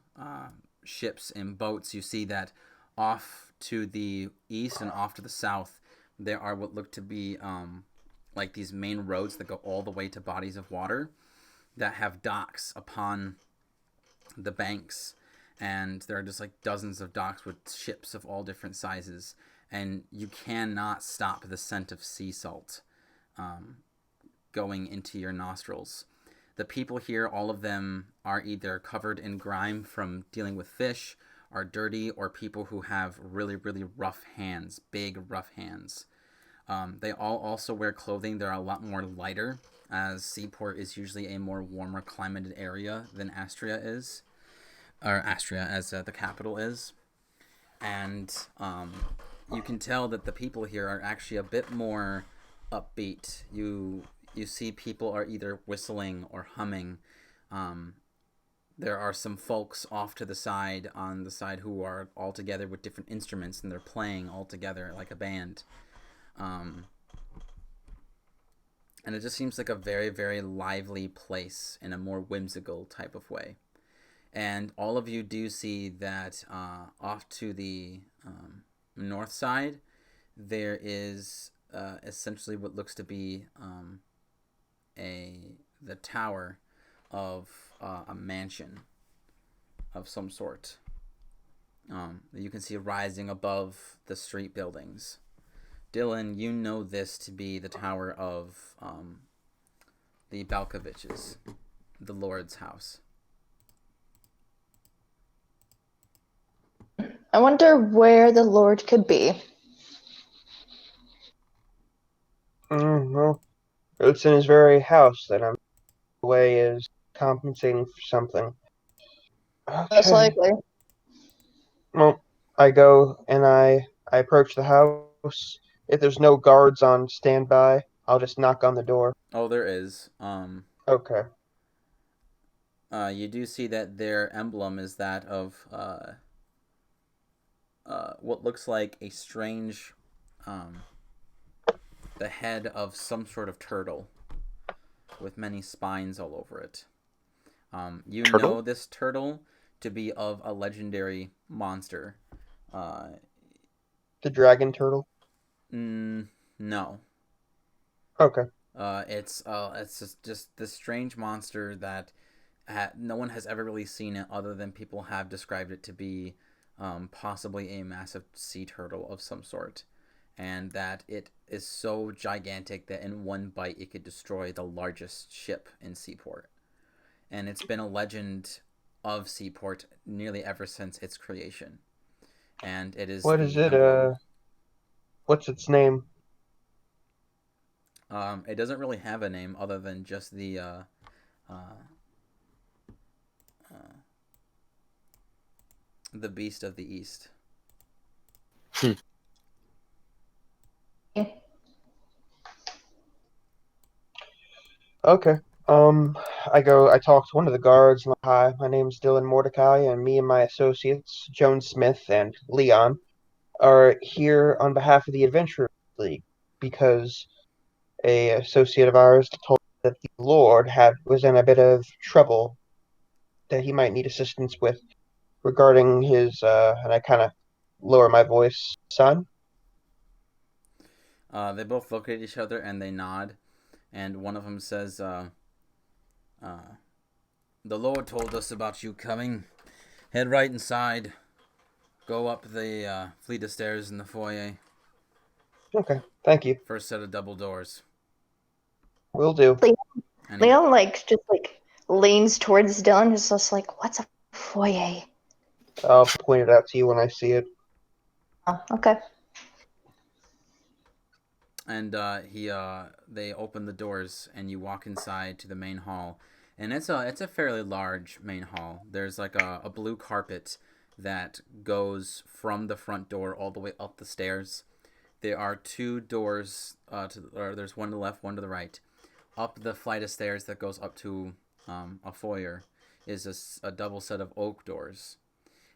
ships and boats. You see that off to the east and off to the south, there are what look to be like these main roads that go all the way to bodies of water that have docks upon the banks. And there are just like dozens of docks with ships of all different sizes. And you cannot stop the scent of sea salt going into your nostrils. The people here, all of them are either covered in grime from dealing with fish, are dirty, or people who have really, really rough hands, big, rough hands. They all also wear clothing. They're a lot more lighter, as Seaport is usually a more warmer climated area than Astria is, or Astria as the capital is. And you can tell that the people here are actually a bit more upbeat. You see people are either whistling or humming. There are some folks off to the side on the side who are all together with different instruments, and they're playing all together like a band. And it just seems like a very, very lively place in a more whimsical type of way. And all of you do see that off to the north side, there is essentially what looks to be the tower of a mansion of some sort. You can see rising above the street buildings. Dylan, you know this to be the tower of the Balkoviches, the Lord's house. I wonder where the Lord could be. Well, it's in his very house that I'm away is compensating for something. Most Okay. likely. Well, I go and I approach the house. If there's no guards on standby, I'll just knock on the door. Oh, there is. Okay. You do see that their emblem is that of what looks like a strange, the head of some sort of turtle with many spines all over it. You Turtle? know this turtle to be of a legendary monster. The dragon turtle. No. Okay. It's just this strange monster that no one has ever really seen it, other than people have described it to be possibly a massive sea turtle of some sort, and that it is so gigantic that in one bite it could destroy the largest ship in Seaport. And it's been a legend of Seaport nearly ever since its creation. And it is What is the it? emblem. What's its name? It doesn't really have a name other than just uh, the Beast of the East. Okay. I talk to one of the guards. And hi, my name's Dylan Mordecai, and me and my associates, Joan Smith and Leon, are here on behalf of the Adventure League because a associate of ours told that the Lord was in a bit of trouble that he might need assistance with regarding his and I kind of lower my voice, son. They both look at each other and they nod, and one of them says, "The Lord told us about you coming. Head right inside. Go up the fleet of stairs in the foyer. Okay, thank you. First set of double doors." Will do. And he, Leon just leans towards Dylan, is just like, "What's a foyer?" I'll point it out to you when I see it. Oh, okay. and they open the doors and you walk inside to the main hall, and it's a fairly large main hall. There's like a blue carpet that goes from the front door all the way up the stairs. There are two doors or there's one to the left, one to the right. Up the flight of stairs that goes up to a foyer is a double set of oak doors,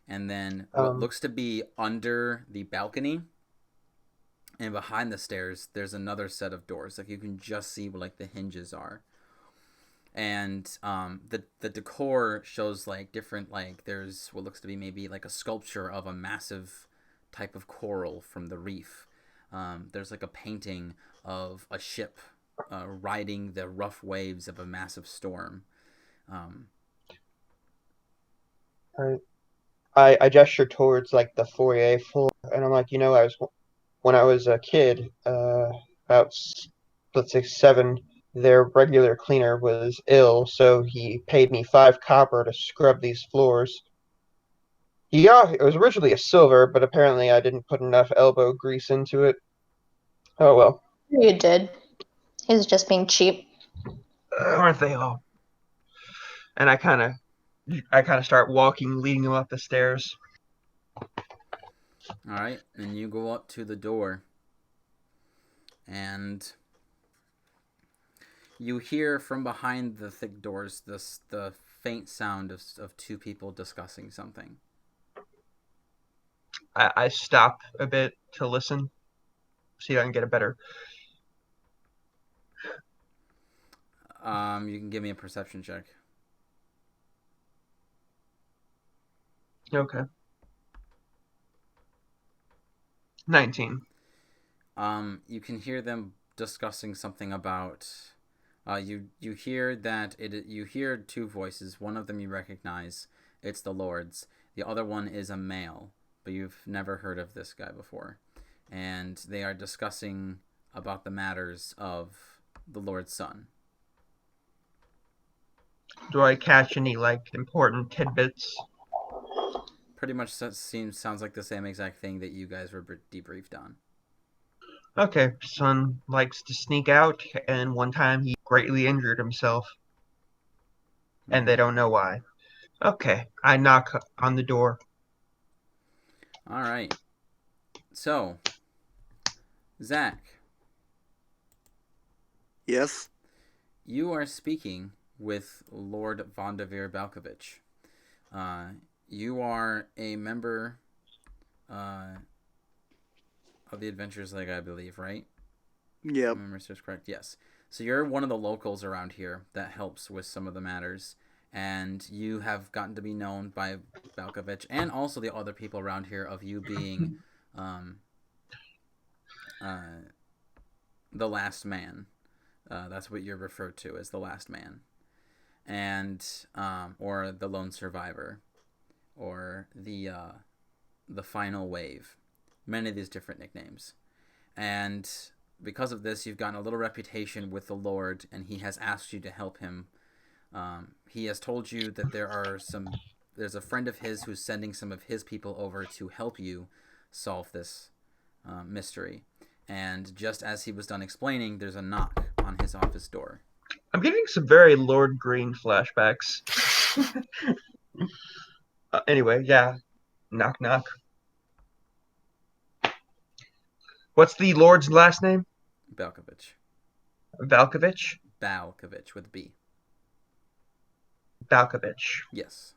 and then what looks to be under the balcony and behind the stairs there's another set of doors, like you can just see what like the hinges are. And the decor shows like different, like there's what looks to be maybe like a sculpture of a massive type of coral from the reef. There's like a painting of a ship riding the rough waves of a massive storm. Alright. I gesture towards like the foyer floor, and I'm like, when I was a kid, about let's say 7, their regular cleaner was ill, so he paid me 5 copper to scrub these floors. Yeah, it was originally a silver, but apparently I didn't put enough elbow grease into it. Oh well. You did. He's just being cheap. Aren't they all? And I kind of start walking, leading him up the stairs. All right, and you go up to the door, and you hear from behind the thick doors the faint sound of two people discussing something. I stop a bit to listen, see if I can get a better. You can give me a perception check. Okay. 19. You can hear them discussing something about. You hear that you hear two voices. One of them you recognize. It's the Lord's. The other one is a male, but you've never heard of this guy before, and they are discussing about the matters of the Lord's son. Do I catch any like important tidbits? Pretty much sounds like the same exact thing that you guys were debriefed on. Okay, son likes to sneak out, and one time he greatly injured himself, and they don't know why. Okay, I knock on the door. All right. So, Zach, Yes. you are speaking with Lord Vondavir Balkovich. You are a member of the Adventures League, I believe, right? Yep. Remember, is correct. Yes. So you're one of the locals around here that helps with some of the matters, and you have gotten to be known by Balkovich and also the other people around here of you being the last man. That's what you're referred to as, the last man, and or the lone survivor, or the final wave. Many of these different nicknames, and because of this, you've gotten a little reputation with the Lord, and he has asked you to help him. He has told you that there's a friend of his who's sending some of his people over to help you solve this mystery. And just as he was done explaining, there's a knock on his office door. I'm getting some very Lord Green flashbacks. Anyway, yeah. Knock, knock. What's the Lord's last name? Balkovich. Valkovich? Balkovich with a B. Valkovich. Yes.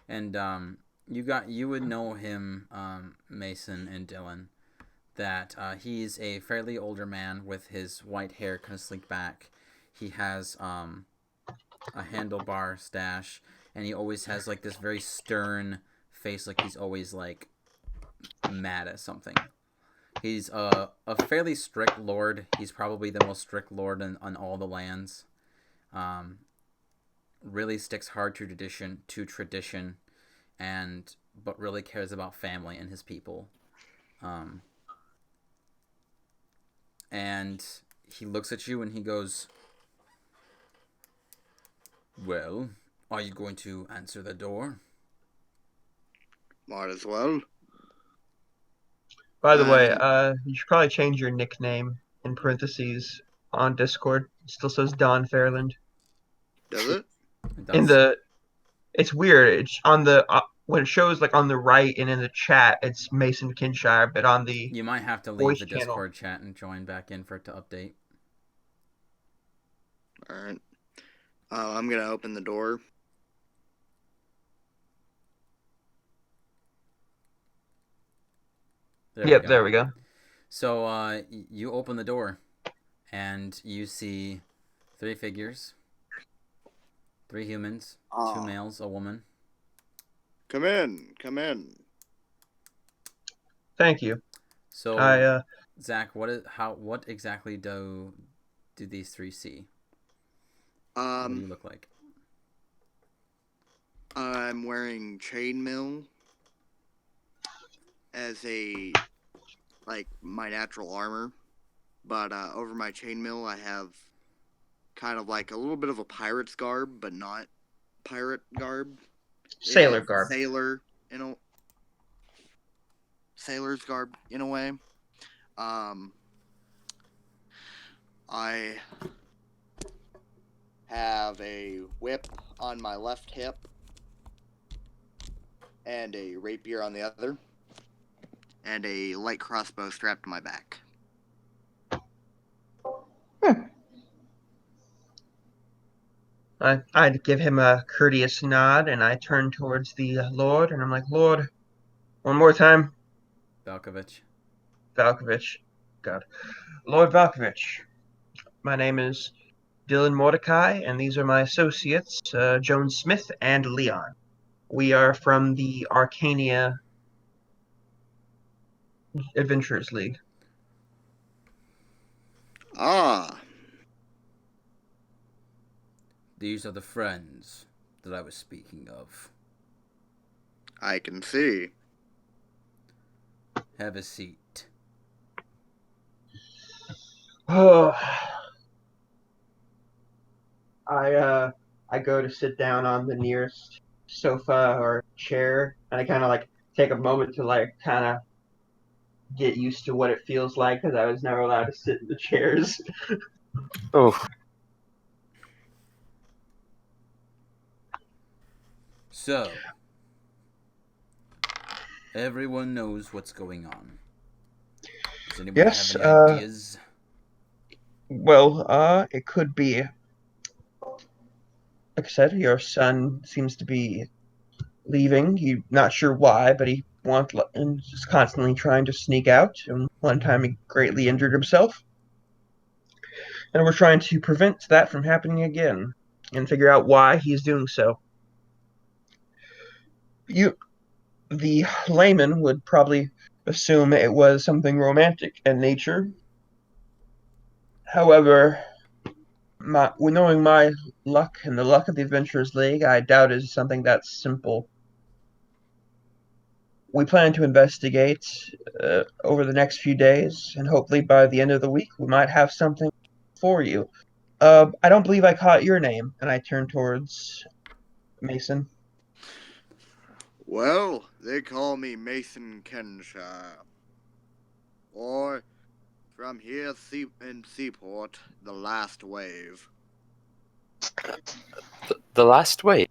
And you would know him, Mason and Dylan, that he's a fairly older man with his white hair kind of slicked back. He has a handlebar stash, and he always has like this very stern face, like he's always like mad at something. He's a fairly strict lord. He's probably the most strict lord on all the lands. Really sticks hard to tradition, and but really cares about family and his people. And he looks at you and he goes, "Well, are you going to answer the door?" Might as well. By the way, Um, you should probably change your nickname in parentheses on Discord. It still says Don Fairland. Does it? It In does. the, it's weird. It's on the when it shows like on the right and in the chat, it's Mason Kinshire, but on the You might have to leave voice the channel, Discord chat and join back in for it to update. All right. I'm gonna open the door. There we go. there we go. So you open the door, and you see 3 figures, 3 humans, 2 males, a woman. Come in. Come in. Thank you. So I Zach, what exactly do these 3 see? What do you look like? I'm wearing chainmail as my natural armor, but over my chainmail I have kind of like a little bit of a pirate's garb, but not pirate garb. sailor It's garb. Sailor's garb in a way. I have a whip on my left hip and a rapier on the other, and a light crossbow strapped to my back. I'd give him a courteous nod, and I turn towards the Lord, and I'm like, Lord, one more time, Balkovich. Valkovich. God. Lord Valkovich, my name is Dylan Mordecai, and these are my associates, Joan Smith and Leon. We are from the Arcania Adventurers League. Ah, These are the friends that I was speaking of. I can see. Have a seat. Oh, I go to sit down on the nearest sofa or chair, and I kind of like take a moment to like kind of get used to what it feels like because I was never allowed to sit in the chairs. Oh, So, everyone knows what's going on. Does anybody Yes, have any ideas? well, it could be, like I said, your son seems to be leaving. You're not sure why, but he wants and is constantly trying to sneak out. And one time he greatly injured himself, and we're trying to prevent that from happening again and figure out why he's doing so. You, the layman, would probably assume it was something romantic in nature. However, knowing my luck and the luck of the Adventurers League, I doubt it is something that simple. We plan to investigate over the next few days, and hopefully by the end of the week, we might have something for you. I don't believe I caught your name, and I turn towards Mason. Well, they call me Mason Kenshire. Or, from here in Seaport, the last wave. the last wave.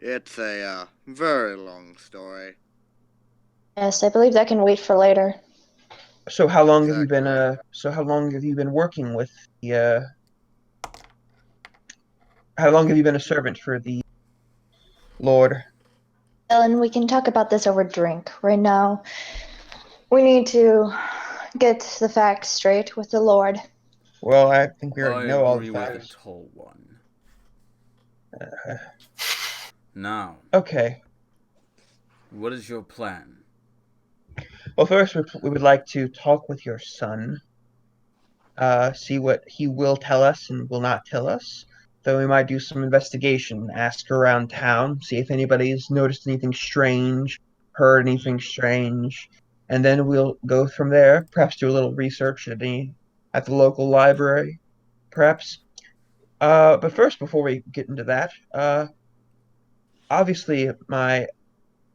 It's a very long story. Yes, I believe that can wait for later. So how long have you Exactly. been working with the how long have you been a servant for the Lord? Ellen, we can talk about this over drink. Right now, we need to get the facts straight with the Lord. Well, I think we already I know all the agree with the facts. tall one. Now, Okay. what is your plan? Well, first we would like to talk with your son, see what he will tell us and will not tell us. Then we might do some investigation, ask around town, see if anybody's noticed anything strange, heard anything strange, and then we'll go from there. Perhaps do a little research at the local library, perhaps. But first, before we get into that, obviously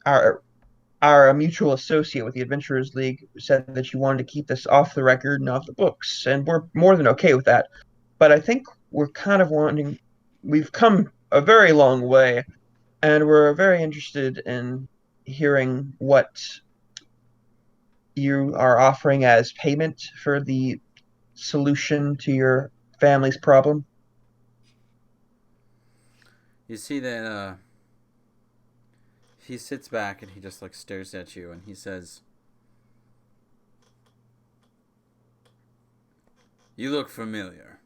our our mutual associate with the Adventurers League said that you wanted to keep this off the record and off the books, and we're more than okay with that. But I think we're kind of wanting, we've come a very long way, and we're very interested in hearing what you are offering as payment for the solution to your family's problem. You see that he sits back and he just like stares at you and he says, "You look familiar.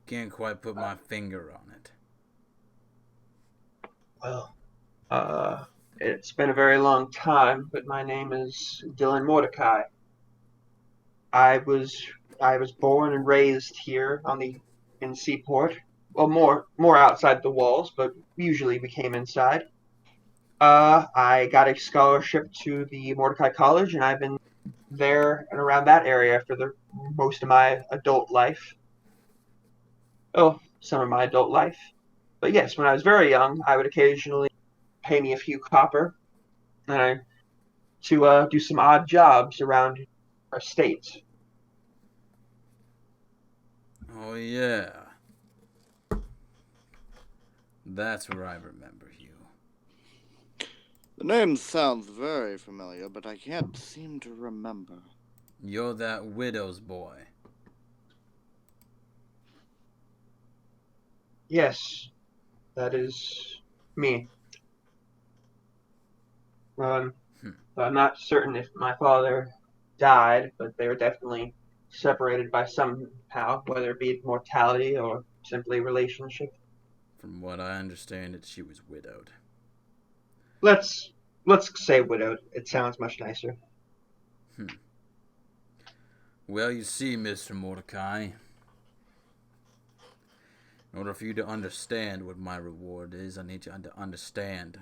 Can't quite put my finger on it." Well, it's been a very long time, but my name is Dylan Mordecai. I was I was born and raised here in Seaport. Well, more outside the walls, but usually we came inside. I got a scholarship to the Mordecai College, and I've been there and around that area for the most of my adult life. Oh, some of my adult life. But yes, when I was very young, I would occasionally pay me a few copper and to do some odd jobs around our state. Oh yeah. That's where I remember you. The name sounds very familiar, but I can't seem to remember. You're that widow's boy. Yes, that is me. Um, Hmm. I'm not certain if my father died, but they were definitely separated by somehow, whether it be mortality or simply relationship. From what I understand it, she was widowed. Let's let's say widowed. It sounds much nicer. Hmm. Well, you see, Mr. Mordecai, in order for you to understand what my reward is, I need you to understand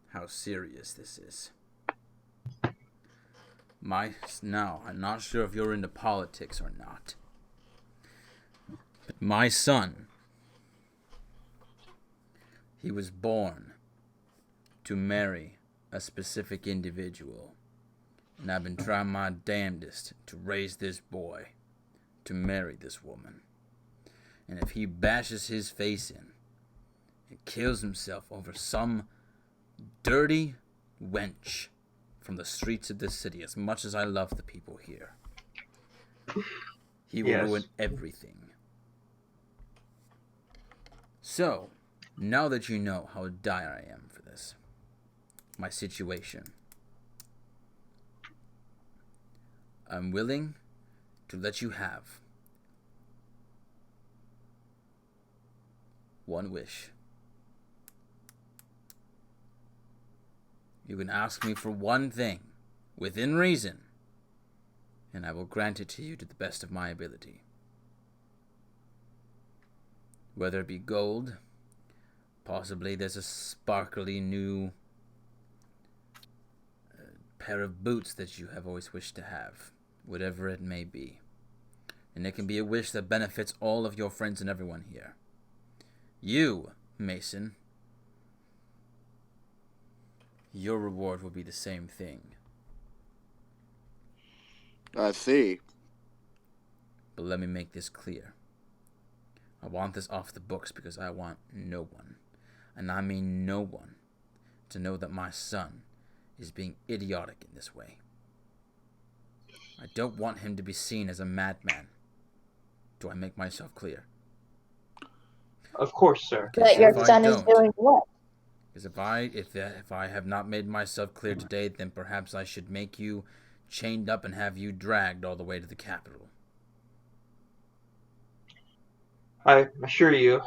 how serious this is. Now, I'm not sure if you're into politics or not, but my son, he was born to marry a specific individual, and I've been trying my damnedest to raise this boy to marry this woman. And if he bashes his face in and kills himself over some dirty wench from the streets of this city, as much as I love the people here, he will Yes. ruin everything. So, now that you know how dire I am for this, my situation, I'm willing to let you have one wish. You can ask me for one thing, within reason, and I will grant it to you to the best of my ability. Whether it be gold, possibly there's a sparkly new pair of boots that you have always wished to have, whatever it may be. And it can be a wish that benefits all of your friends and everyone here. You, Mason, your reward will be the same thing. I see. But let me make this clear. I want this off the books because I want no one, and I mean no one, to know that my son is being idiotic in this way. I don't want him to be seen as a madman. Do I make myself clear? Of course, sir. That your son is doing what? Because if I have not made myself clear today, then perhaps I should make you chained up and have you dragged all the way to the capital. I assure you,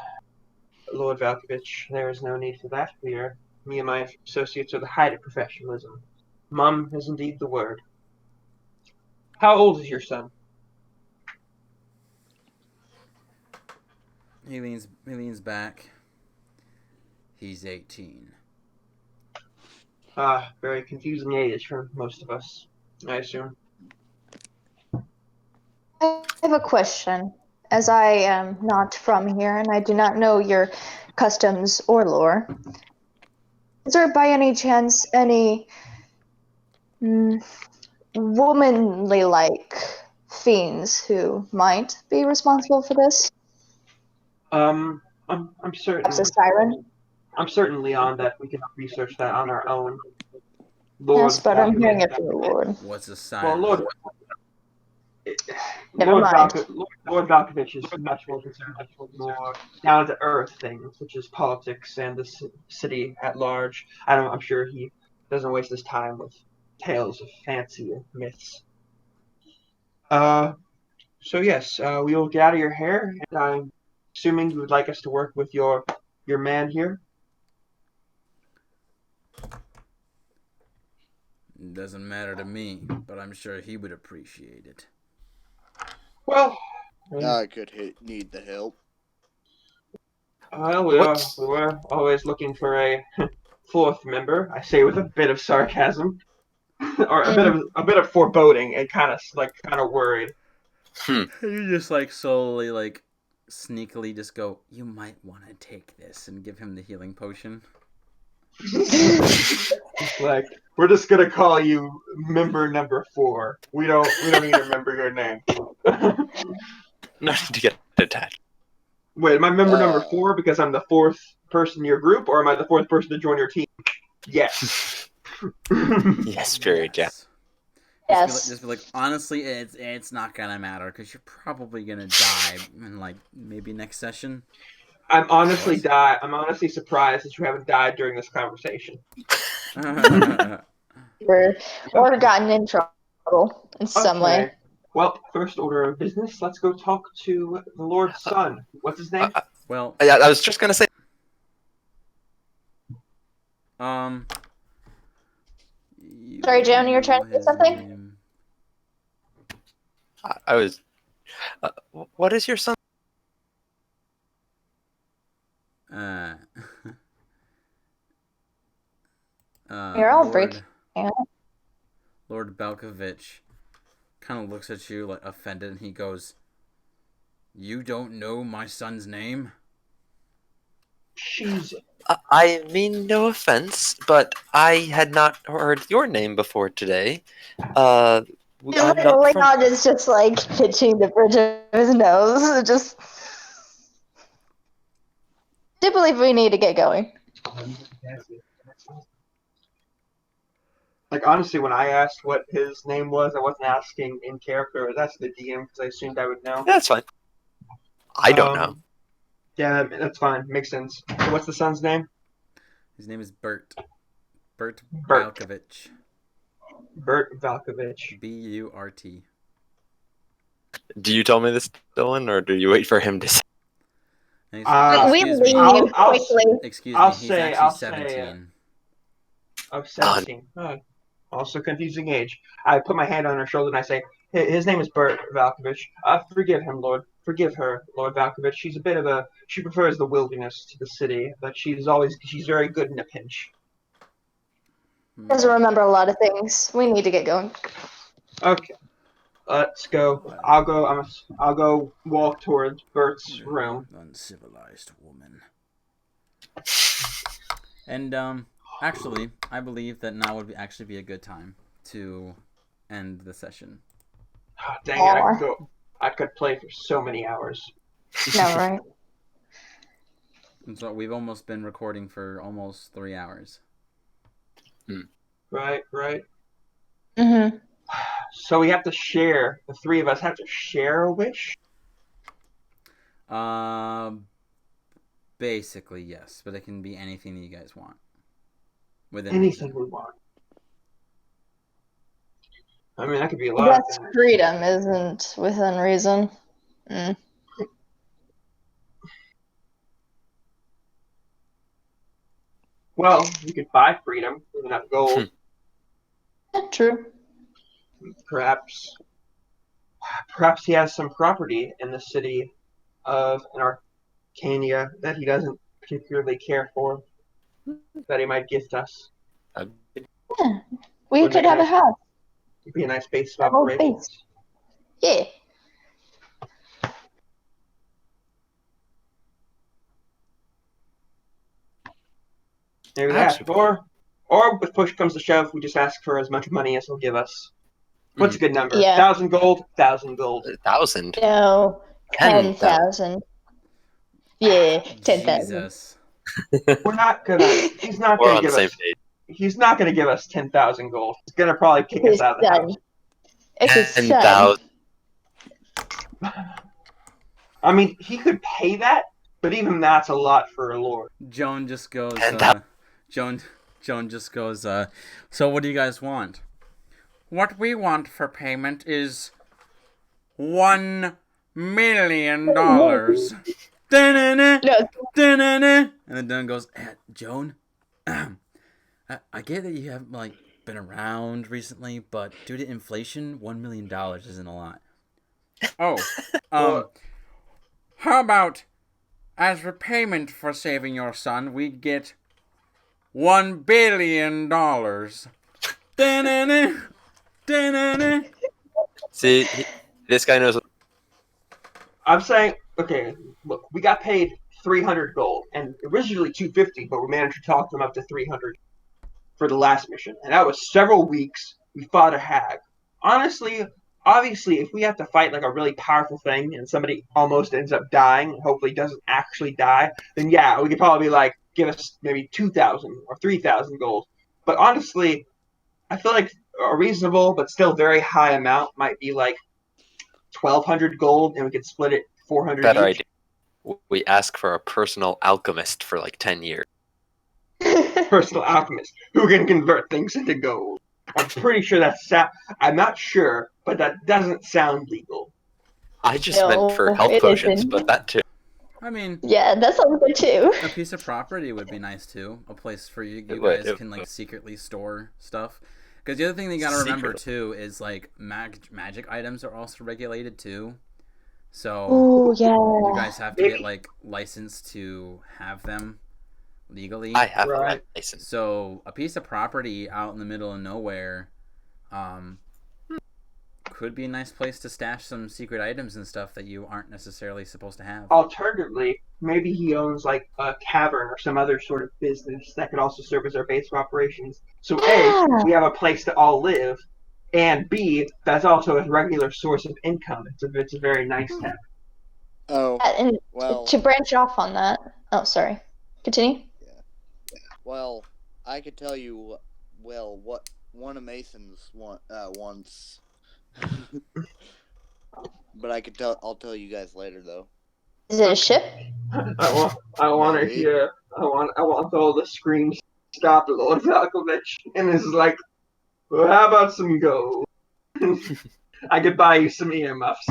Lord Valkovich, there is no need for that. Me and my associates are the height of professionalism. Mum is indeed the word. How old is your son? He leans back. He's 18. Very confusing age for most of us, I assume. I have a question. As I am not from here and I do not know your customs or lore, is there by any chance any womanly-like fiends who might be responsible for this? I'm certain. Perhaps a siren? I'm certain, Leon, that we can research that on our own. Lord Yes, but I'm hearing it Valkovich. from the Lord. What's a Well, siren? Never mind. Lord Valkovich is much more concerned with more down to earth things, such as politics and the city at large. I'm sure he doesn't waste his time with tales of fancy myths. So yes, we will get out of your hair, and I'm assuming you would like us to work with your man here. Doesn't matter to me, but I'm sure he would appreciate it. Well, I could need the help. we were always looking for a fourth member. I say with a bit of sarcasm, or a bit of foreboding, and kind of worried. You just slowly sneakily just go, you might want to take this, and give him the healing potion. Like, we're just gonna call you member number 4. We don't need to remember your name. Not to get attached. Wait, am I member number 4 because I'm the 4th person in your group, or am I the 4th person to join your team? Yes. Yes, period. Yes. Yes. Just be like, honestly, it's not gonna matter because you're probably gonna die in maybe next session. I'm honestly surprised that you haven't died during this conversation. Or gotten in trouble in some way. Well, first order of business, let's go talk to the Lord's son. What's his name? Well, I was just gonna say. Sorry, Joan, you were trying to say something? Name. I was. What is your son? You're all breaking. Lord Belkovich kind of looks at you offended, and he goes, "You don't know my son's name?" I mean no offense, but I had not heard your name before today. Leon is just pitching the bridge of his nose. Just. I do believe we need to get going. Honestly, when I asked what his name was, I wasn't asking in character. I was asking the DM because I assumed I would know. That's fine. I don't know. Yeah, that's fine. Makes sense. So what's the son's name? His name is Bert. Bert Valkovich. Bert Valkovich. Burt. Do you tell me this, Dylan, or do you wait for him to say? We leave quickly. Excuse me, he's actually 17. Oh, 17. Also confusing age. I put my hand on her shoulder and I say, his name is Bert Valkovich. Forgive him, Lord. Forgive her, Lord Valkovich. She prefers the wilderness to the city, but she's very good in a pinch. Doesn't remember a lot of things. We need to get going. Okay. Let's go. I'll go walk towards Bert's room. Uncivilized woman. And actually, I believe that now would actually be a good time to end the session. Oh, dang it! I could play for so many hours. No, right? And so we've almost been recording for almost 3 hours. Right. Mm-hmm. So we have to share. The three of us have to share a wish. Basically, yes, but it can be anything that you guys want. Within Anything reason. we want. I mean, that could be a lot of That's things. freedom isn't within reason. Mm. Well, we could buy freedom with enough gold. Yeah, true. Perhaps he has some property in the city of Arcania that he doesn't particularly care for, that he might gift us. Yeah. We Would could make a have a nice- house. It'd be a nice base of A whole operations. Yeah. Maybe that. Actually- Or if push comes to shove, we just ask for as much money as he'll give us. What's a good number? Yeah. 1,000 gold? 1,000 gold. 1,000. No. 10,000. 10,000. Yeah, 10,000. Jesus. We're not gonna. He's not We're gonna on the give same us. page. He's not gonna give us 10,000 gold. He's gonna probably kick us His out of the son. house. It's his son. 10,000. I mean, he could pay that, but even that's a lot for a lord. Joan just goes. 10,000. Joan just goes. So what do you guys want? What we want for payment is $1,000,000. Da-na-na, No, da-na-na. And then Dunn goes, Joan, I get that you haven't been around recently, but due to inflation, $1,000,000 isn't a lot. Oh, how about as repayment for saving your son, we get $1,000,000,000. Da-na-na, da-na-na. See, this guy knows. I'm saying, okay, look, we got paid 300 gold, and originally 250, but we managed to talk them up to 300 for the last mission, and that was several weeks. We fought a hag. Honestly, obviously, if we have to fight like a really powerful thing and somebody almost ends up dying, and hopefully doesn't actually die, then yeah, we could probably be like, give us maybe 2,000 or 3,000 gold. But honestly, I feel like a reasonable but still very high amount might be like 1,200 gold, and we could split it 400 Better each. idea. We ask for a personal alchemist for like 10 years. Personal alchemist who can convert things into gold. I'm pretty sure that's. I'm not sure, but that doesn't sound legal. I just No, meant for health it potions, isn't. but that too. I mean, Yeah, that sounds good too. a piece of property would be nice too. A place for you It would, guys it can would. secretly store stuff. Because the other thing that you gotta remember too is magic items are also regulated too. So Ooh, yeah. you guys have to Maybe. get licensed to have them legally. I have Right. a license. So a piece of property out in the middle of nowhere, could be a nice place to stash some secret items and stuff that you aren't necessarily supposed to have. Alternatively, maybe he owns like a tavern or some other sort of business that could also serve as our base of operations. So Yeah. A, we have a place to all live, and B, that's also a regular source of income. It's a very nice town. Oh, And well, to branch off on that. Oh, sorry. Continue. well, I could tell you, what one of Mason's wants, but I'll tell you guys later though. Is it a ship? I want to Maybe. hear. I want all the screams to stop, Lord Falkovich. And it's like, well, how about some gold? I could buy you some earmuffs.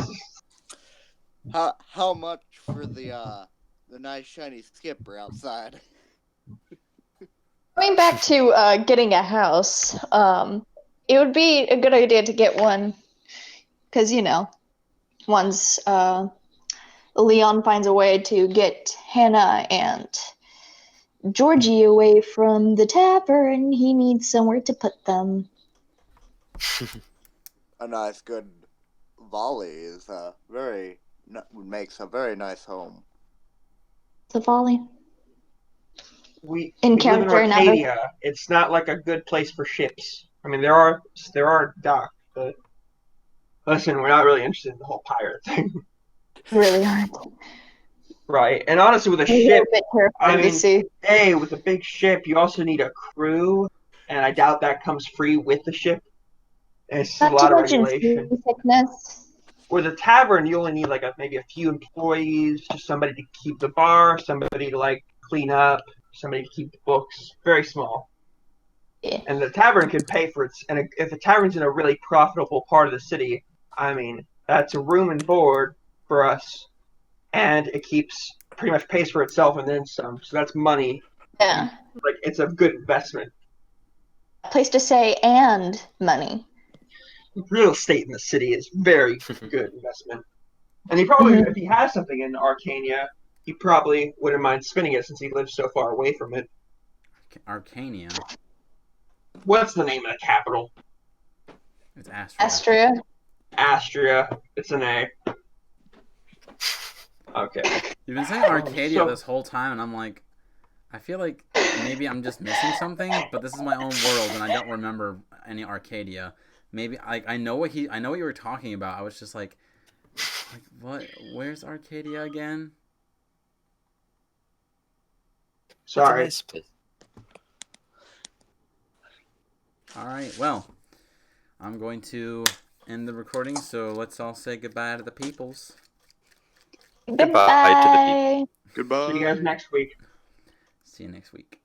How much for the nice shiny skipper outside? Going back to getting a house, it would be a good idea to get one, because once Leon finds a way to get Hannah and Georgie away from the tavern, he needs somewhere to put them. A nice good volley is makes a very nice home. The volley. We In live in character and out of- Arcadia. It's not like a good place for ships. I mean, there are docks, but listen, we're not really interested in the whole pirate thing. Really aren't. Right, and honestly, with a It's a ship, bit terrifying I to mean, see. hey, with a big ship, you also need a crew, and I doubt that comes free with the ship. And it's a Not to lot of mention regulation. seasickness. With a tavern, you only need like maybe a few employees, just somebody to keep the bar, somebody to like clean up, somebody to keep the books. Very small. Yeah. And the tavern can pay for it. And if the tavern's in a really profitable part of the city, I mean, that's a room and board for us, and it keeps pretty much pays for itself and then some. So that's money. Yeah. Like it's a good investment. A place to stay and money. Real estate in the city is very good investment. And he probably, if he has something in Arcania, he probably wouldn't mind spending it since he lives so far away from it. Arcania. What's the name of the capital? It's Astria. Astria. Astria. It's an A. Okay. You've been saying Arcadia So- this whole time, and I'm like, I feel like maybe I'm just missing something, but this is my own world, and I don't remember any Arcadia. Maybe I know what you were talking about. I was just like what? Where's Arcadia again? Sorry. It's a nice place. All right, well, I'm going to end the recording, so let's all say goodbye to the peoples. Goodbye to the people. Goodbye. See you guys next week. See you next week.